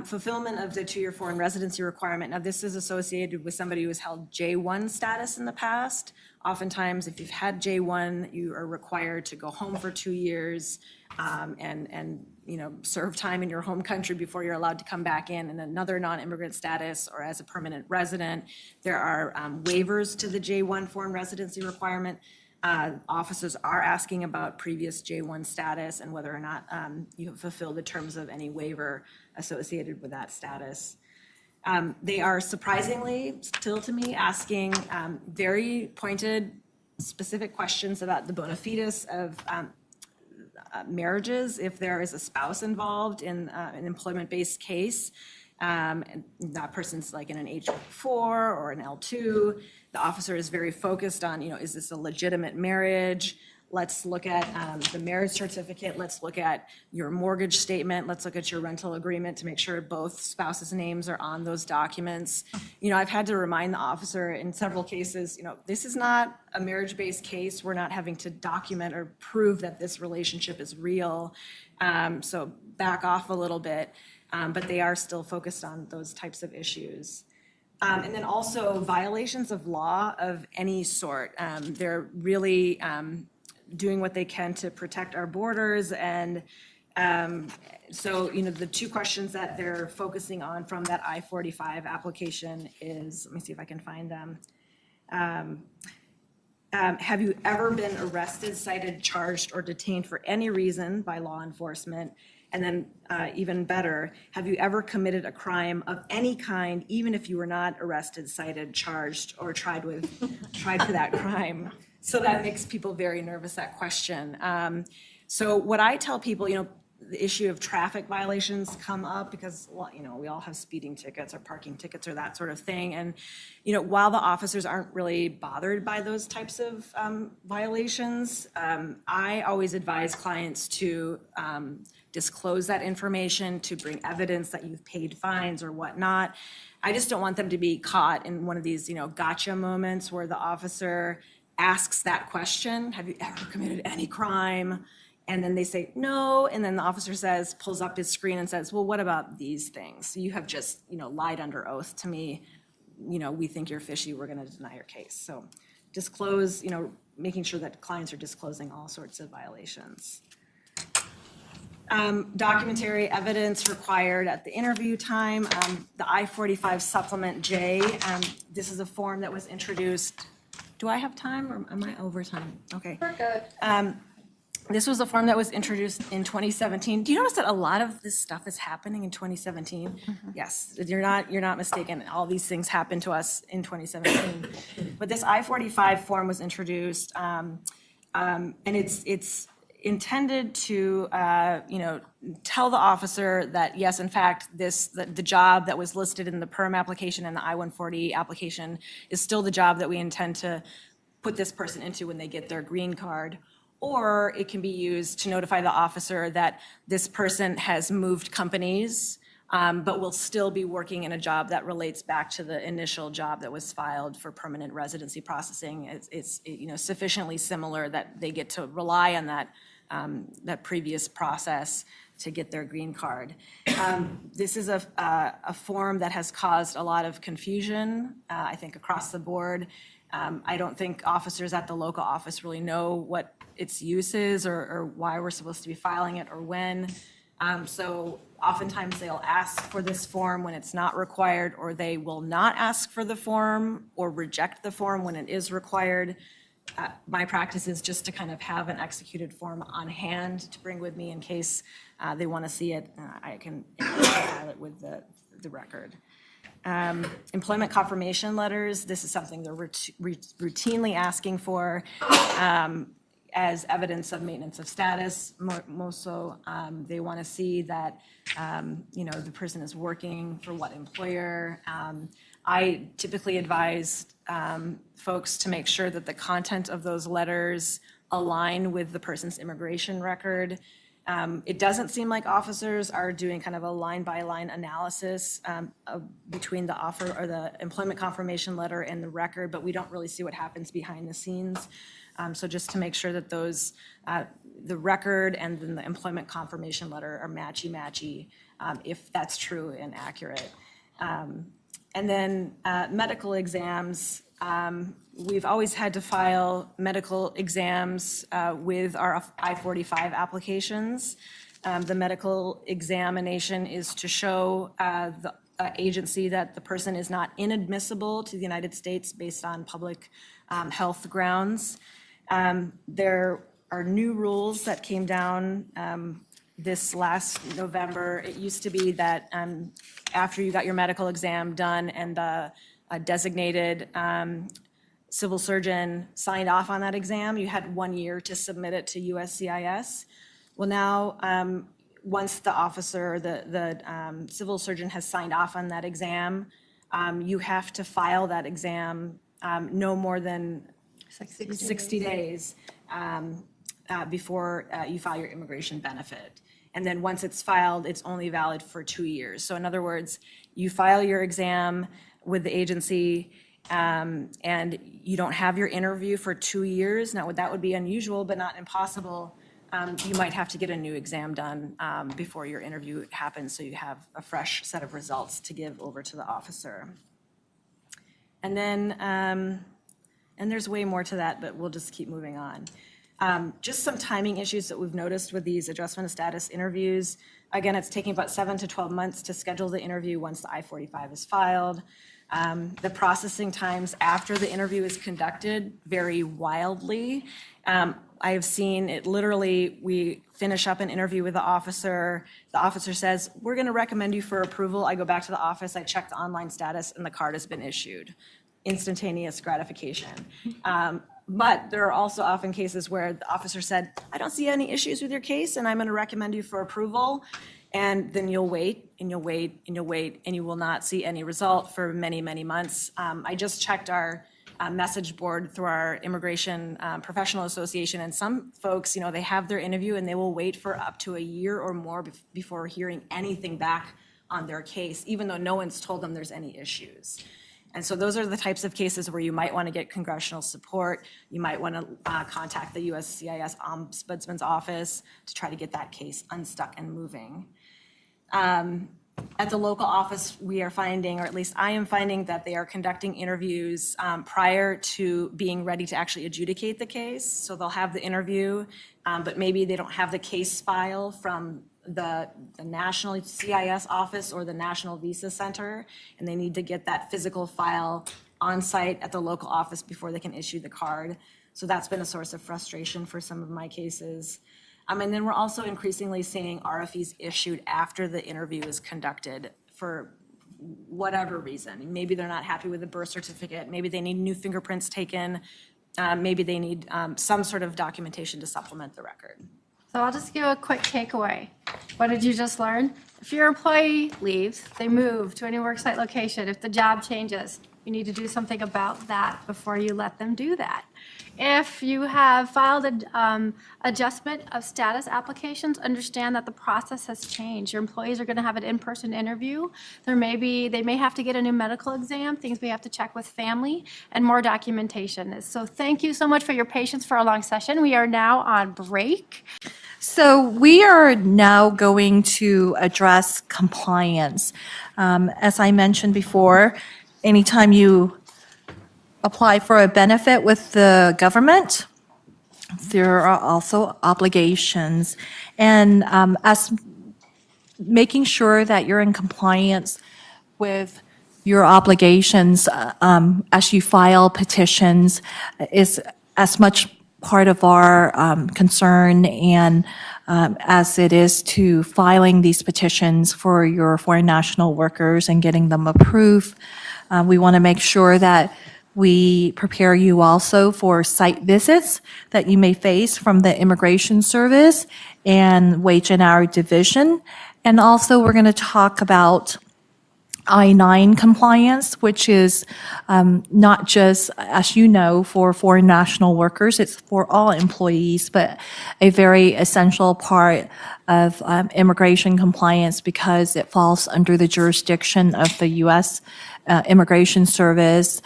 Fulfillment of the 2-year foreign residency requirement. Now, this is associated with somebody who has held J1 status in the past. Oftentimes, if you've had J1, you are required to go home for 2 years and serve time in your home country before you're allowed to come back in another non-immigrant status or as a permanent resident. There are waivers to the J1 foreign residency requirement. Officers are asking about previous J1 status and whether or not you have fulfilled the terms of any waiver associated with that status. They are surprisingly, still to me, asking very pointed, specific questions about the bona fides of marriages if there is a spouse involved in an employment-based case. And that person's like in an H-4 or an L2. The officer is very focused on, is this a legitimate marriage? Let's look at the marriage certificate. Let's look at your mortgage statement. Let's look at your rental agreement to make sure both spouses' names are on those documents. I've had to remind the officer in several cases, this is not a marriage-based case. We're not having to document or prove that this relationship is real. So back off a little bit. But they are still focused on those types of issues. And then also violations of law of any sort. They're really doing what they can to protect our borders. And so, the two questions that they're focusing on from that I-45 application is, let me see if I can find them. Have you ever been arrested, cited, charged, or detained for any reason by law enforcement? And then even better, have you ever committed a crime of any kind, even if you were not arrested, cited, charged, or tried for that crime? So that makes people very nervous, that question. So what I tell people, the issue of traffic violations come up because, well, you know, we all have speeding tickets or parking tickets or that sort of thing. And, you know, while the officers aren't really bothered by those types of violations, I always advise clients to disclose that information, to bring evidence that you've paid fines or whatnot. I just don't want them to be caught in one of these, you know, gotcha moments where the officer asks that question, have you ever committed any crime? And then they say, no, and then the officer says, pulls up his screen and says, well, what about these things? You have just, you know, lied under oath to me. You know, we think you're fishy, we're gonna deny your case. So disclose, you know, making sure that clients are disclosing all sorts of violations. Documentary evidence required at the interview time. The I-45 Supplement J, this is a form that was introduced. Do I have time or am I over time? Okay. We're good. This was a form that was introduced in 2017. Do you notice that a lot of this stuff is happening in 2017? Mm-hmm. Yes, you're not mistaken. All these things happened to us in 2017. But this I-45 form was introduced, and it's intended to, you know, tell the officer that yes, in fact, the job that was listed in the PERM application and the I-140 application is still the job that we intend to put this person into when they get their green card. Or it can be used to notify the officer that this person has moved companies, but will still be working in a job that relates back to the initial job that was filed for permanent residency processing. It's you know, sufficiently similar that they get to rely on that previous process to get their green card. This is a form that has caused a lot of confusion, I think, across the board. I don't think officers at the local office really know what its use is or why we're supposed to be filing it or when. So oftentimes they'll ask for this form when it's not required, or they will not ask for the form or reject the form when it is required. My practice is just to kind of have an executed form on hand to bring with me in case they want to see it. I can file it with the record. Employment confirmation letters, this is something they're routinely asking for as evidence of maintenance of status. Most so, they want to see that, you know, the person is working for what employer. I typically advise folks to make sure that the content of those letters align with the person's immigration record. It doesn't seem like officers are doing kind of a line-by-line analysis between the offer or the employment confirmation letter and the record, but we don't really see what happens behind the scenes. So just to make sure that those, the record and then the employment confirmation letter are matchy-matchy, if that's true and accurate. And then medical exams. We've always had to file medical exams with our I-45 applications. The medical examination is to show the agency that the person is not inadmissible to the United States based on public health grounds. There are new rules that came down this last November. It used to be that after you got your medical exam done and a designated civil surgeon signed off on that exam, you had 1 year to submit it to USCIS. Well, now, once the officer, the civil surgeon has signed off on that exam, you have to file that exam no more than 60 days before you file your immigration benefit. And then once it's filed, it's only valid for 2 years. So in other words, you file your exam with the agency and you don't have your interview for 2 years. Now, that would be unusual, but not impossible. You might have to get a new exam done before your interview happens, so you have a fresh set of results to give over to the officer. And then, and there's way more to that, but we'll just keep moving on. Just some timing issues that we've noticed with these adjustment of status interviews. Again, it's taking about 7 to 12 months to schedule the interview once the I-45 is filed. The processing times after the interview is conducted vary wildly. I have seen it literally, we finish up an interview with the officer says, we're gonna recommend you for approval. I go back to the office, I check the online status, and the card has been issued. Instantaneous gratification. But there are also often cases where the officer said, I don't see any issues with your case, and I'm going to recommend you for approval. And then you'll wait, and you'll wait, and you'll wait, and you will not see any result for many, many months. I just checked our message board through our Immigration Professional Association, and some folks, they have their interview, and they will wait for up to a year or more before hearing anything back on their case, even though no one's told them there's any issues. And so those are the types of cases where you might want to get congressional support. You might want to contact the USCIS Ombudsman's office to try to get that case unstuck and moving. At the local office, we are finding, or at least I am finding, that they are conducting interviews prior to being ready to actually adjudicate the case. So they'll have the interview, but maybe they don't have the case file from the National CIS office or the National Visa Center, and they need to get that physical file on site at the local office before they can issue the card. So that's been a source of frustration for some of my cases. And then we're also increasingly seeing RFEs issued after the interview is conducted for whatever reason. Maybe they're not happy with the birth certificate, maybe they need new fingerprints taken, maybe they need some sort of documentation to supplement the record. So I'll just give a quick takeaway. What did you just learn? If your employee leaves, they move to a new worksite location, if the job changes, you need to do something about that before you let them do that. If you have filed an adjustment of status applications, understand that the process has changed. Your employees are going to have an in-person interview. They may have to get a new medical exam, things we have to check with family, and more documentation. So thank you so much for your patience for a long session. We are now on break. So we are now going to address compliance. As I mentioned before, anytime you apply for a benefit with the government, there are also obligations. And as making sure that you're in compliance with your obligations as you file petitions is as much part of our concern and as it is to filing these petitions for your foreign national workers and getting them approved. We want to make sure that we prepare you also for site visits that you may face from the Immigration Service and Wage and Hour Division. And also we're going to talk about I-9 compliance, which is not just, as you know, for foreign national workers, it's for all employees, but a very essential part of immigration compliance because it falls under the jurisdiction of the U.S. Immigration Service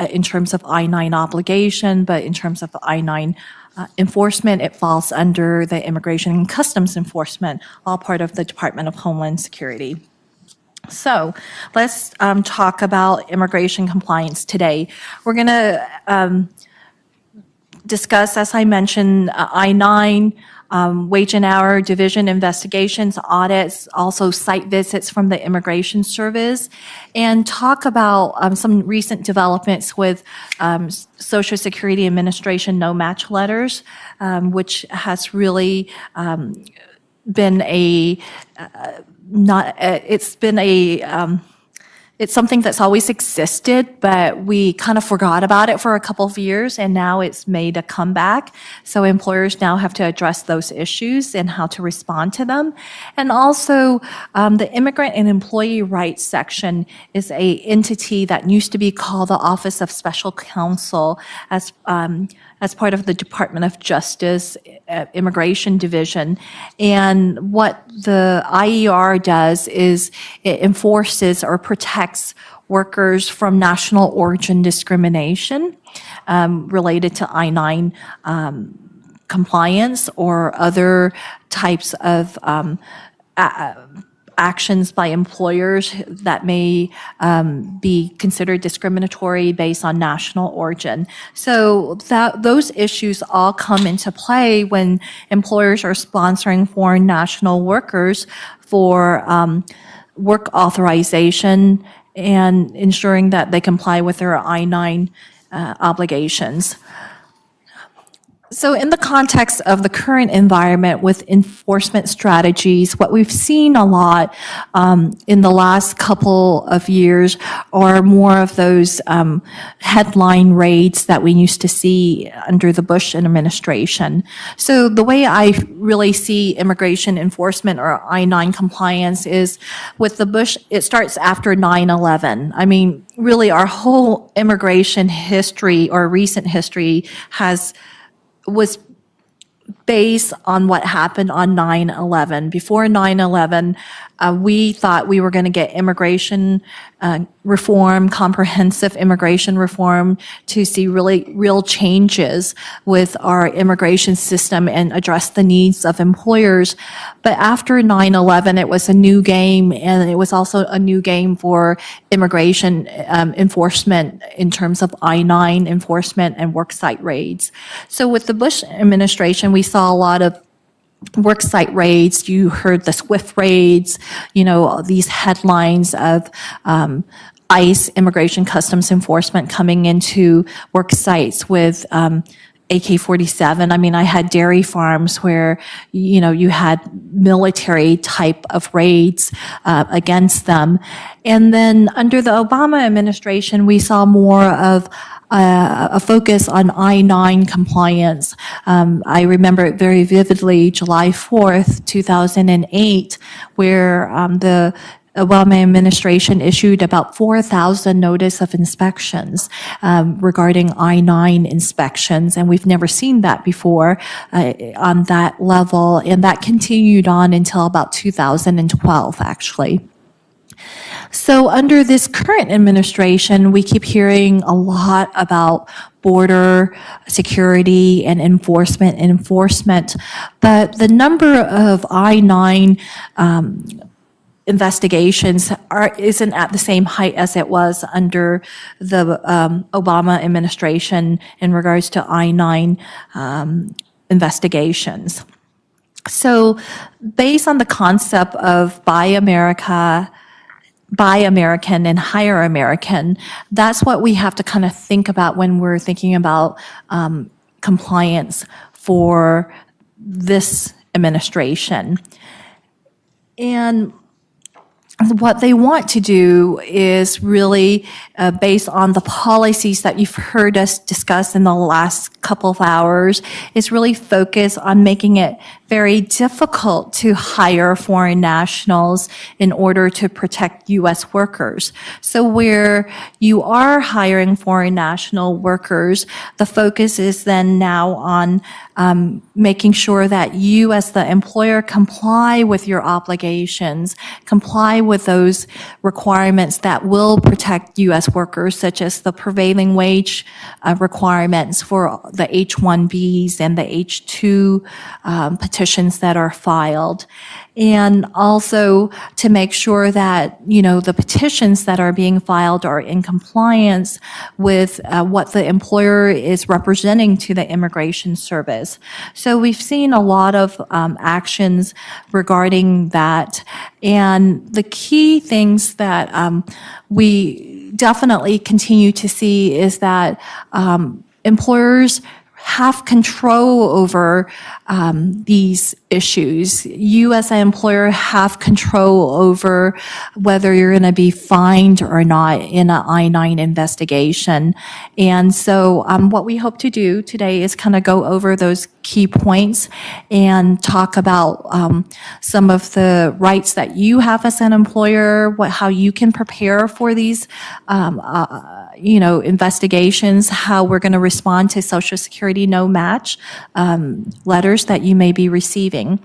in terms of I-9 obligation, but in terms of I-9 enforcement, it falls under the Immigration and Customs Enforcement, all part of the Department of Homeland Security. So let's talk about immigration compliance today. We're going to discuss, as I mentioned, I-9, wage and hour division investigations, audits, also site visits from the Immigration Service, and talk about some recent developments with Social Security Administration no-match letters, which has really been it's something that's always existed, but we kind of forgot about it for a couple of years, and now it's made a comeback. So employers now have to address those issues and how to respond to them. And also, the Immigrant and Employee Rights section is a entity that used to be called the Office of Special Counsel as part of the Department of Justice Immigration Division. And what the IER does is it enforces or protects workers from national origin discrimination related to I-9 compliance or other types of actions by employers that may be considered discriminatory based on national origin. So those issues all come into play when employers are sponsoring foreign national workers for work authorization and ensuring that they comply with their I-9 obligations. So in the context of the current environment with enforcement strategies, what we've seen a lot in the last couple of years are more of those headline raids that we used to see under the Bush administration. So the way I really see immigration enforcement or I-9 compliance is with the Bush, it starts after 9/11. I mean, really our whole immigration history or recent history was based on what happened on 9/11. Before 9/11, we thought we were going to get immigration reform, comprehensive immigration reform, to see really real changes with our immigration system and address the needs of employers. But after 9/11, it was a new game, and it was also a new game for immigration enforcement in terms of I-9 enforcement and worksite raids. So with the Bush administration, we saw a lot of worksite raids. You heard the SWIFT raids, these headlines of ICE, Immigration Customs Enforcement, coming into work sites with AK-47. I mean, I had dairy farms where, you had military type of raids against them. And then under the Obama administration, we saw more of a focus on I-9 compliance. I remember it very vividly, July 4th, 2008, where the Obama administration issued about 4,000 notice of inspections regarding I-9 inspections, and we've never seen that before on that level, and that continued on until about 2012, actually. So under this current administration, we keep hearing a lot about border security and enforcement, but the number of I-9 investigations isn't at the same height as it was under the Obama administration in regards to I-9 investigations. So based on the concept of Buy American and Hire American, that's what we have to kind of think about when we're thinking about compliance for this administration. And what they want to do is really based on the policies that you've heard us discuss in the last couple of hours, is really focus on making it very difficult to hire foreign nationals in order to protect U.S. workers. So where you are hiring foreign national workers, the focus is then now on making sure that you as the employer comply with your obligations, comply with those requirements that will protect U.S. workers, such as the prevailing wage requirements for the H-1Bs and the H-2 petitions that are filed. And also to make sure that, the petitions that are being filed are in compliance with what the employer is representing to the Immigration Service. So we've seen a lot of actions regarding that. And the key things that we definitely continue to see is that employers have control over these issues. You as an employer have control over whether you're going to be fined or not in an I-9 investigation. And so what we hope to do today is kind of go over those key points and talk about some of the rights that you have as an employer, how you can prepare for these investigations, how we're going to respond to Social Security no match letters that you may be receiving.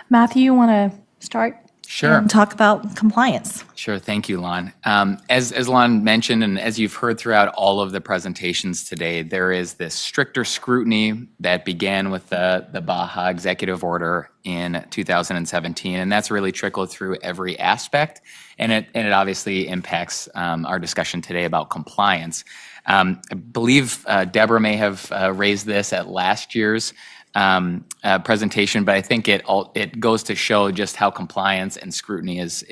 Matthew, you want to start? Sure. And talk about compliance. Sure. Thank you, Lon. As Lon mentioned, and as you've heard throughout all of the presentations today, there is this stricter scrutiny that began with the Baja executive order in 2017, and that's really trickled through every aspect, and it obviously impacts our discussion today about compliance. I believe Deborah may have raised this at last year's presentation, but I think it goes to show just how compliance and scrutiny is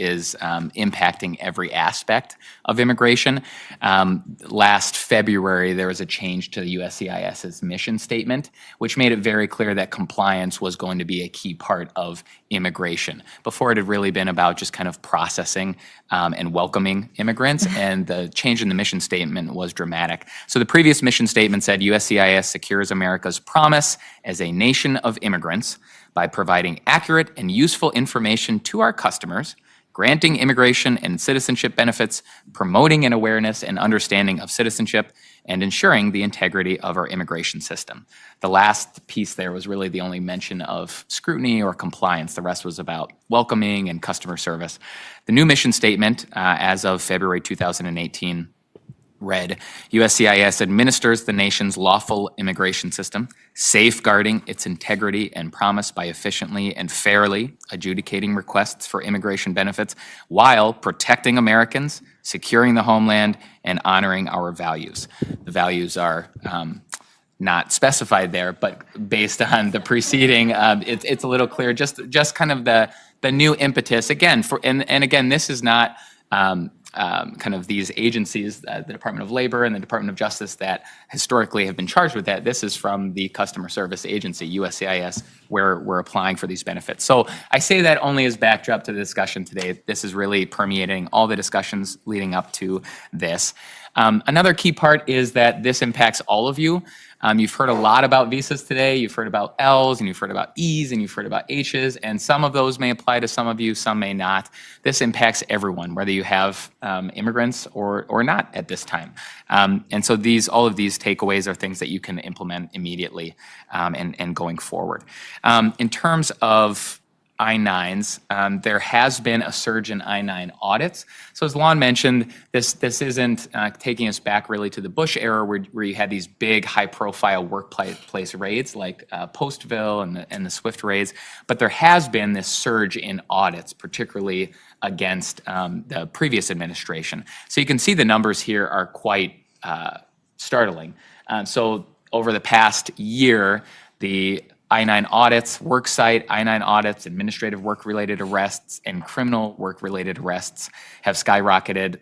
impacting every aspect of immigration. Last February, there was a change to the USCIS's mission statement, which made it very clear that compliance was going to be a key part of immigration. Before, it had really been about just kind of processing and welcoming immigrants, and the change in the mission statement was dramatic. So the previous mission statement said USCIS secures America's promise as a nation of immigrants by providing accurate and useful information to our customers, granting immigration and citizenship benefits, promoting an awareness and understanding of citizenship, and ensuring the integrity of our immigration system. The last piece there was really the only mention of scrutiny or compliance. The rest was about welcoming and customer service. The new mission statement, as of February 2018, read, USCIS administers the nation's lawful immigration system, safeguarding its integrity and promise by efficiently and fairly adjudicating requests for immigration benefits while protecting Americans, securing the homeland, and honoring our values. The values are not specified there, but based on the preceding, it's a little clear, just kind of the new impetus. Again, and again, this is not kind of these agencies, the Department of Labor and the Department of Justice, that historically have been charged with that. This is from the Customer Service Agency, USCIS, where we're applying for these benefits. So I say that only as backdrop to the discussion today. This is really permeating all the discussions leading up to this. Another key part is that this impacts all of you. You've heard a lot about visas today. You've heard about L's, and you've heard about E's, and you've heard about H's, and some of those may apply to some of you, some may not. This impacts everyone, whether you have immigrants or not at this time. And so all of these takeaways are things that you can implement immediately and going forward. In terms of I-9s, there has been a surge in I-9 audits. So as Lon mentioned, this isn't taking us back really to the Bush era where you had these big high-profile workplace raids like Postville and the Swift raids, but there has been this surge in audits, particularly against the previous administration. So you can see the numbers here are quite startling. So over the past year, the I-9 audits, worksite I-9 audits, administrative work-related arrests, and criminal work-related arrests have skyrocketed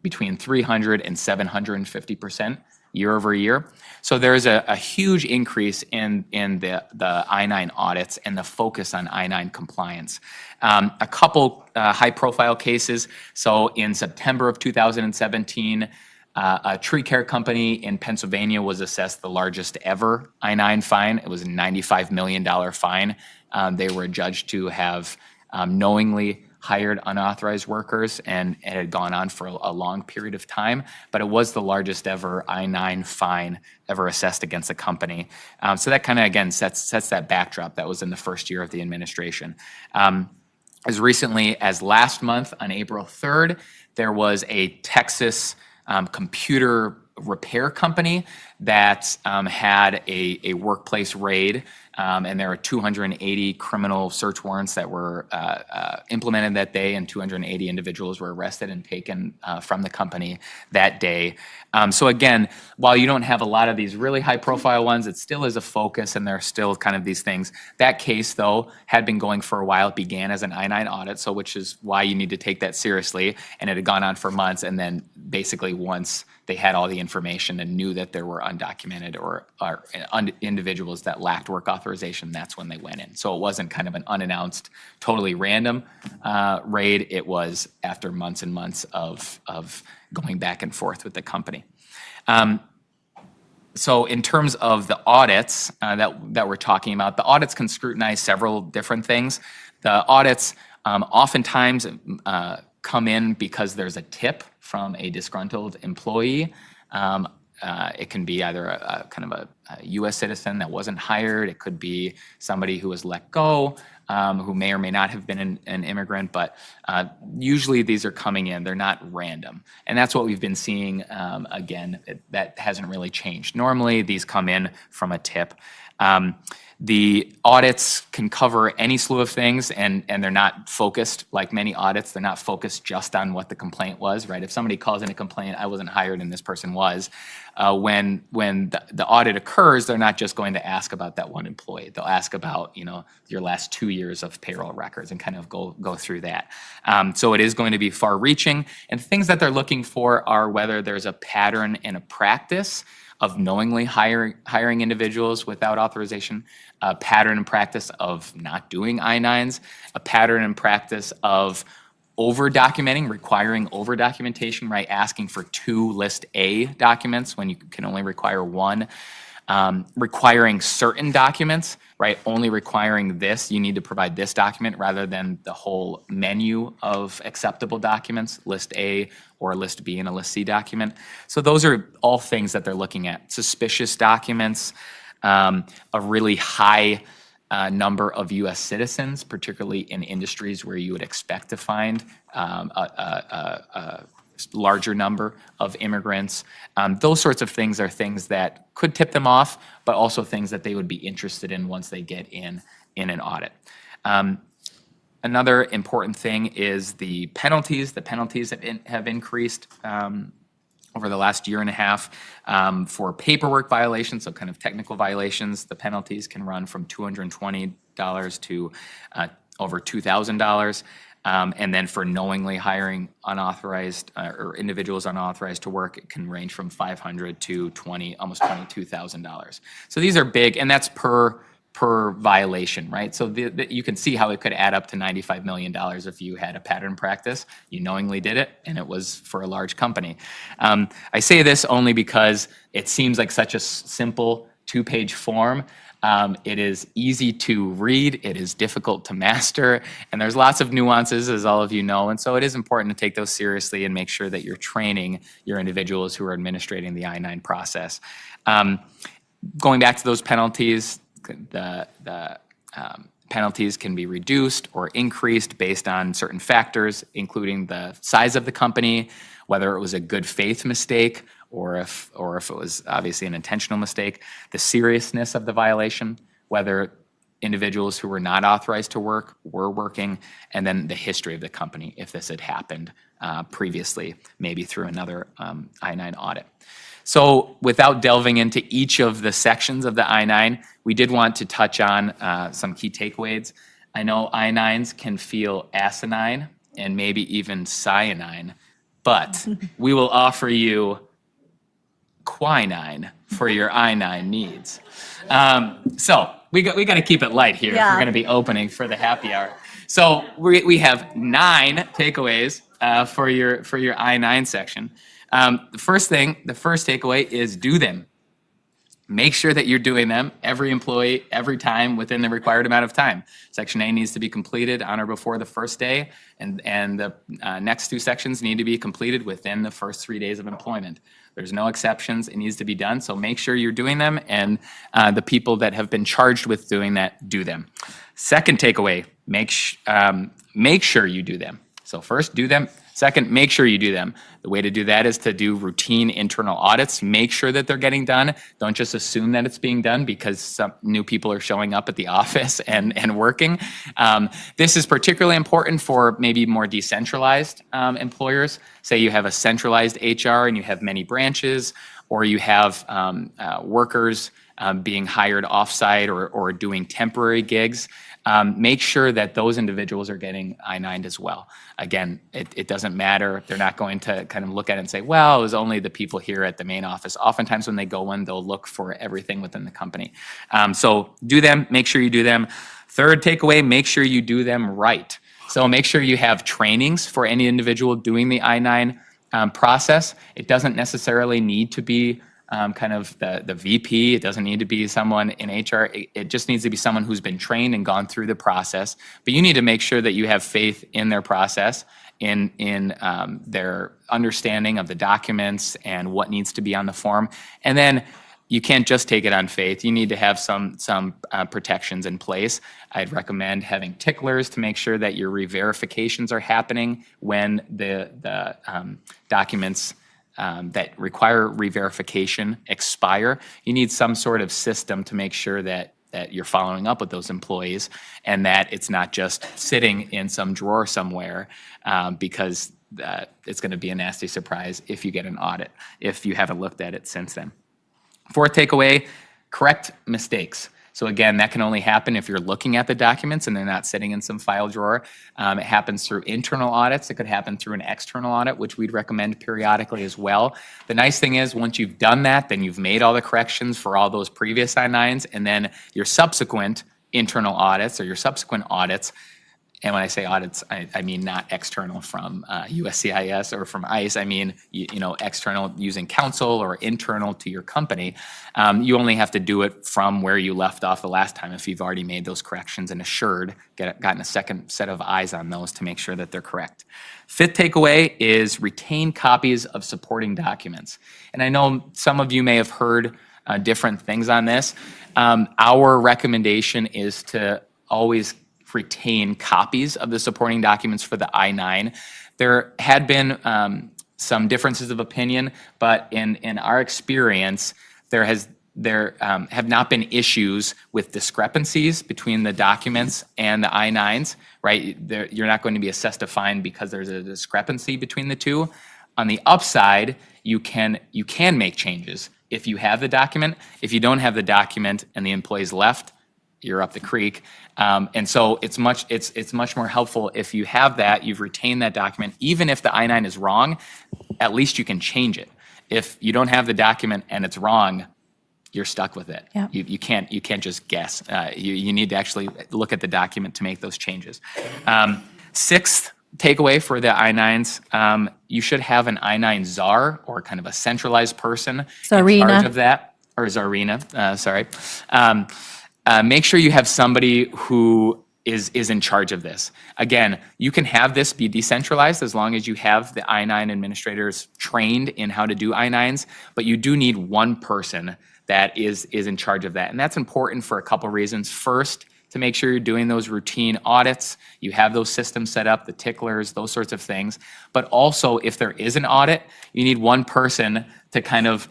between 300 and 750% year over year. So there's a huge increase in the I-9 audits and the focus on I-9 compliance. A couple high-profile cases. So in September of 2017, a tree care company in Pennsylvania was assessed the largest ever I-9 fine. It was a $95 million fine. They were adjudged to have knowingly hired unauthorized workers, and it had gone on for a long period of time, but it was the largest ever I-9 fine ever assessed against a company. So that kind of, again, sets that backdrop. That was in the first year of the administration. As recently as last month, on April 3rd, there was a Texas computer repair company that had a workplace raid, and there were 280 criminal search warrants that were implemented that day, and 280 individuals were arrested and taken from the company that day. So again, while you don't have a lot of these really high-profile ones, it still is a focus, and there are still kind of these things. That case, though, had been going for a while. It began as an I-9 audit, so which is why you need to take that seriously, and it had gone on for months, and then basically once they had all the information and knew that there were undocumented or individuals that lacked work authorization, that's when they went in. So it wasn't kind of an unannounced, totally random raid. It was after months and months of going back and forth with the company. So in terms of the audits that we're talking about, the audits can scrutinize several different things. The audits oftentimes come in because there's a tip from a disgruntled employee. It can be either a kind of a U.S. citizen that wasn't hired. It could be somebody who was let go. who may or may not have been an immigrant, but usually these are coming in. They're not random. And that's what we've been seeing. Again, that hasn't really changed. Normally, these come in from a tip. The audits can cover any slew of things, and they're not focused, like many audits, they're not focused just on what the complaint was, right? If somebody calls in a complaint, I wasn't hired and this person was, when the audit occurs, they're not just going to ask about that one employee. They'll ask about, your last 2 years of payroll records and kind of go through that. So it is going to be far-reaching, and things that they're looking for are whether there's a pattern and a practice of knowingly hiring individuals without authorization, a pattern and practice of not doing I-9s, a pattern and practice of over-documenting, requiring over-documentation, right? Asking for 2 List A documents when you can only require 1. Requiring certain documents, right? Only requiring this, you need to provide this document rather than the whole menu of acceptable documents, List A or List B and a List C document. So those are all things that they're looking at. Suspicious documents, a really high number of U.S. citizens, particularly in industries where you would expect to find a larger number of immigrants. Those sorts of things are things that could tip them off, but also things that they would be interested in once they get in an audit. Another important thing is the penalties. The penalties have increased over the last year and a half. For paperwork violations, so kind of technical violations, the penalties can run from $220 to over $2,000. And then for knowingly hiring unauthorized or individuals unauthorized to work, it can range from $500 to almost $22,000. So these are big, and that's per violation, right? So you can see how it could add up to $95 million if you had a pattern practice, you knowingly did it, and it was for a large company. I say this only because it seems like such a simple 2-page form. It is easy to read, it is difficult to master, and there's lots of nuances, as all of you know, and so it is important to take those seriously and make sure that you're training your individuals who are administrating the I-9 process. Going back to those penalties, the penalties can be reduced or increased based on certain factors, including the size of the company, whether it was a good faith mistake, or if it was obviously an intentional mistake, the seriousness of the violation, whether individuals who were not authorized to work were working, and then the history of the company, if this had happened previously, maybe through another I-9 audit. So without delving into each of the sections of the I-9, we did want to touch on some key takeaways. I know I-9s can feel asinine and maybe even cyanine, but we will offer you quinine for your I-9 needs. So we got to keep it light here if we're going to be opening for the happy hour. So we have 9 takeaways for your I-9 section. The first takeaway is do them. Make sure that you're doing them, every employee, every time within the required amount of time. Section A needs to be completed on or before the first day, and the next 2 sections need to be completed within the first 3 days of employment. There's no exceptions. It needs to be done, so make sure you're doing them, and the people that have been charged with doing that, do them. Second takeaway, make sure you do them. So first, do them. Second, make sure you do them. The way to do that is to do routine internal audits. Make sure that they're getting done. Don't just assume that it's being done because some new people are showing up at the office and working. This is particularly important for maybe more decentralized employers. Say you have a centralized HR and you have many branches, or you have workers being hired offsite or doing temporary gigs. Make sure that those individuals are getting I-9'd as well. Again, it doesn't matter. They're not going to kind of look at it and say, well, it was only the people here at the main office. Oftentimes when they go in, they'll look for everything within the company. So do them, make sure you do them. Third takeaway, make sure you do them right. So make sure you have trainings for any individual doing the I-9 process. It doesn't necessarily need to be kind of the VP. It doesn't need to be someone in HR. It just needs to be someone who's been trained and gone through the process. But you need to make sure that you have faith in their process, in their understanding of the documents and what needs to be on the form. And then you can't just take it on faith. You need to have some protections in place. I'd recommend having ticklers to make sure that your re-verifications are happening when the documents that require re-verification expire. You need some sort of system to make sure that you're following up with those employees and that it's not just sitting in some drawer somewhere because it's going to be a nasty surprise if you get an audit, if you haven't looked at it since then. Fourth takeaway, correct mistakes. So again, that can only happen if you're looking at the documents and they're not sitting in some file drawer. It happens through internal audits. It could happen through an external audit, which we'd recommend periodically as well. The nice thing is once you've done that, then you've made all the corrections for all those previous I-9s, and then your subsequent internal audits or your subsequent audits. And when I say audits, I mean not external from USCIS or from ICE. I mean, external using counsel or internal to your company. You only have to do it from where you left off the last time if you've already made those corrections and gotten a second set of eyes on those to make sure that they're correct. Fifth takeaway is retain copies of supporting documents. And I know some of you may have heard different things on this. Our recommendation is to always retain copies of the supporting documents for the I-9. There had been some differences of opinion, but in our experience, there have not been issues with discrepancies between the documents and the I-9s, right? You're not going to be assessed a fine because there's a discrepancy between the two. On the upside, you can make changes if you have the document. If you don't have the document and the employee's left, you're up the creek. And so it's much more helpful if you have that, you've retained that document. Even if the I-9 is wrong, at least you can change it. If you don't have the document and it's wrong, you're stuck with it. Yeah. You can't just guess. You need to actually look at the document to make those changes. Sixth takeaway for the I-9s, you should have an I-9 czar or kind of a centralized person in charge of that, or czarina, sorry. Make sure you have somebody who is in charge of this. Again, you can have this be decentralized as long as you have the I-9 administrators trained in how to do I-9s, but you do need one person that is in charge of that. And that's important for a couple reasons. First, to make sure you're doing those routine audits, you have those systems set up, the ticklers, those sorts of things. But also, if there is an audit, you need one person to kind of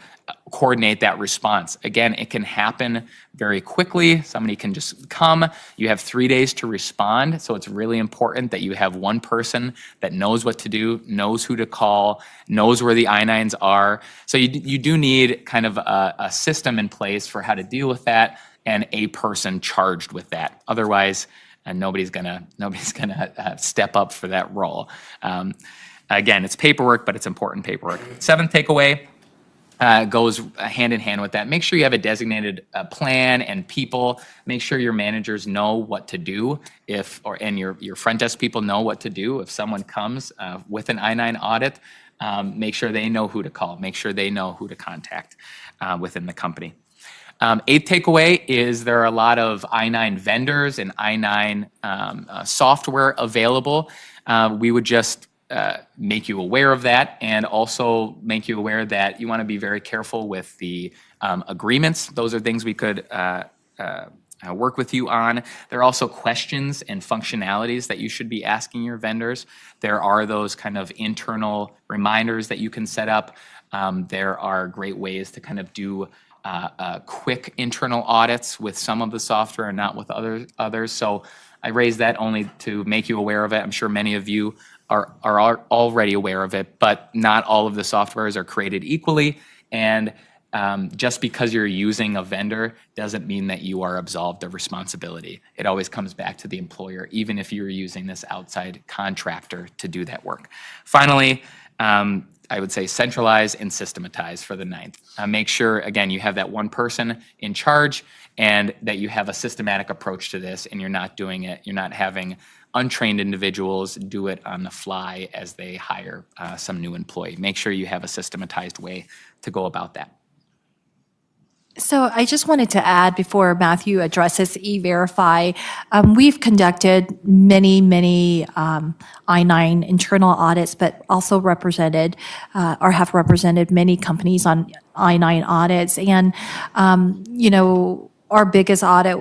coordinate that response. Again, it can happen very quickly. Somebody can just come. You have 3 days to respond. So it's really important that you have one person that knows what to do, knows who to call, knows where the I-9s are. So you do need kind of a system in place for how to deal with that and a person charged with that. Otherwise, nobody's gonna step up for that role. Again, it's paperwork, but it's important paperwork. Seventh takeaway, goes hand in hand with that. Make sure you have a designated plan and people. Make sure your managers know what to do and your front desk people know what to do if someone comes with an I-9 audit. Make sure they know who to call. Make sure they know who to contact within the company. Eighth takeaway is there are a lot of I-9 vendors and I-9 software available. We would just make you aware of that and also make you aware that you want to be very careful with the agreements. Those are things we could work with you on. There are also questions and functionalities that you should be asking your vendors. There are those kind of internal reminders that you can set up. There are great ways to kind of do quick internal audits with some of the software and not with others. So I raise that only to make you aware of it. I'm sure many of you are already aware of it, but not all of the softwares are created equally. And just because you're using a vendor doesn't mean that you are absolved of responsibility. It always comes back to the employer, even if you're using this outside contractor to do that work. Finally, I would say centralize and systematize for the ninth. Make sure, again, you have that one person in charge and that you have a systematic approach to this and you're not doing it, you're not having untrained individuals do it on the fly as they hire some new employee. Make sure you have a systematized way to go about that. So I just wanted to add before Matthew addresses E-Verify, we've conducted many I-9 internal audits, but also represented or have represented many companies on I-9 audits. And, our biggest audit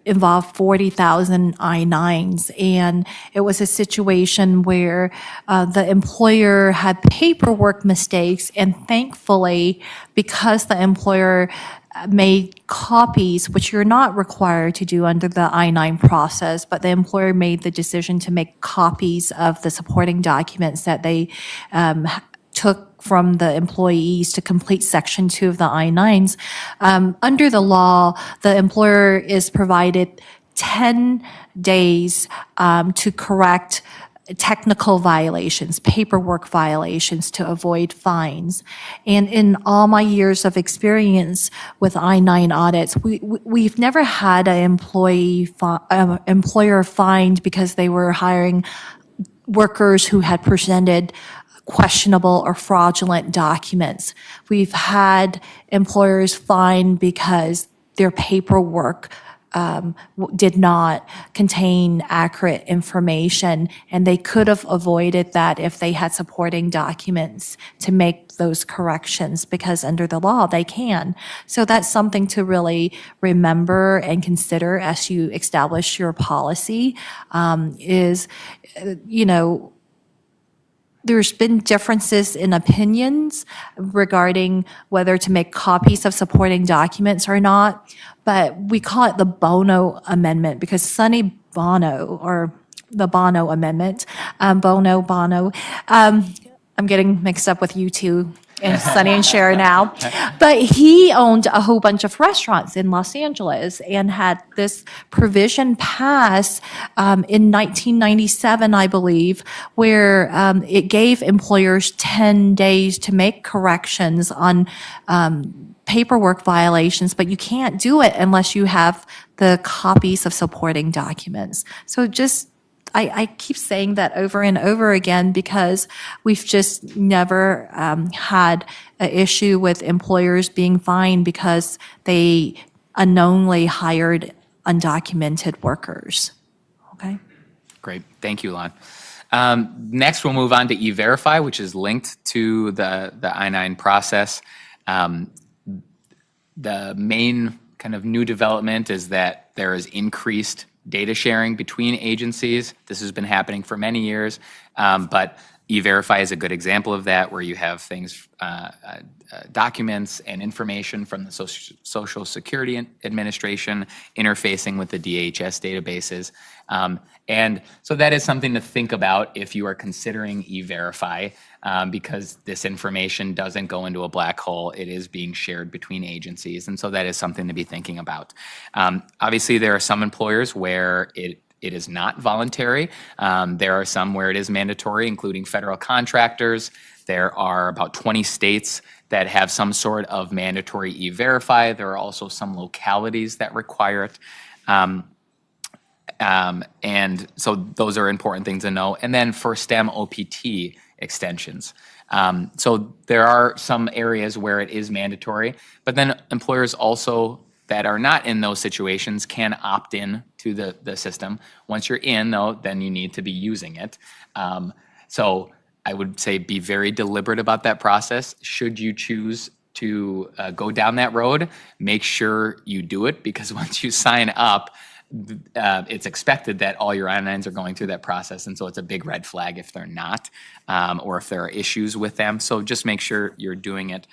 involved 40,000 I-9s. And it was a situation where the employer had paperwork mistakes. And thankfully, because the employer made copies, which you're not required to do under the I-9 process, but the employer made the decision to make copies of the supporting documents that they took from the employees to complete Section 2 of the I-9s. Under the law, the employer is provided 10 days to correct technical violations, paperwork violations to avoid fines. And in all my years of experience with I-9 audits, we've never had an employer fined because they were hiring workers who had presented questionable or fraudulent documents. We've had employers fined because their paperwork did not contain accurate information, and they could have avoided that if they had supporting documents to make those corrections, because under the law they can. So that's something to really remember and consider as you establish your policy, there's been differences in opinions regarding whether to make copies of supporting documents or not, but we call it the Bono Amendment because Sonny Bono, or the Bono Amendment, Bono, I'm getting mixed up with you two, and Sonny and Cher now. But he owned a whole bunch of restaurants in Los Angeles and had this provision pass in 1997, I believe, where it gave employers 10 days to make corrections on paperwork violations, but you can't do it unless you have the copies of supporting documents. So just I keep saying that over and over again because we've just never had an issue with employers being fined because they unknowingly hired undocumented workers. Okay? Great. Thank you, Lon. Next, we'll move on to E-Verify, which is linked to the I-9 process. The main kind of new development is that there is increased data sharing between agencies. This has been happening for many years, but E-Verify is a good example of that, where you have things, documents and information from the Social Security Administration interfacing with the DHS databases. And so that is something to think about if you are considering E-Verify, because this information doesn't go into a black hole. It is being shared between agencies, and so that is something to be thinking about. Obviously, there are some employers where it is not voluntary. There are some where it is mandatory, including federal contractors. There are about 20 states that have some sort of mandatory E-Verify. There are also some localities that require it. And so those are important things to know. And then for STEM OPT extensions. So there are some areas where it is mandatory, but then employers also that are not in those situations can opt in to the system. Once you're in, though, then you need to be using it. So I would say be very deliberate about that process. Should you choose to go down that road, make sure you do it, because once you sign up, it's expected that all your I-9s are going through that process, and so it's a big red flag if they're not, or if there are issues with them. So just make sure you're doing it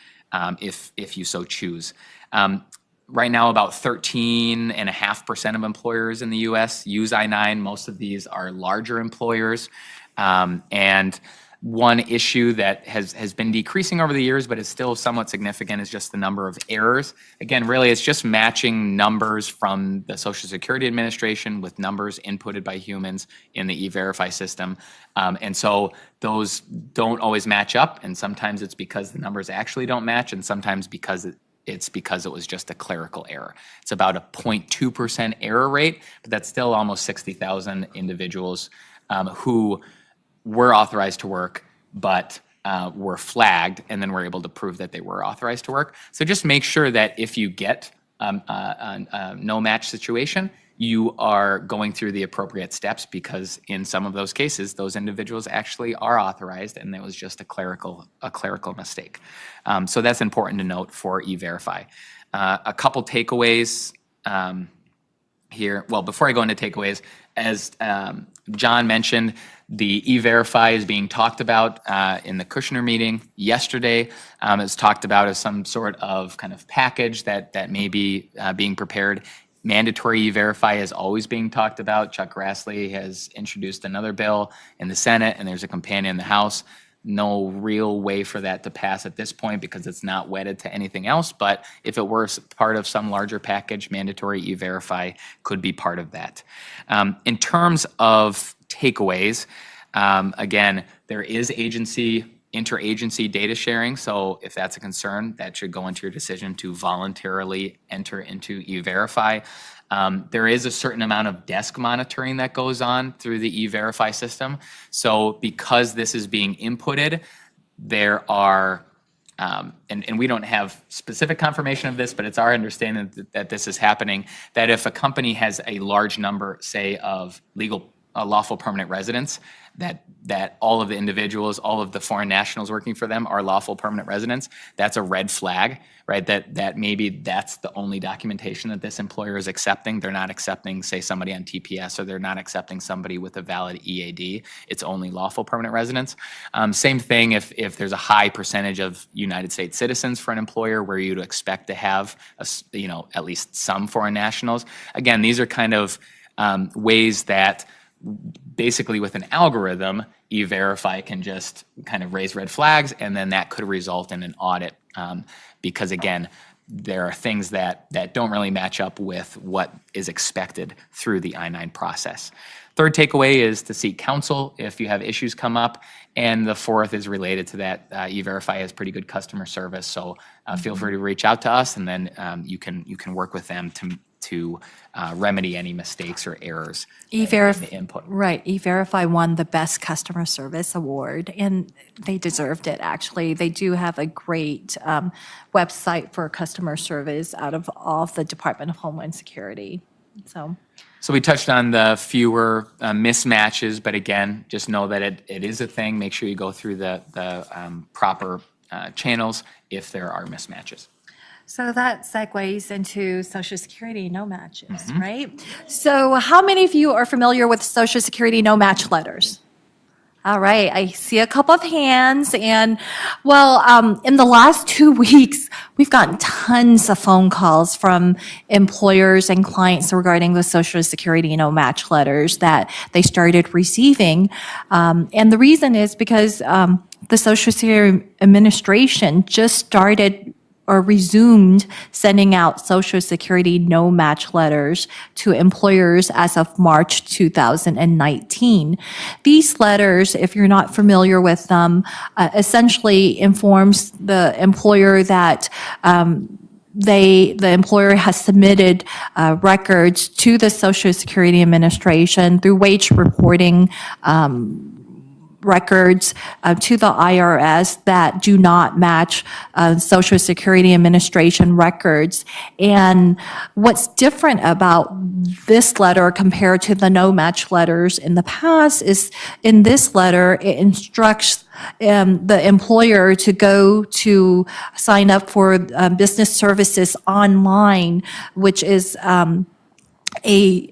if you so choose. Right now, about 13.5% of employers in the U.S. use I-9. Most of these are larger employers, and one issue that has been decreasing over the years, but is still somewhat significant, is just the number of errors. Again, really, it's just matching numbers from the Social Security Administration with numbers inputted by humans in the E-Verify system. And so those don't always match up, and sometimes it's because the numbers actually don't match, and sometimes because it was just a clerical error. It's about a 0.2% error rate, but that's still almost 60,000 individuals who were authorized to work, but were flagged, and then we're able to prove that they were authorized to work. So just make sure that if you get a no-match situation, you are going through the appropriate steps, because in some of those cases, those individuals actually are authorized, and it was just a clerical mistake. So that's important to note for E-Verify. A couple takeaways here. Well, before I go into takeaways, as John mentioned, the E-Verify is being talked about in the Kushner meeting yesterday. It's talked about as some sort of kind of package that may be being prepared. Mandatory E-Verify is always being talked about. Chuck Grassley has introduced another bill in the Senate, and there's a companion in the House. No real way for that to pass at this point because it's not wedded to anything else. But if it were part of some larger package, mandatory E-Verify could be part of that. In terms of takeaways, again, there is interagency data sharing. So if that's a concern, that should go into your decision to voluntarily enter into E-Verify. There is a certain amount of desk monitoring that goes on through the E-Verify system. So because this is being inputted, there are, and we don't have specific confirmation of this, but it's our understanding that this is happening, that if a company has a large number, say, of lawful permanent residents, that all of the individuals, all of the foreign nationals working for them are lawful permanent residents, that's a red flag, right? That maybe that's the only documentation that this employer is accepting. They're not accepting, say, somebody on TPS, or they're not accepting somebody with a valid EAD. It's only lawful permanent residents. Same thing if there's a high percentage of United States citizens for an employer where you'd expect to have, at least some foreign nationals. Again, these are kind of ways that basically with an algorithm, E-Verify can just kind of raise red flags, and then that could result in an audit because, again, there are things that don't really match up with what is expected through the I-9 process. Third takeaway is to seek counsel if you have issues come up. And the fourth is related to that. E-Verify has pretty good customer service, so feel free to reach out to us, and then you can work with them to remedy any mistakes or errors in the input. Right, E-Verify won the Best Customer Service Award, and they deserved it, actually. They do have a great website for customer service out of all of the Department of Homeland Security, So we touched on the fewer mismatches, but again, just know that it is a thing. Make sure you go through the proper channels if there are mismatches. So that segues into Social Security no matches, right? So how many of you are familiar with Social Security no match letters? All right, I see a couple of hands, and in the last 2 weeks, we've gotten tons of phone calls from employers and clients regarding the Social Security no match letters that they started receiving. And the reason is because the Social Security Administration just started or resumed sending out Social Security no match letters to employers as of March 2019. These letters, if you're not familiar with them, essentially informs the employer that the employer has submitted records to the Social Security Administration through wage reporting records to the IRS that do not match Social Security Administration records. And what's different about this letter compared to the no match letters in the past is in this letter, it instructs the employer to go to sign up for business services online, which is a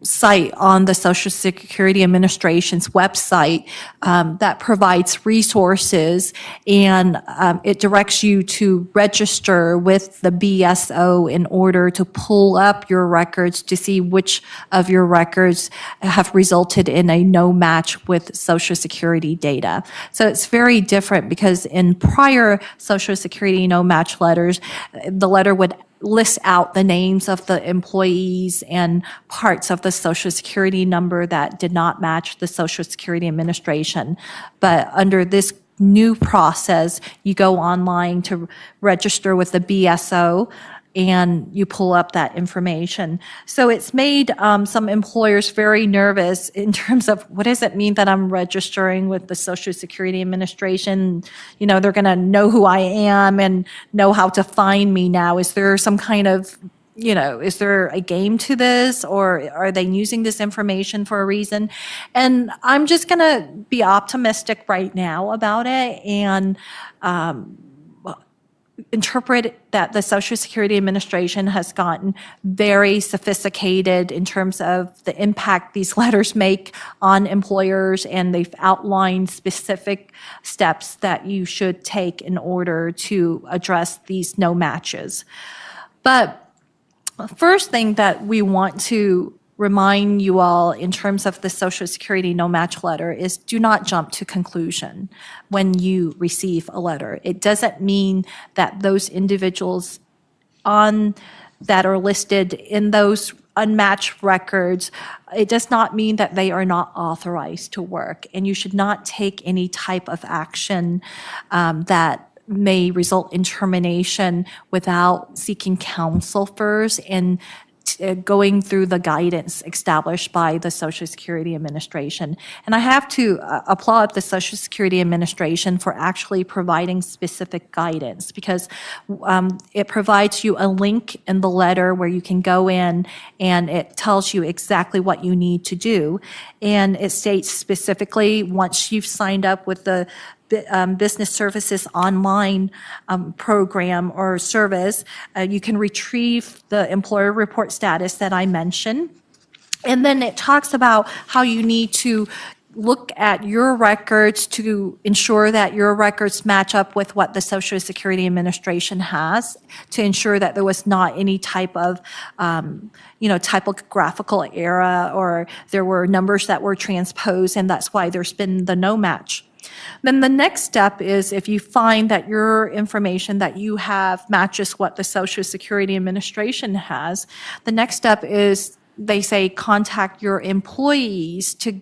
site on the Social Security Administration's website that provides resources, and it directs you to register with the BSO in order to pull up your records to see which of your records have resulted in a no match with Social Security data. So it's very different because in prior Social Security no match letters, the letter would list out the names of the employees and parts of the Social Security number that did not match the Social Security Administration. But under this new process, you go online to register with the BSO, and you pull up that information. So it's made some employers very nervous in terms of what does it mean that I'm registering with the Social Security Administration? You know, they're going to know who I am and know how to find me now. Is there some kind of, you know, is there a game to this, or are they using this information for a reason? And I'm just going to be optimistic right now about it and interpret that the Social Security Administration has gotten very sophisticated in terms of the impact these letters make on employers, and they've outlined specific steps that you should take in order to address these no matches. But first thing that we want to remind you all in terms of the Social Security no match letter is do not jump to conclusion when you receive a letter. It doesn't mean that those individuals that are listed in those unmatched records, it does not mean that they are not authorized to work, and you should not take any type of action that may result in termination without seeking counsel first and going through the guidance established by the Social Security Administration. And I have to applaud the Social Security Administration for actually providing specific guidance, because it provides you a link in the letter where you can go in and it tells you exactly what you need to do. And it states specifically, once you've signed up with the Business Services online program or service, you can retrieve the employer report status that I mentioned. And then it talks about how you need to look at your records to ensure that your records match up with what the Social Security Administration has, to ensure that there was not any type of typographical error, or there were numbers that were transposed, and that's why there's been the no match. Then the next step is, if you find that your information that you have matches what the Social Security Administration has, the next step is, they say, contact your employees to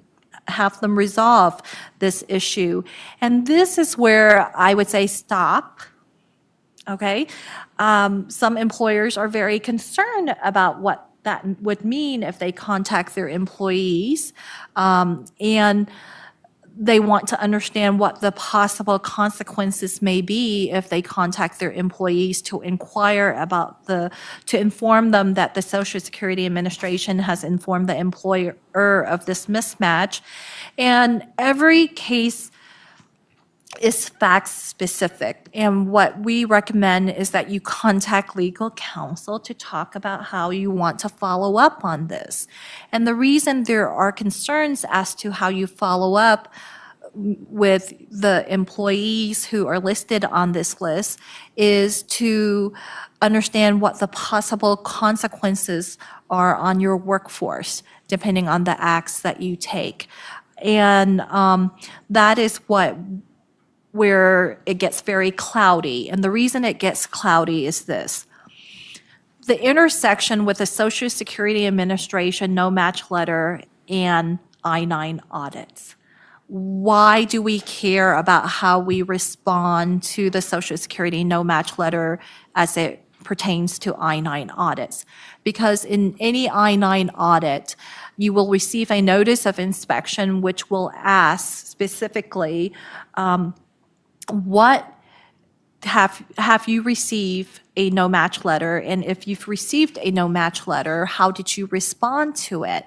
have them resolve this issue. And this is where I would say stop. Okay? Some employers are very concerned about what that would mean if they contact their employees. And they want to understand what the possible consequences may be if they contact their employees to inquire about to inform them that the Social Security Administration has informed the employer of this mismatch. And every case is fact specific. And what we recommend is that you contact legal counsel to talk about how you want to follow up on this. And the reason there are concerns as to how you follow up with the employees who are listed on this list is to understand what the possible consequences are on your workforce, depending on the acts that you take. And that is where it gets very cloudy. And the reason it gets cloudy is this. The intersection with the Social Security Administration no match letter and I-9 audits. Why do we care about how we respond to the Social Security no match letter as it pertains to I-9 audits? Because in any I-9 audit, you will receive a notice of inspection which will ask specifically, what have you received a no match letter? And if you've received a no match letter, how did you respond to it?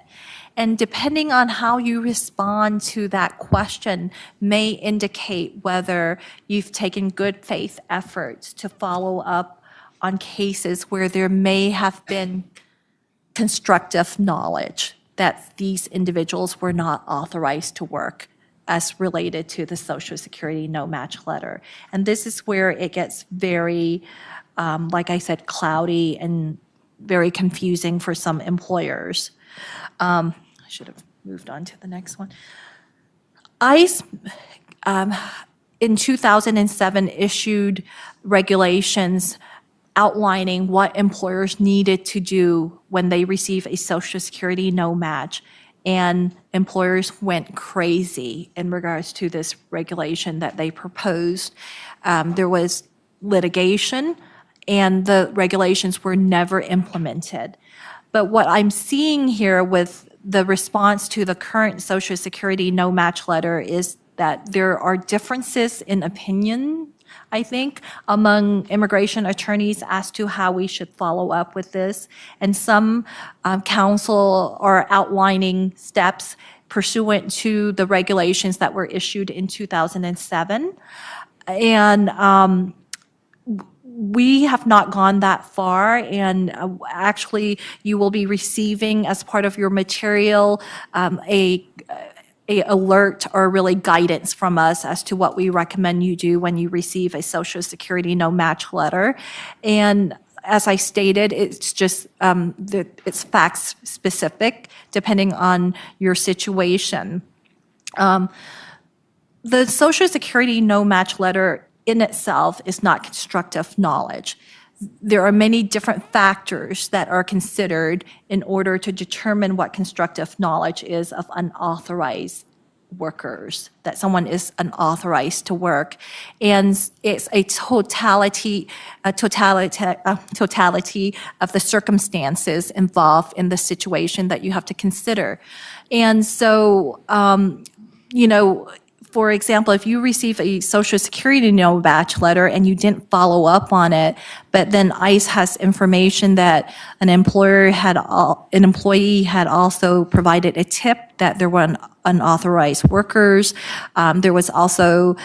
And depending on how you respond to that question may indicate whether you've taken good faith efforts to follow up on cases where there may have been constructive knowledge that these individuals were not authorized to work as related to the Social Security no match letter. And this is where it gets very, like I said, cloudy and very confusing for some employers. I should have moved on to the next one. ICE, in 2007, issued regulations outlining what employers needed to do when they receive a Social Security no match. And employers went crazy in regards to this regulation that they proposed. There was litigation, and the regulations were never implemented. But what I'm seeing here with the response to the current Social Security no match letter is that there are differences in opinion, I think, among immigration attorneys as to how we should follow up with this. And some counsel are outlining steps pursuant to the regulations that were issued in 2007. And we have not gone that far, and actually, you will be receiving as part of your material a alert or really guidance from us as to what we recommend you do when you receive a Social Security no match letter. And as I stated, it's just it's facts specific depending on your situation. The Social Security no match letter in itself is not constructive knowledge. There are many different factors that are considered in order to determine what constructive knowledge is of unauthorized workers, that someone is unauthorized to work. And it's a totality of the circumstances involved in the situation that you have to consider. And so, for example, if you receive a Social Security no match letter and you didn't follow up on it, but then ICE has information that an employee had also provided a tip that there were unauthorized workers. There was also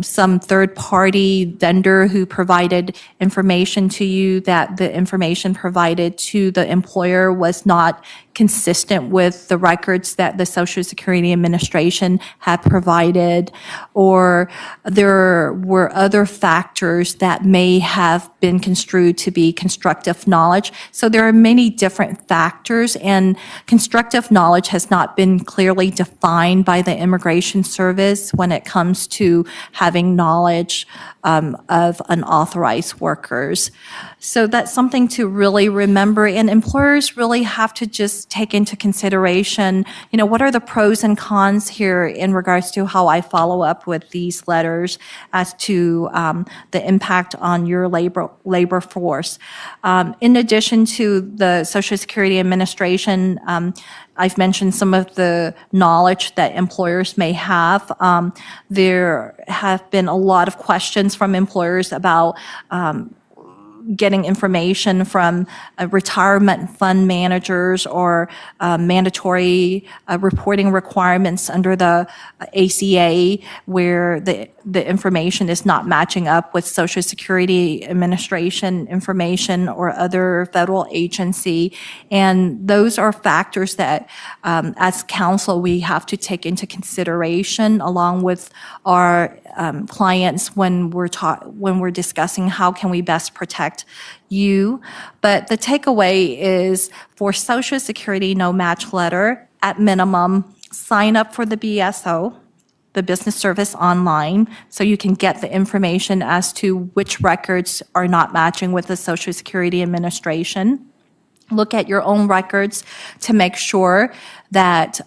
some third-party vendor who provided information to you that the information provided to the employer was not consistent with the records that the Social Security Administration had provided, or there were other factors that may have been construed to be constructive knowledge. So there are many different factors, and constructive knowledge has not been clearly defined by the Immigration Service when it comes to having knowledge of unauthorized workers. So that's something to really remember, and employers really have to just take into consideration, what are the pros and cons here in regards to how I follow up with these letters as to the impact on your labor force. In addition to the Social Security Administration, I've mentioned some of the knowledge that employers may have. There have been a lot of questions from employers about getting information from retirement fund managers or mandatory reporting requirements under the ACA, where the information is not matching up with Social Security Administration information or other federal agency. And those are factors that, as counsel, we have to take into consideration along with our clients when we're discussing how can we best protect you. But the takeaway is, for Social Security no match letter, at minimum, sign up for the BSO, the Business Service Online, so you can get the information as to which records are not matching with the Social Security Administration. Look at your own records to make sure that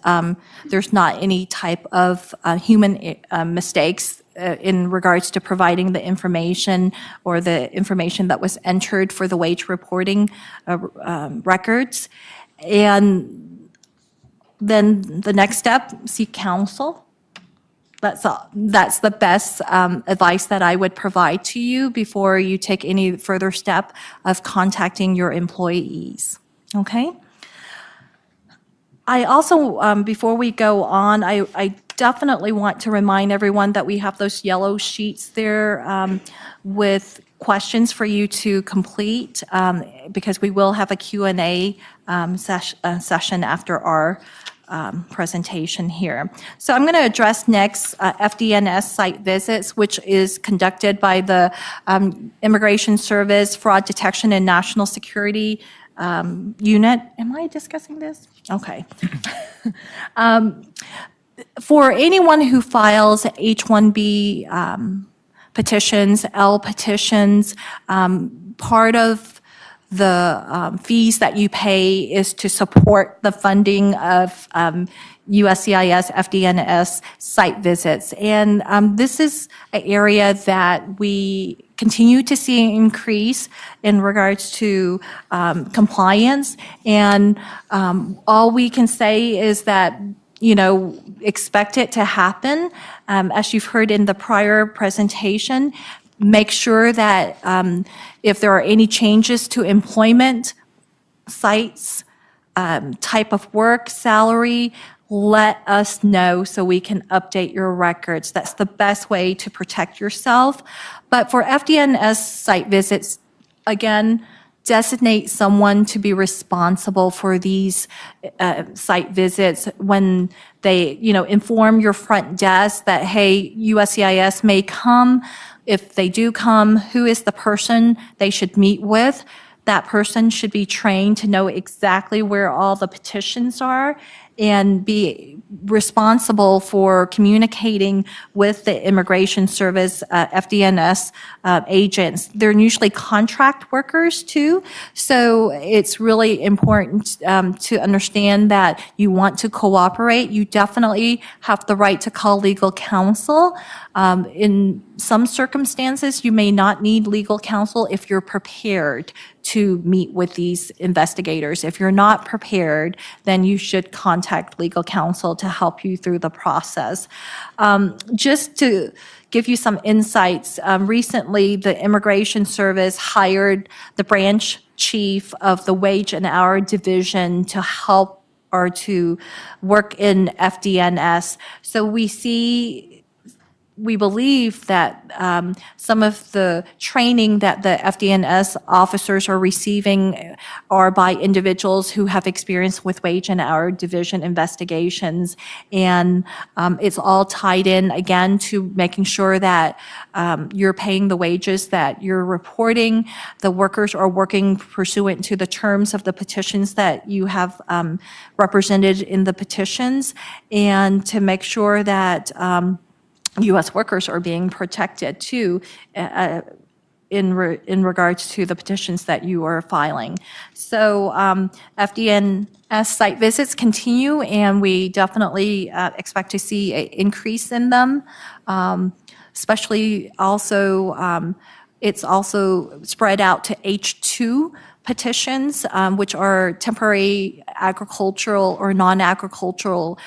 there's not any type of human mistakes in regards to providing the information or the information that was entered for the wage reporting records. And then the next step, seek counsel. That's the best advice that I would provide to you before you take any further step of contacting your employees. Okay? I also, before we go on, I definitely want to remind everyone that we have those yellow sheets there with questions for you to complete, because we will have a Q&A session after our presentation here. So I'm going to address next FDNS site visits, which is conducted by the Immigration Service Fraud Detection and National Security Unit. Am I discussing this? Okay. For anyone who files H-1B petitions, L petitions, part of the fees that you pay is to support the funding of USCIS, FDNS site visits. And this is an area that we continue to see an increase in regards to compliance. And all we can say is that, expect it to happen. As you've heard in the prior presentation, make sure that if there are any changes to employment, sites, type of work, salary, let us know so we can update your records. That's the best way to protect yourself. But for FDNS site visits, again, designate someone to be responsible for these site visits when they, inform your front desk that, hey, USCIS may come. If they do come, who is the person they should meet with? That person should be trained to know exactly where all the petitions are and be responsible for communicating with the Immigration Service, FDNS agents. They're usually contract workers too, so it's really important to understand that you want to cooperate. You definitely have the right to call legal counsel. In some circumstances, you may not need legal counsel if you're prepared to meet with these investigators. If you're not prepared, then you should contact legal counsel to help you through the process. Just to give you some insights, recently the Immigration Service hired the branch chief of the Wage and Hour Division to help or to work in FDNS. So we believe that some of the training that the FDNS officers are receiving are by individuals who have experience with Wage and Hour Division investigations. And it's all tied in, again, to making sure that you're paying the wages that you're reporting. The workers are working pursuant to the terms of the petitions that you have represented in the petitions, and to make sure that U.S. workers are being protected too in regards to the petitions that you are filing. So FDNS site visits continue, and we definitely expect to see an increase in them, especially also it's also spread out to H-2 petitions, which are temporary agricultural or non-agricultural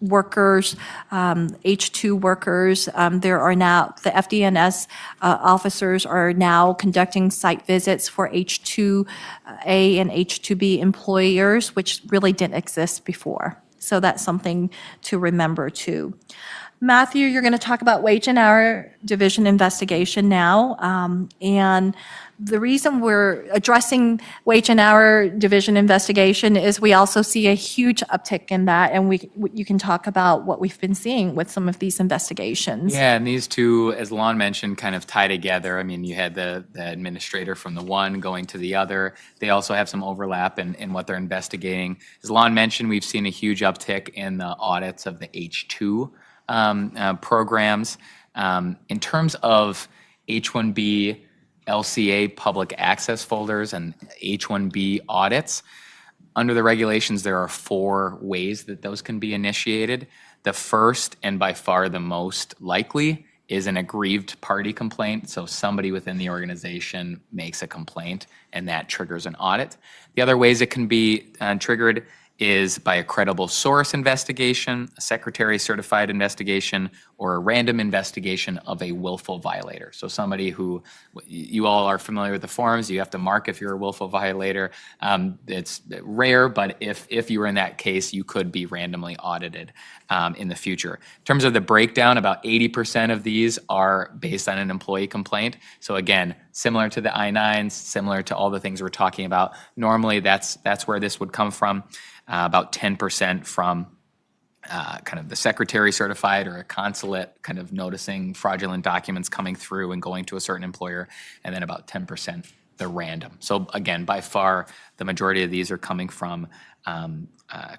workers, H-2 workers. There are now, the FDNS officers are now conducting site visits for H-2A and H-2B employers, which really didn't exist before. So that's something to remember too. Matthew, you're going to talk about Wage and Hour Division investigation now. And the reason we're addressing Wage and Hour Division investigation is we also see a huge uptick in that, and you can talk about what we've been seeing with some of these investigations. Yeah, and these two, as Lon mentioned, kind of tie together. I mean, you had the administrator from the one going to the other. They also have some overlap in what they're investigating. As Lon mentioned, we've seen a huge uptick in the audits of the H-2 programs. In terms of H-1B LCA public access folders and H-1B audits, under the regulations, there are 4 ways that those can be initiated. The first, and by far the most likely, is an aggrieved party complaint. So somebody within the organization makes a complaint, and that triggers an audit. The other ways it can be triggered is by a credible source investigation, a secretary certified investigation, or a random investigation of a willful violator. So somebody who, you all are familiar with the forms, you have to mark if you're a willful violator. It's rare, but if you were in that case, you could be randomly audited in the future. In terms of the breakdown, about 80% of these are based on an employee complaint. So again, similar to the I-9s, similar to all the things we're talking about. Normally, that's where this would come from. About 10% from kind of the secretary certified or a consulate kind of noticing fraudulent documents coming through and going to a certain employer, and then about 10% the random. So again, by far, the majority of these are coming from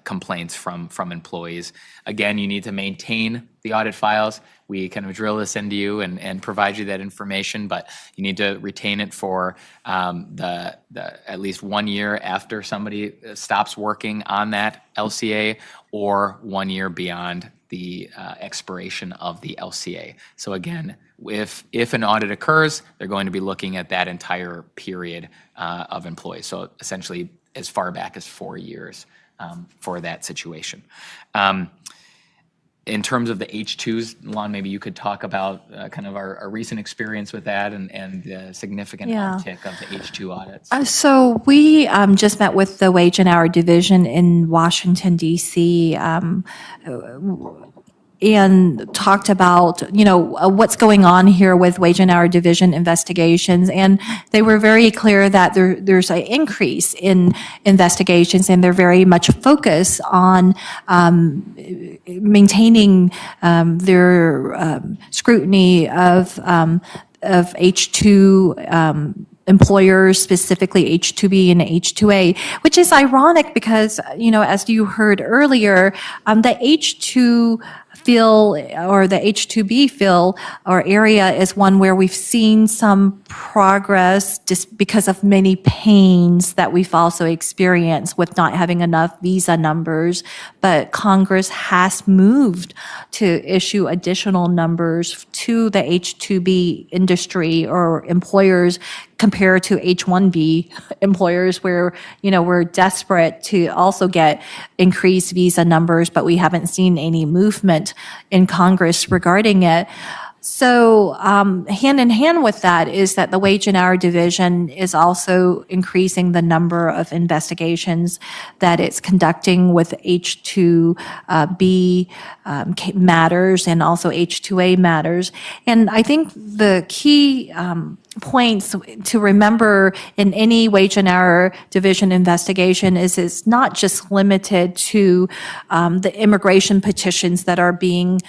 complaints from employees. Again, you need to maintain the audit files. We kind of drill this into you and provide you that information, but you need to retain it for the at least 1 year after somebody stops working on that LCA, or 1 year beyond the expiration of the LCA. So again, If an audit occurs, they're going to be looking at that entire period of employees. So essentially as far back as 4 years for that situation. In terms of the H-2s, Lon, maybe you could talk about kind of our recent experience with that and the significant uptick of the H-2 audits. So we just met with the Wage and Hour Division in Washington, D.C., and talked about, what's going on here with Wage and Hour Division investigations. And they were very clear that there's an increase in investigations, and they're very much focused on maintaining their scrutiny of H-2 employers, specifically H-2B and H-2A, which is ironic because, as you heard earlier, the H-2 fill or the H-2B fill or area is one where we've seen some progress just because of many pains that we've also experienced with not having enough visa numbers. But Congress has moved to issue additional numbers to the H-2B industry or employers compared to H-1B employers where, we're desperate to also get increased visa numbers, but we haven't seen any movement in Congress regarding it. So hand in hand with that is that the Wage and Hour Division is also increasing the number of investigations that it's conducting with H-2B matters and also H-2A matters. And I think the key points to remember in any Wage and Hour Division investigation is it's not just limited to the immigration petitions that are being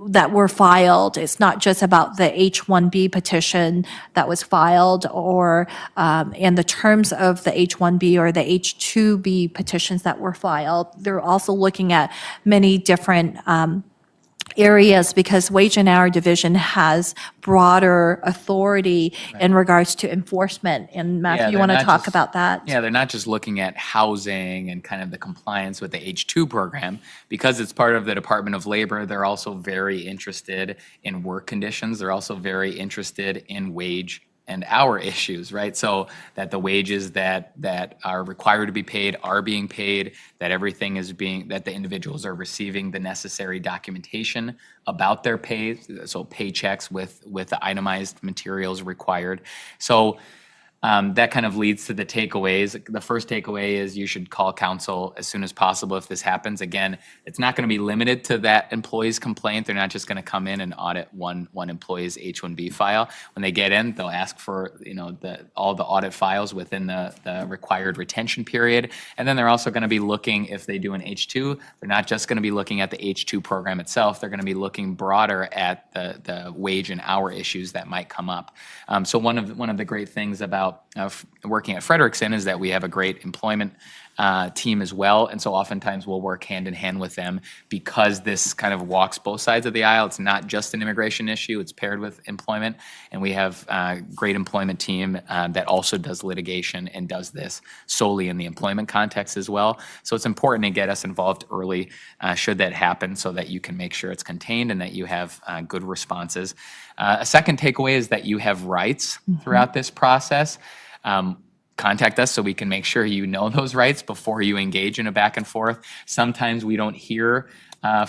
that were filed. It's not just about the H-1B petition that was filed or and the terms of the H-1B or the H-2B petitions that were filed. They're also looking at many different areas because Wage and Hour Division has broader authority in regards to enforcement. And Matthew, you want to talk about that? Yeah, they're not just looking at housing and kind of the compliance with the H-2 program. Because it's part of the Department of Labor, they're also very interested in work conditions. They're also very interested in wage and hour issues, right? So that the wages that are required to be paid are being paid, that everything is that the individuals are receiving the necessary documentation about their pay, so paychecks with the itemized materials required. So that kind of leads to the takeaways. The first takeaway is you should call counsel as soon as possible if this happens. Again, it's not going to be limited to that employee's complaint. They're not just going to come in and audit one employee's H-1B file. When they get in, they'll ask for all the audit files within the required retention period. And then they're also going to be looking, if they do an H-2, they're not just going to be looking at the H-2 program itself. They're going to be looking broader at the wage and hour issues that might come up. So one of the great things about working at Fredrikson is that we have a great employment team as well, and so oftentimes we'll work hand in hand with them because this kind of walks both sides of the aisle. It's not just an immigration issue, it's paired with employment, and we have a great employment team that also does litigation and does this solely in the employment context as well. So it's important to get us involved early should that happen so that you can make sure it's contained and that you have good responses. A second takeaway is that you have rights throughout this process. Contact us so we can make sure you know those rights before you engage in a back and forth. Sometimes we don't hear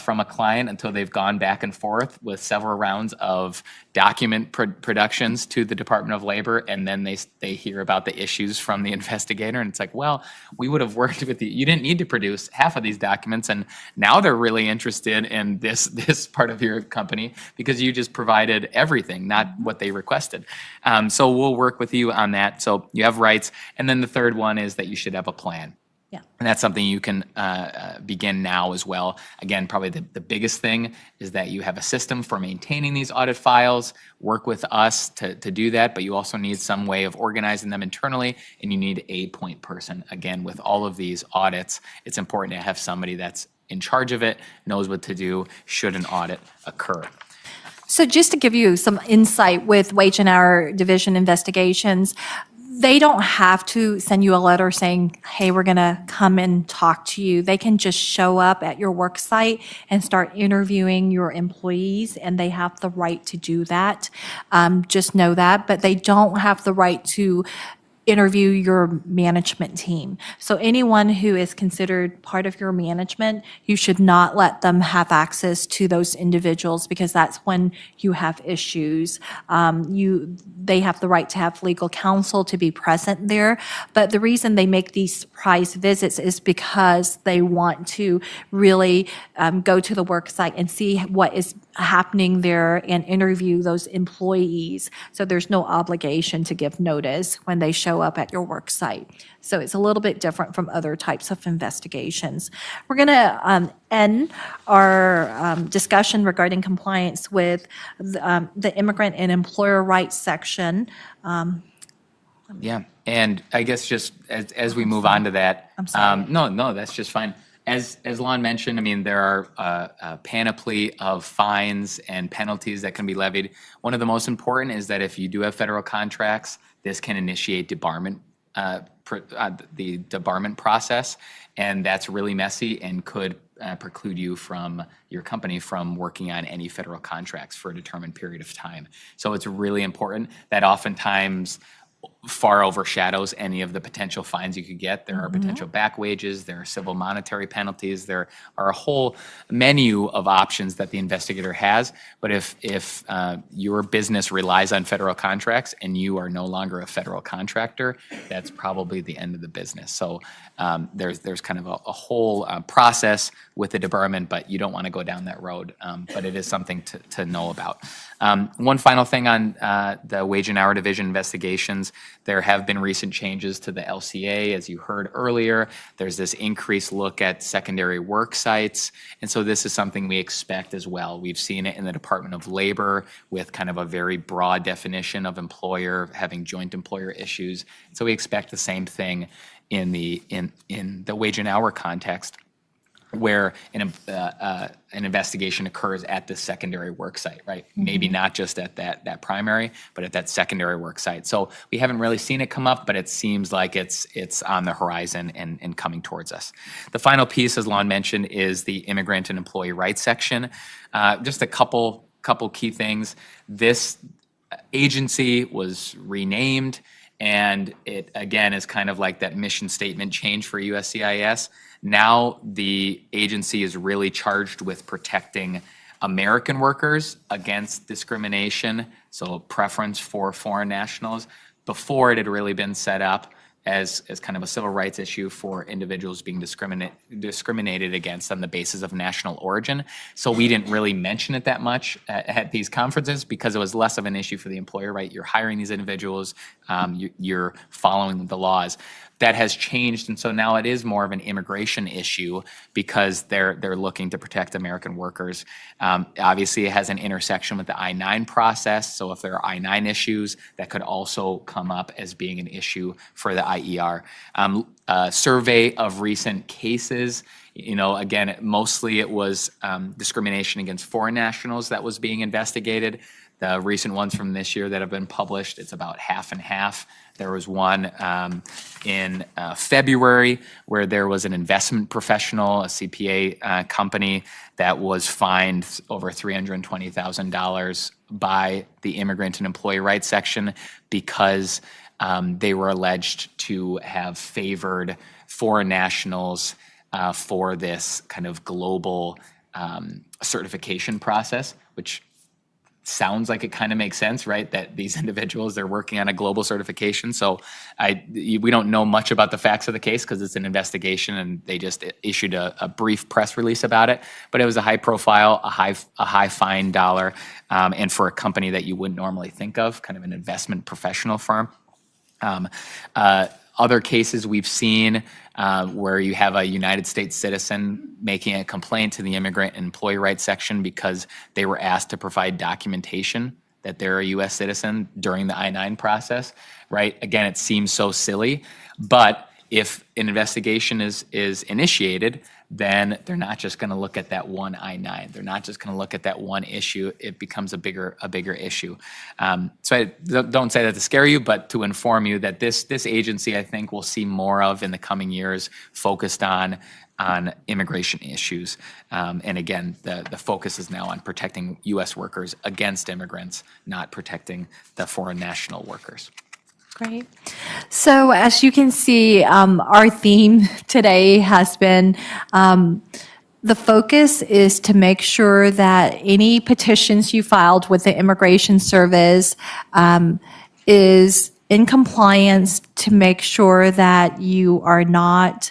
from a client until they've gone back and forth with several rounds of document productions to the Department of Labor, and then they hear about the issues from the investigator, and it's like, well, we would have worked with you. You didn't need to produce half of these documents, and now they're really interested in this part of your company because you just provided everything, not what they requested. So we'll work with you on that. So you have rights, and then the third one is that you should have a plan. Yeah. And that's something you can begin now as well. Again, probably the biggest thing is that you have a system for maintaining these audit files, work with us to do that, but you also need some way of organizing them internally, and you need a point person. Again, with all of these audits, it's important to have somebody that's in charge of it, knows what to do should an audit occur. So just to give you some insight with Wage and Hour Division investigations, They don't have to send you a letter saying, hey, we're going to come and talk to you. They can just show up at your work site and start interviewing your employees, and they have the right to do that. Just know that, but they don't have the right to interview your management team. So anyone who is considered part of your management, you should not let them have access to those individuals, because that's when you have issues. They have the right to have legal counsel to be present there. But the reason they make these surprise visits is because they want to really go to the work site and see what is happening there and interview those employees. So there's no obligation to give notice when they show up at your work site. So it's a little bit different from other types of investigations. We're going to end our discussion regarding compliance with the immigrant and employer rights section. Yeah, and I guess just as we move on to that. I'm sorry. No, that's just fine. As Lon mentioned, I mean, there are a panoply of fines and penalties that can be levied. One of the most important is that if you do have federal contracts, this can initiate debarment, the debarment process, and that's really messy and could preclude you from your company from working on any federal contracts for a determined period of time. So it's really important. That oftentimes far overshadows any of the potential fines you could get. There are potential back wages, there are civil monetary penalties, there are a whole menu of options that the investigator has. But if your business relies on federal contracts and you are no longer a federal contractor, that's probably the end of the business. So there's kind of a whole process with the debarment, but you don't want to go down that road. But it is something to know about. One final thing on the wage and hour division investigations. There have been recent changes to the LCA, as you heard earlier. There's this increased look at secondary work sites, and so this is something we expect as well. We've seen it in the Department of Labor with kind of a very broad definition of employer having joint employer issues. So we expect the same thing in the wage and hour context, where an investigation occurs at the secondary work site, right? Maybe not just at that primary, but at that secondary work site. So we haven't really seen it come up, but it seems like it's on the horizon and coming towards us. The final piece, as Lon mentioned, is the immigrant and employee rights section. Just a couple key things. This agency was renamed, and it, again, is kind of like that mission statement change for USCIS. Now the agency is really charged with protecting American workers against discrimination, so preference for foreign nationals. Before, it had really been set up as kind of a civil rights issue for individuals being discriminated against on the basis of national origin. So we didn't really mention it that much at these conferences because it was less of an issue for the employer, right? You're hiring these individuals, you're following the laws. That has changed, and so now it is more of an immigration issue because they're looking to protect American workers. Obviously, it has an intersection with the I-9 process, so if there are I-9 issues, that could also come up as being an issue for the IER. A survey of recent cases, again, mostly it was discrimination against foreign nationals that was being investigated. The recent ones from this year that have been published, it's about half and half. There was one in February where there was an investment professional, a CPA company, that was fined over $320,000 by the Immigrant and Employee Rights Section because they were alleged to have favored foreign nationals for this kind of global certification process, which sounds like it kind of makes sense, right? That these individuals, they're working on a global certification. So we don't know much about the facts of the case because it's an investigation and they just issued a brief press release about it. But it was a high profile, a high fine dollar, and for a company that you wouldn't normally think of, kind of an investment professional firm. Other cases we've seen where you have a United States citizen making a complaint to the Immigrant and Employee Rights Section because they were asked to provide documentation that they're a U.S. citizen during the I-9 process, right? Again, it seems so silly, but if an investigation is initiated, then they're not just going to look at that one I-9. They're not just going to look at that one issue. It becomes a bigger issue. So I don't say that to scare you, but to inform you that this agency, I think, will see more of in the coming years, focused on immigration issues. And again, the focus is now on protecting U.S. workers against immigrants, not protecting the foreign national workers. Great. So as you can see, our theme today has been the focus is to make sure that any petitions you filed with the Immigration Service is in compliance, to make sure that you are not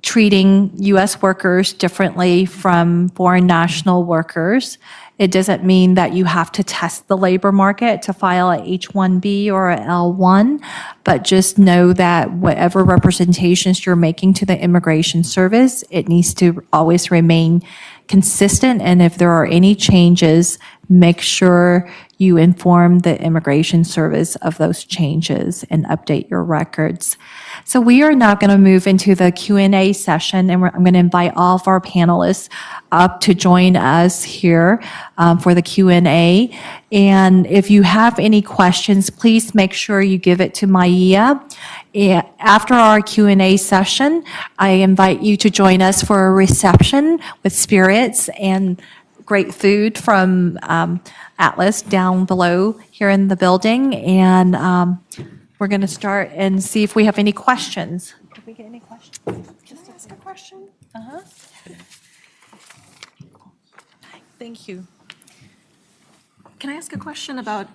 treating U.S. workers differently from foreign national workers. It doesn't mean that you have to test the labor market to file a H-1B or a L-1, but just know that whatever representations you're making to the Immigration Service, it needs to always remain consistent. And if there are any changes, make sure you inform the Immigration Service of those changes and update your records. So we are now going to move into the Q&A session, and I'm going to invite all of our panelists up to join us here for the Q&A. And if you have any questions, please make sure you give it to Maia. After our Q&A session, I invite you to join us for a reception with spirits and great food from Atlas down below here in the building. And we're going to start and see if we have any questions. Did we get any questions? Just ask a question. Thank you. Can I ask a question about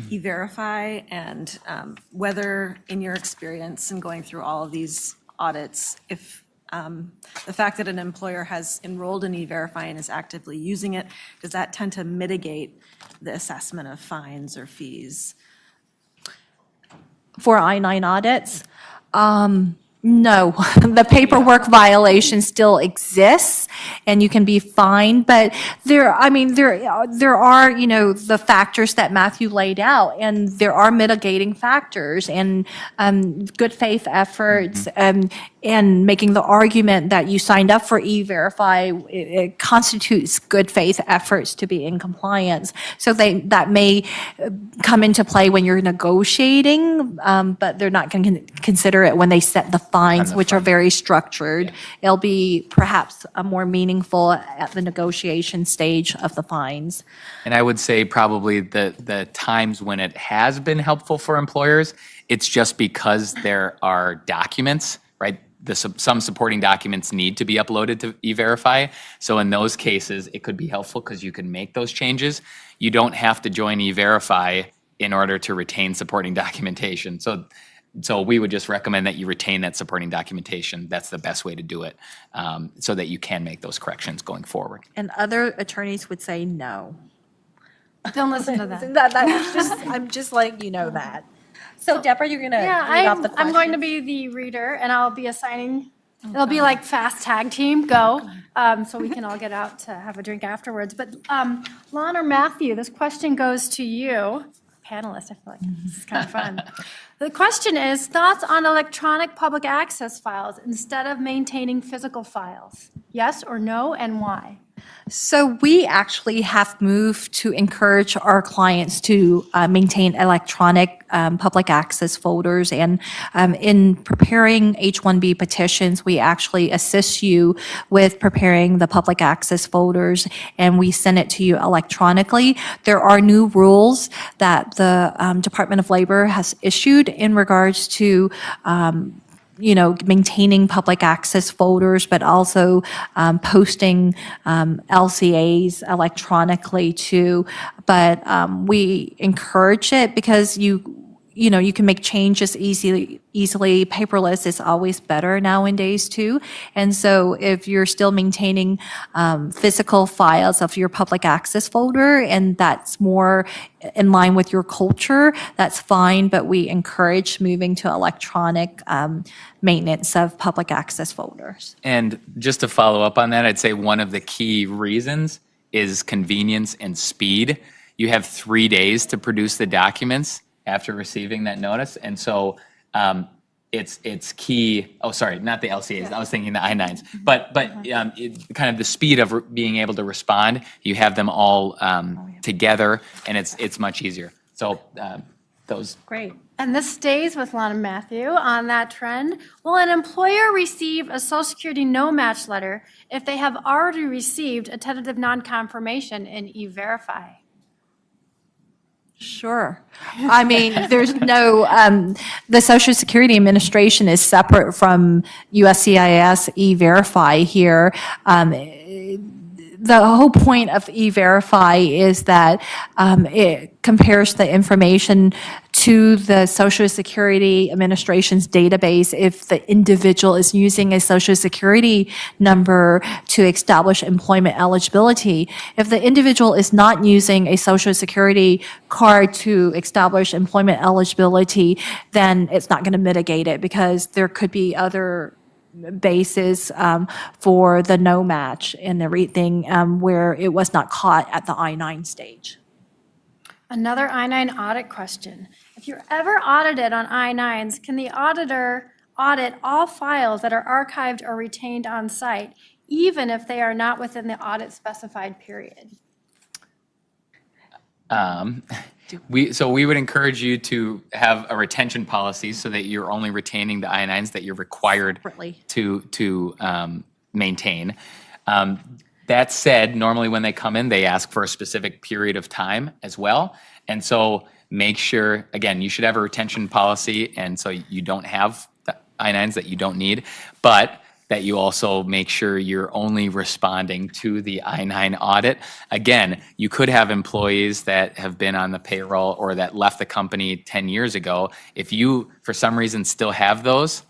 E-Verify and whether, in your experience in going through all of these audits, if the fact that an employer has enrolled in E-Verify and is actively using it, does that tend to mitigate the assessment of fines or fees? For I-9 audits? No, the paperwork violation still exists, and you can be fined. But there are, the factors that Matthew laid out, and there are mitigating factors, and good faith efforts, and making the argument that you signed up for E-Verify, it constitutes good faith efforts to be in compliance. So that may come into play when you're negotiating, but they're not going to consider it when they set the fines, which are very structured. Yeah. It'll be perhaps more meaningful at the negotiation stage of the fines. And I would say probably the times when it has been helpful for employers, it's just because there are documents, right? Some supporting documents need to be uploaded to E-Verify. So in those cases, it could be helpful because you can make those changes. You don't have to join E-Verify in order to retain supporting documentation. So we would just recommend that you retain that supporting documentation. That's the best way to do it, so that you can make those corrections going forward. And other attorneys would say no. Don't listen to that. I'm just letting you know that. So Deborah, you're going to read off the question. I'm going to be the reader, and I'll be assigning, it'll be like fast tag team, go, so we can all get out to have a drink afterwards. But Lon or Matthew, this question goes to you. Panelist, I feel like this is kind of fun. The question is, thoughts on electronic public access files instead of maintaining physical files? Yes or no, and why? So we actually have moved to encourage our clients to maintain electronic public access folders. And in preparing H-1B petitions, we actually assist you with preparing the public access folders, and we send it to you electronically. There are new rules that the Department of Labor has issued in regards to maintaining public access folders, but also posting LCAs electronically too. But we encourage it because you can make changes easily. Paperless is always better nowadays too. And so if you're still maintaining physical files of your public access folder, and that's more in line with your culture, that's fine. But we encourage moving to electronic maintenance of public access folders. And just to follow up on that, I'd say one of the key reasons is convenience and speed. You have 3 days to produce the documents after receiving that notice. And so it's key, oh, sorry, not the LCAs, I was thinking the I-9s, but kind of the speed of being able to respond, you have them all together, and it's much easier. So those. Great. And this stays with Lon and Matthew on that trend. Will an employer receive a Social Security no-match letter if they have already received a tentative non-confirmation in E-Verify? Sure. I mean, there's no, the Social Security Administration is separate from USCIS E-Verify here. The whole point of E-Verify is that it compares the information to the Social Security Administration's database if the individual is using a Social Security number to establish employment eligibility. If the individual is not using a Social Security card to establish employment eligibility, then it's not going to mitigate it because there could be other basis for the no match and everything where it was not caught at the I-9 stage. Another I-9 audit question. If you're ever audited on I-9s, can the auditor audit all files that are archived or retained on site, even if they are not within the audit specified period? So we would encourage you to have a retention policy so that you're only retaining the I-9s that you're required to maintain. That said, normally when they come in, they ask for a specific period of time as well. And so make sure, again, you should have a retention policy, and so you don't have the I-9s that you don't need, but that you also make sure you're only responding to the I-9 audit. Again, you could have employees that have been on the payroll or that left the company 10 years ago. If you, for some reason, still have those,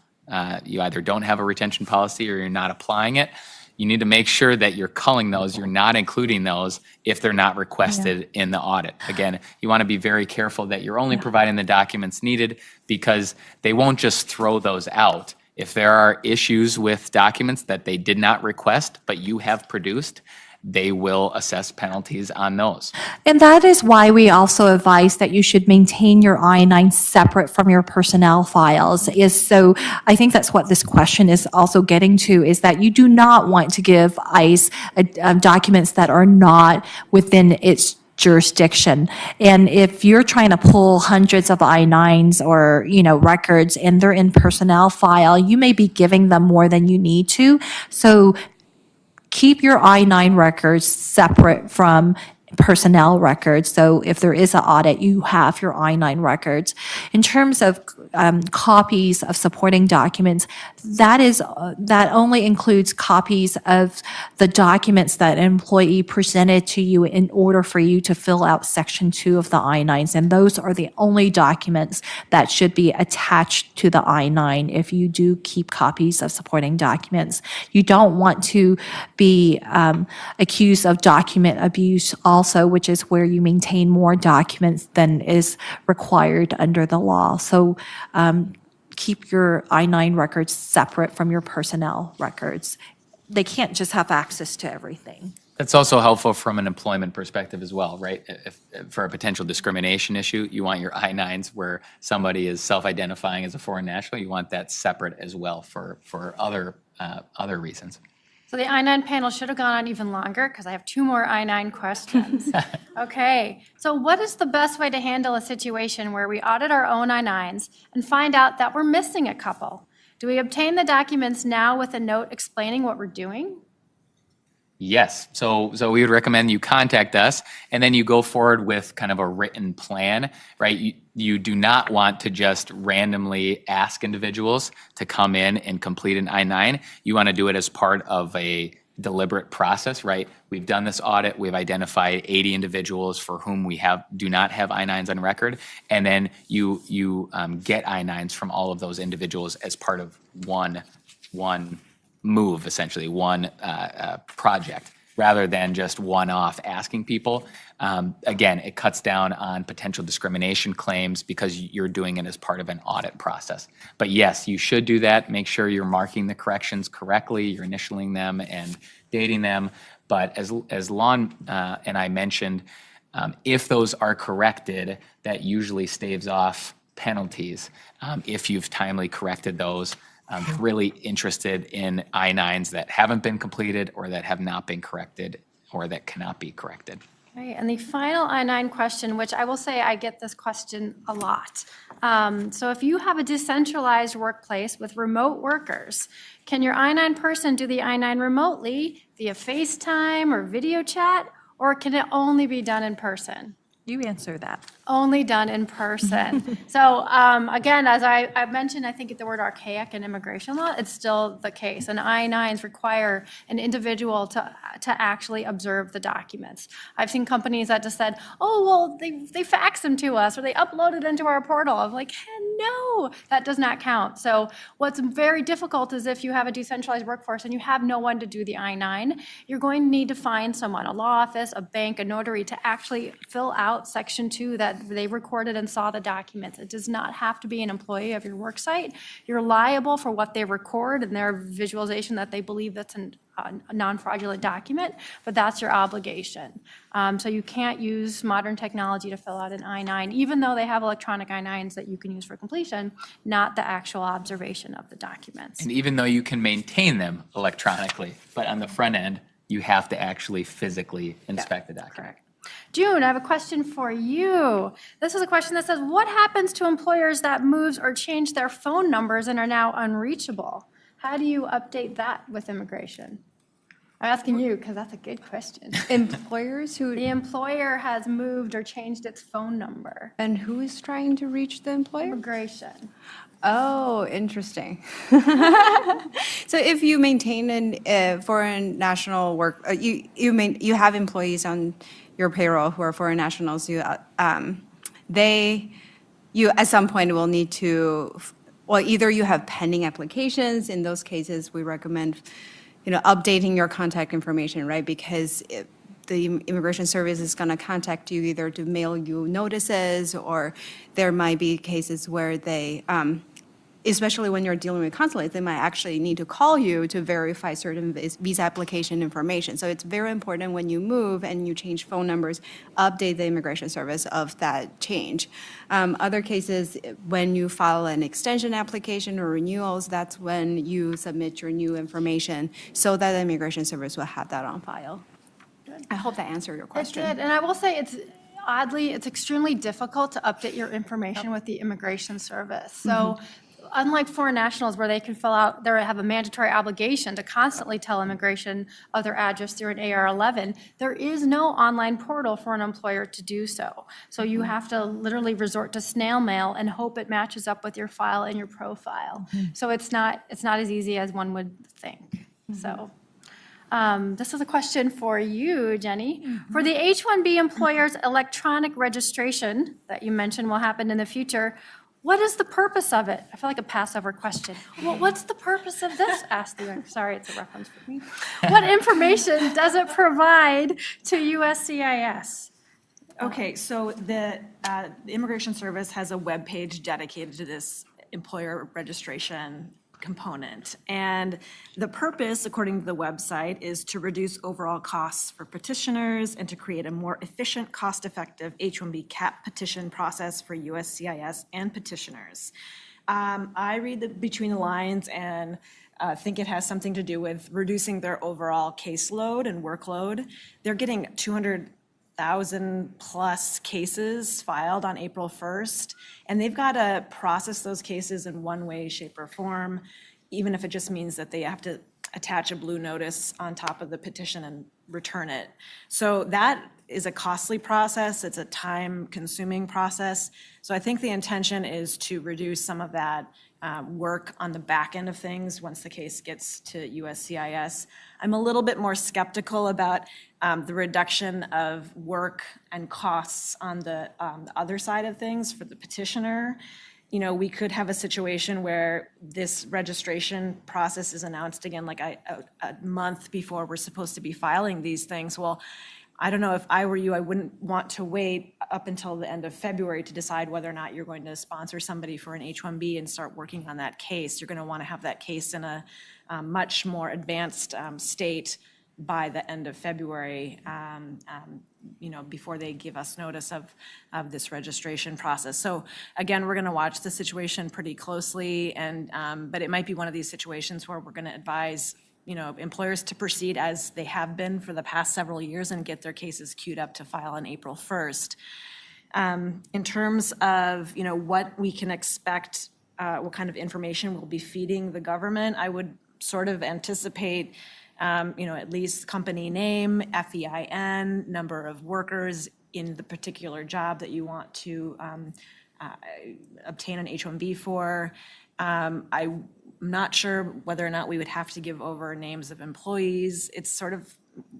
you either don't have a retention policy or you're not applying it, you need to make sure that you're culling those, you're not including those if they're not requested in the audit. Again, you want to be very careful that you're only providing the documents needed because they won't just throw those out. If there are issues with documents that they did not request, but you have produced, they will assess penalties on those. And that is why we also advise that you should maintain your I-9 separate from your personnel files. So I think that's what this question is also getting to, is that you do not want to give ICE documents that are not within its jurisdiction. And if you're trying to pull hundreds of I-9s or, records and they're in personnel file, you may be giving them more than you need to. So keep your I-9 records separate from personnel records. So if there is an audit, you have your I-9 records. In terms of copies of supporting documents, that only includes copies of the documents that an employee presented to you in order for you to fill out Section 2 of the I-9s. And those are the only documents that should be attached to the I-9 if you do keep copies of supporting documents. You don't want to be accused of document abuse also, which is where you maintain more documents than is required under the law. So keep your I-9 records separate from your personnel records. They can't just have access to everything. That's also helpful from an employment perspective as well, right? If for a potential discrimination issue, you want your I-9s where somebody is self-identifying as a foreign national, you want that separate as well for other reasons. So the I-9 panel should have gone on even longer because I have two more I-9 questions. Okay, so what is the best way to handle a situation where we audit our own I-9s and find out that we're missing a couple? Do we obtain the documents now with a note explaining what we're doing? Yes, so we would recommend you contact us and then you go forward with kind of a written plan, right? You do not want to just randomly ask individuals to come in and complete an I-9. You want to do it as part of a deliberate process, right? We've done this audit, we've identified 80 individuals for whom we do not have I-9s on record, and then you get I-9s from all of those individuals as part of one move, essentially, one project, rather than just one-off asking people. Again, it cuts down on potential discrimination claims because you're doing it as part of an audit process. But yes, you should do that. Make sure you're marking the corrections correctly, you're initialing them and dating them. But as Lon and I mentioned, if those are corrected, that usually staves off penalties if you've timely corrected those. Really interested in I-9s that haven't been completed or that have not been corrected or that cannot be corrected. Okay, and the final I-9 question, which I will say I get this question a lot. So if you have a decentralized workplace with remote workers, can your I-9 person do the I-9 remotely via FaceTime or video chat, or can it only be done in person? You answer that. Only done in person. So again, as I mentioned, I think the word archaic in immigration law, it's still the case. And I-9s require an individual to actually observe the documents. I've seen companies that just said, oh, well, they faxed them to us or they uploaded into our portal. I'm like, no, that does not count. So what's very difficult is if you have a decentralized workforce and you have no one to do the I-9, you're going to need to find someone, a law office, a bank, a notary, to actually fill out Section 2 that they recorded and saw the documents. It does not have to be an employee of your worksite. You're liable for what they record and their visualization that they believe that's a non-fraudulent document, but that's your obligation. So you can't use modern technology to fill out an I-9, even though they have electronic I-9s that you can use for completion, not the actual observation of the documents. And even though you can maintain them electronically, but on the front end, you have to actually physically inspect the document. Correct. June, I have a question for you. This is a question that says, what happens to employers that moves or change their phone numbers and are now unreachable? How do you update that with immigration? I'm asking you because that's a good question. Employers who, The employer has moved or changed its phone number. and who is trying to reach the employer? Immigration. Oh, interesting. So if you maintain a foreign national work, you have employees on your payroll who are foreign nationals, you at some point will need to, well, either you have pending applications. In those cases, we recommend, updating your contact information, right? Because the Immigration Service is going to contact you either to mail you notices, or there might be cases where they, especially when you're dealing with consulates, they might actually need to call you to verify certain visa application information. So it's very important when you move and you change phone numbers, update the Immigration Service of that change. Other cases, when you file an extension application or renewals, that's when you submit your new information so that the Immigration Service will have that on file. I hope that answered your It question. did, and I will say it's extremely difficult to update your information with the Immigration Service. So unlike foreign nationals where they can they have a mandatory obligation to constantly tell immigration of their address through an AR-11, there is no online portal for an employer to do so. So you have to literally resort to snail mail and hope it matches up with your file and your profile. So it's not as easy as one would think. So. This is a question for you, Jenny. For the H-1B employer's electronic registration that you mentioned will happen in the future, what is the purpose of it? I feel like a Passover question. Well, what's the purpose of this? Asked the, sorry, it's a reference for me. What information does it provide to USCIS? Okay, so the Immigration Service has a webpage dedicated to this employer registration component. And the purpose, according to the website, is to reduce overall costs for petitioners and to create a more efficient, cost-effective H-1B CAP petition process for USCIS and petitioners. I read between the lines and think it has something to do with reducing their overall caseload and workload. They're getting 200,000 plus cases filed on April 1st, and they've got to process those cases in one way, shape, or form, even if it just means that they have to attach a blue notice on top of the petition and return it. So that is a costly process. It's a time-consuming process. So I think the intention is to reduce some of that work on the back end of things once the case gets to USCIS. I'm a little bit more skeptical about the reduction of work and costs on the other side of things for the petitioner. We could have a situation where this registration process is announced again like a month before we're supposed to be filing these things. Well, I don't know, if I were you, I wouldn't want to wait up until the end of February to decide whether or not you're going to sponsor somebody for an H-1B and start working on that case. You're going to want to have that case in a much more advanced state by the end of February, before they give us notice of this registration process. So again, we're going to watch the situation pretty closely, but it might be one of these situations where we're going to advise employers to proceed as they have been for the past several years and get their cases queued up to file on April 1st. In terms of, what we can expect, what kind of information we'll be feeding the government, I would sort of anticipate, at least company name, FEIN, number of workers in the particular job that you want to obtain an H-1B for. I'm not sure whether or not we would have to give over names of employees. It's sort of,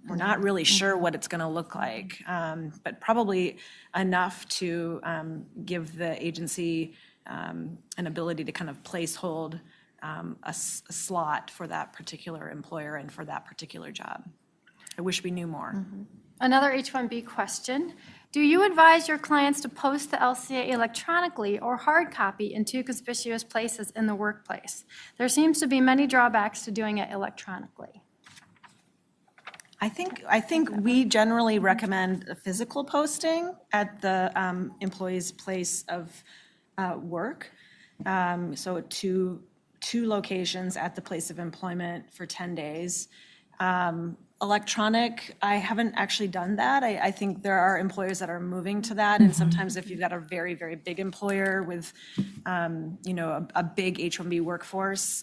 we're not really sure what it's going to look like, but probably enough to give the agency an ability to kind of hold a slot for that particular employer and for that particular job. I wish we knew more. Another H-1B question. Do you advise your clients to post the LCA electronically or hard copy in 2 conspicuous places in the workplace? There seems to be many drawbacks to doing it electronically. I think we generally recommend a physical posting at the employee's place of work. So two locations at the place of employment for 10 days. Electronic, I haven't actually done that. I think there are employers that are moving to that, and sometimes if you've got a very, very big employer with, a big H-1B workforce,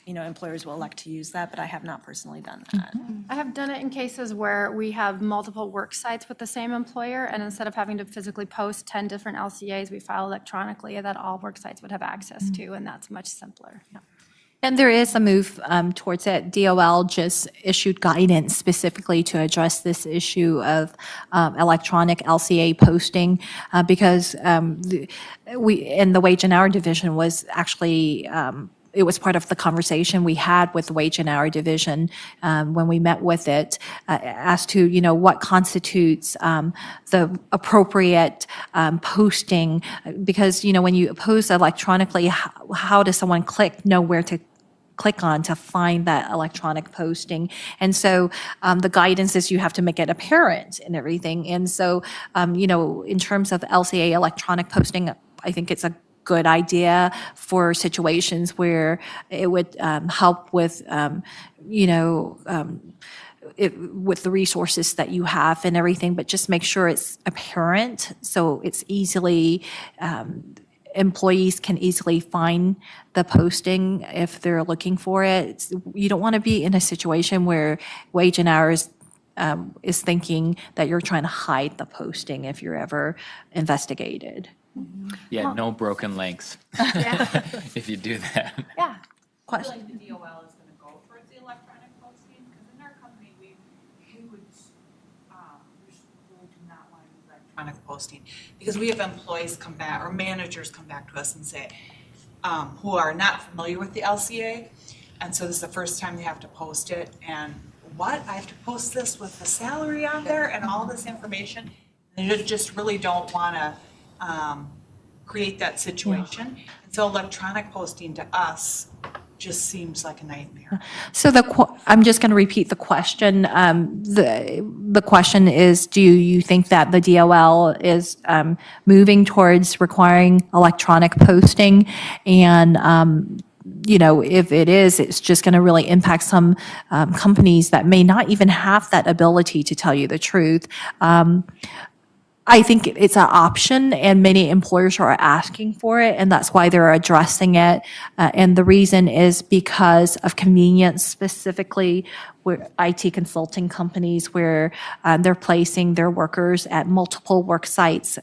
employers will elect to use that, but I have not personally done that. I have done it in cases where we have multiple work sites with the same employer, and instead of having to physically post 10 different LCAs, we file electronically that all work sites would have access to, and that's much simpler. Yeah. And there is a move towards it. DOL just issued guidance specifically to address this issue of electronic LCA posting because we in the Wage and Hour Division was actually it was part of the conversation we had with the Wage and Hour Division when we met with it as to, what constitutes the appropriate posting. Because, when you post electronically, how does someone know where to click on to find that electronic posting? And so the guidance is you have to make it apparent and everything. And so, in terms of LCA electronic posting, I think it's a good idea for situations where it would help with, with the resources that you have and everything, but just make sure it's apparent so it's easily, employees can easily find the posting if they're looking for it. You don't want to be in a situation where Wage and Hours is thinking that you're trying to hide the posting if you're ever investigated. Yeah, no broken links if you do that. Yeah. Question. I feel like the DOL is going to go towards the electronic posting, because in our company, we do not want to do electronic posting, because we have employees come back, or managers come back to us and say, who are not familiar with the LCA, and so this is the first time they have to post it, and I have to post this with the salary on there and all this information, and they just really don't want to create that situation. And so electronic posting to us just seems like a nightmare. So I'm just going to repeat the question. The question is, do you think that the DOL is moving towards requiring electronic posting? And if it is, it's just going to really impact some companies that may not even have that ability to tell you the truth. I think it's an option, and many employers are asking for it, and that's why they're addressing it. And the reason is because of convenience, specifically where IT consulting companies where they're placing their workers at multiple work sites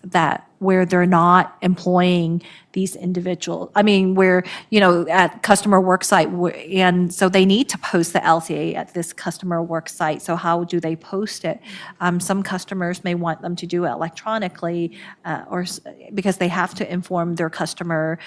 where they're not employing these individuals. I mean, where, at customer work site, and so they need to post the LCA at this customer work site. So how do they post it? Some customers may want them to do it electronically, or because they have to inform their customer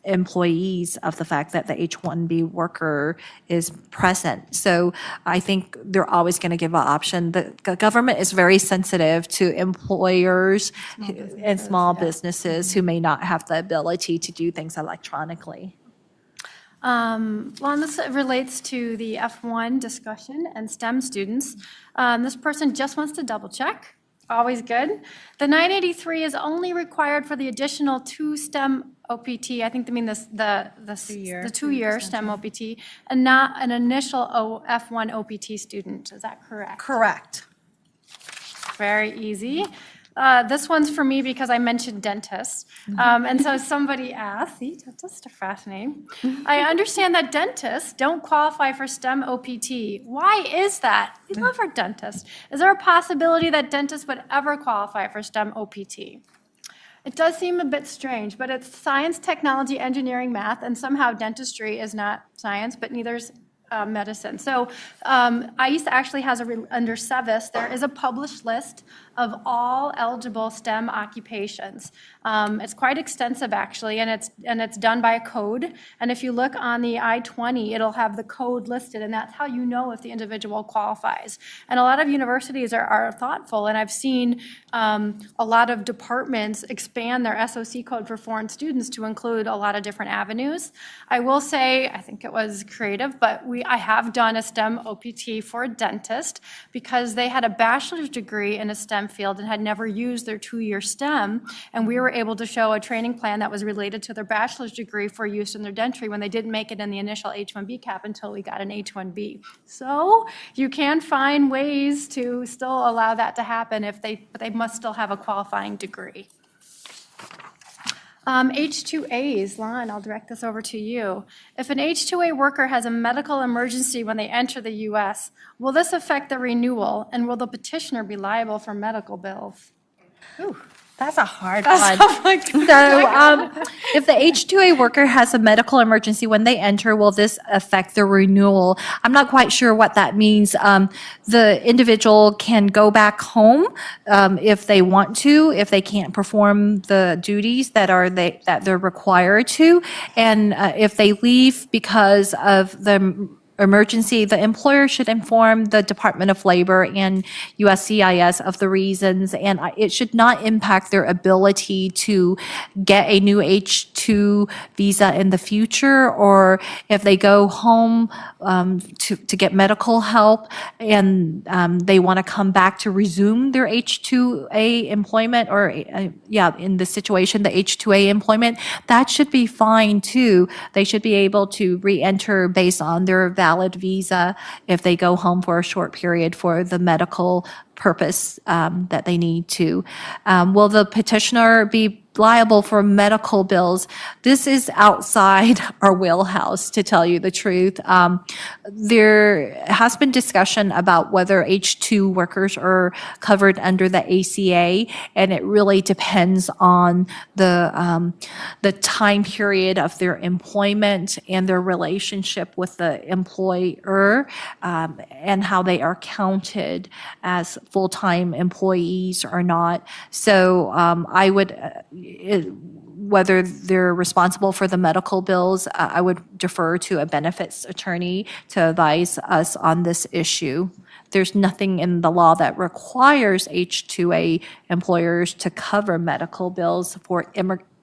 employees of the fact that the H-1B worker is present. So I think they're always going to give an option. The government is very sensitive to employers and small businesses who may not have the ability to do things electronically. Well, and this relates to the F1 discussion and STEM students. This person just wants to double check. always good. The 983 is only required for the additional 2 STEM OPT, I think they mean the 2-year STEM OPT, and not an initial F1 OPT student. Is that correct? Correct. Very easy. This one's for me because I mentioned dentists. And so somebody asked, see, dentists are fascinating. I understand that dentists don't qualify for STEM OPT. Why is that? We love our dentists. Is there a possibility that dentists would ever qualify for STEM OPT? It does seem a bit strange, but it's science, technology, engineering, math, and somehow dentistry is not science, but neither is medicine. So ICE actually has under SEVIS, there is a published list of all eligible STEM occupations. It's quite extensive actually, and it's done by a code. And if you look on the I-20, it'll have the code listed, and that's how you know if the individual qualifies. And a lot of universities are thoughtful, and I've seen a lot of departments expand their SOC code for foreign students to include a lot of different avenues. I will say, I think it was creative, but I have done a STEM OPT for a dentist because they had a bachelor's degree in a STEM field and had never used their 2-year STEM, and we were able to show a training plan that was related to their bachelor's degree for use in their dentistry when they didn't make it in the initial H-1B cap until we got an H-1B. So you can find ways to still allow that to happen but they must still have a qualifying degree. H-2As, Lon, I'll direct this over to you. If an H-2A worker has a medical emergency when they enter the U.S., will this affect the renewal, and will the petitioner be liable for medical bills? Ooh, that's a hard one. So if the H-2A worker has a medical emergency when they enter, will this affect the renewal? I'm not quite sure what that means. The individual can go back home if they want to, if they can't perform the duties that they're required to. And if they leave because of the emergency, the employer should inform the Department of Labor and USCIS of the reasons, and it should not impact their ability to get a new H-2 visa in the future, or if they go home to get medical help and they want to come back to resume their H-2A employment, or in the situation, the H-2A employment, that should be fine too. They should be able to re-enter based on their valid visa if they go home for a short period for the medical purpose that they need to. Will the petitioner be liable for medical bills? This is outside our wheelhouse, to tell you the truth. There has been discussion about whether H-2 workers are covered under the ACA, and it really depends on the time period of their employment and their relationship with the employer, and how they are counted as full-time employees or not. So I would, whether they're responsible for the medical bills, I would defer to a benefits attorney to advise us on this issue. There's nothing in the law that requires H-2A employers to cover medical bills for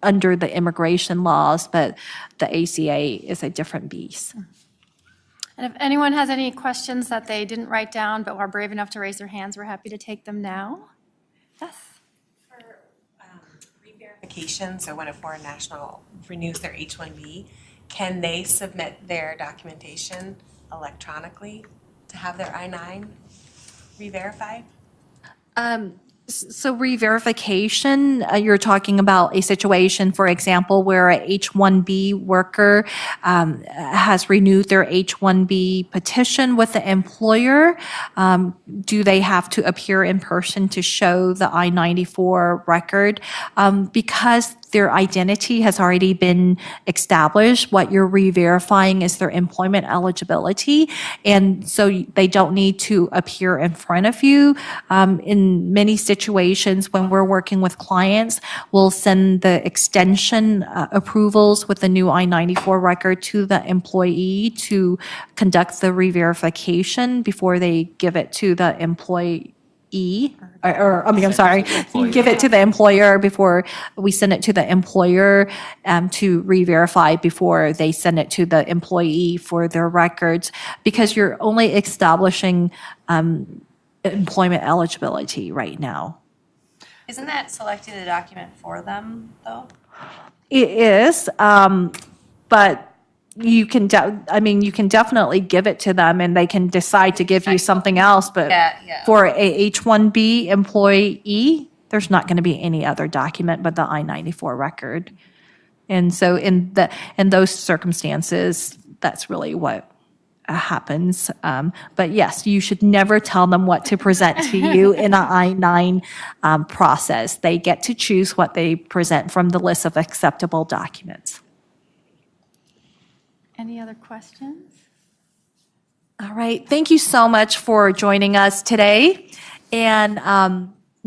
under the immigration laws, but the ACA is a different beast. And if anyone has any questions that they didn't write down but are brave enough to raise their hands, we're happy to take them now. Yes? For re-verification, so when a foreign national renews their H-1B, can they submit their documentation electronically to have their I-9 re-verified? So re-verification, you're talking about a situation, for example, where a H-1B worker has renewed their H-1B petition with the employer. Do they have to appear in person to show the I-94 record? Because their identity has already been established, what you're re-verifying is their employment eligibility, and so they don't need to appear in front of you. In many situations, when we're working with clients, we'll send the extension approvals with the new I-94 record to the employee to conduct the re-verification before they give it to the employee. Give it to the employer before we send it to the employer to re-verify before they send it to the employee for their records, because you're only establishing employment eligibility right now. Isn't that selecting a document for them, though? It is, but you can, you can definitely give it to them and they can decide to give you something else, but Yeah. for a H-1B employee, there's not going to be any other document but the I-94 record. And so in those circumstances, that's really what happens. But yes, you should never tell them what to present to you in an I-9 process. They get to choose what they present from the list of acceptable documents. Any other questions? All right, thank you so much for joining us today. And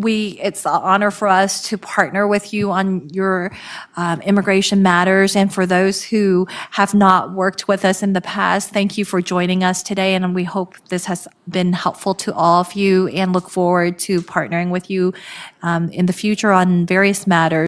it's an honor for us to partner with you on your immigration matters. And for those who have not worked with us in the past, thank you for joining us today. And we hope this has been helpful to all of you and look forward to partnering with you in the future on various matters.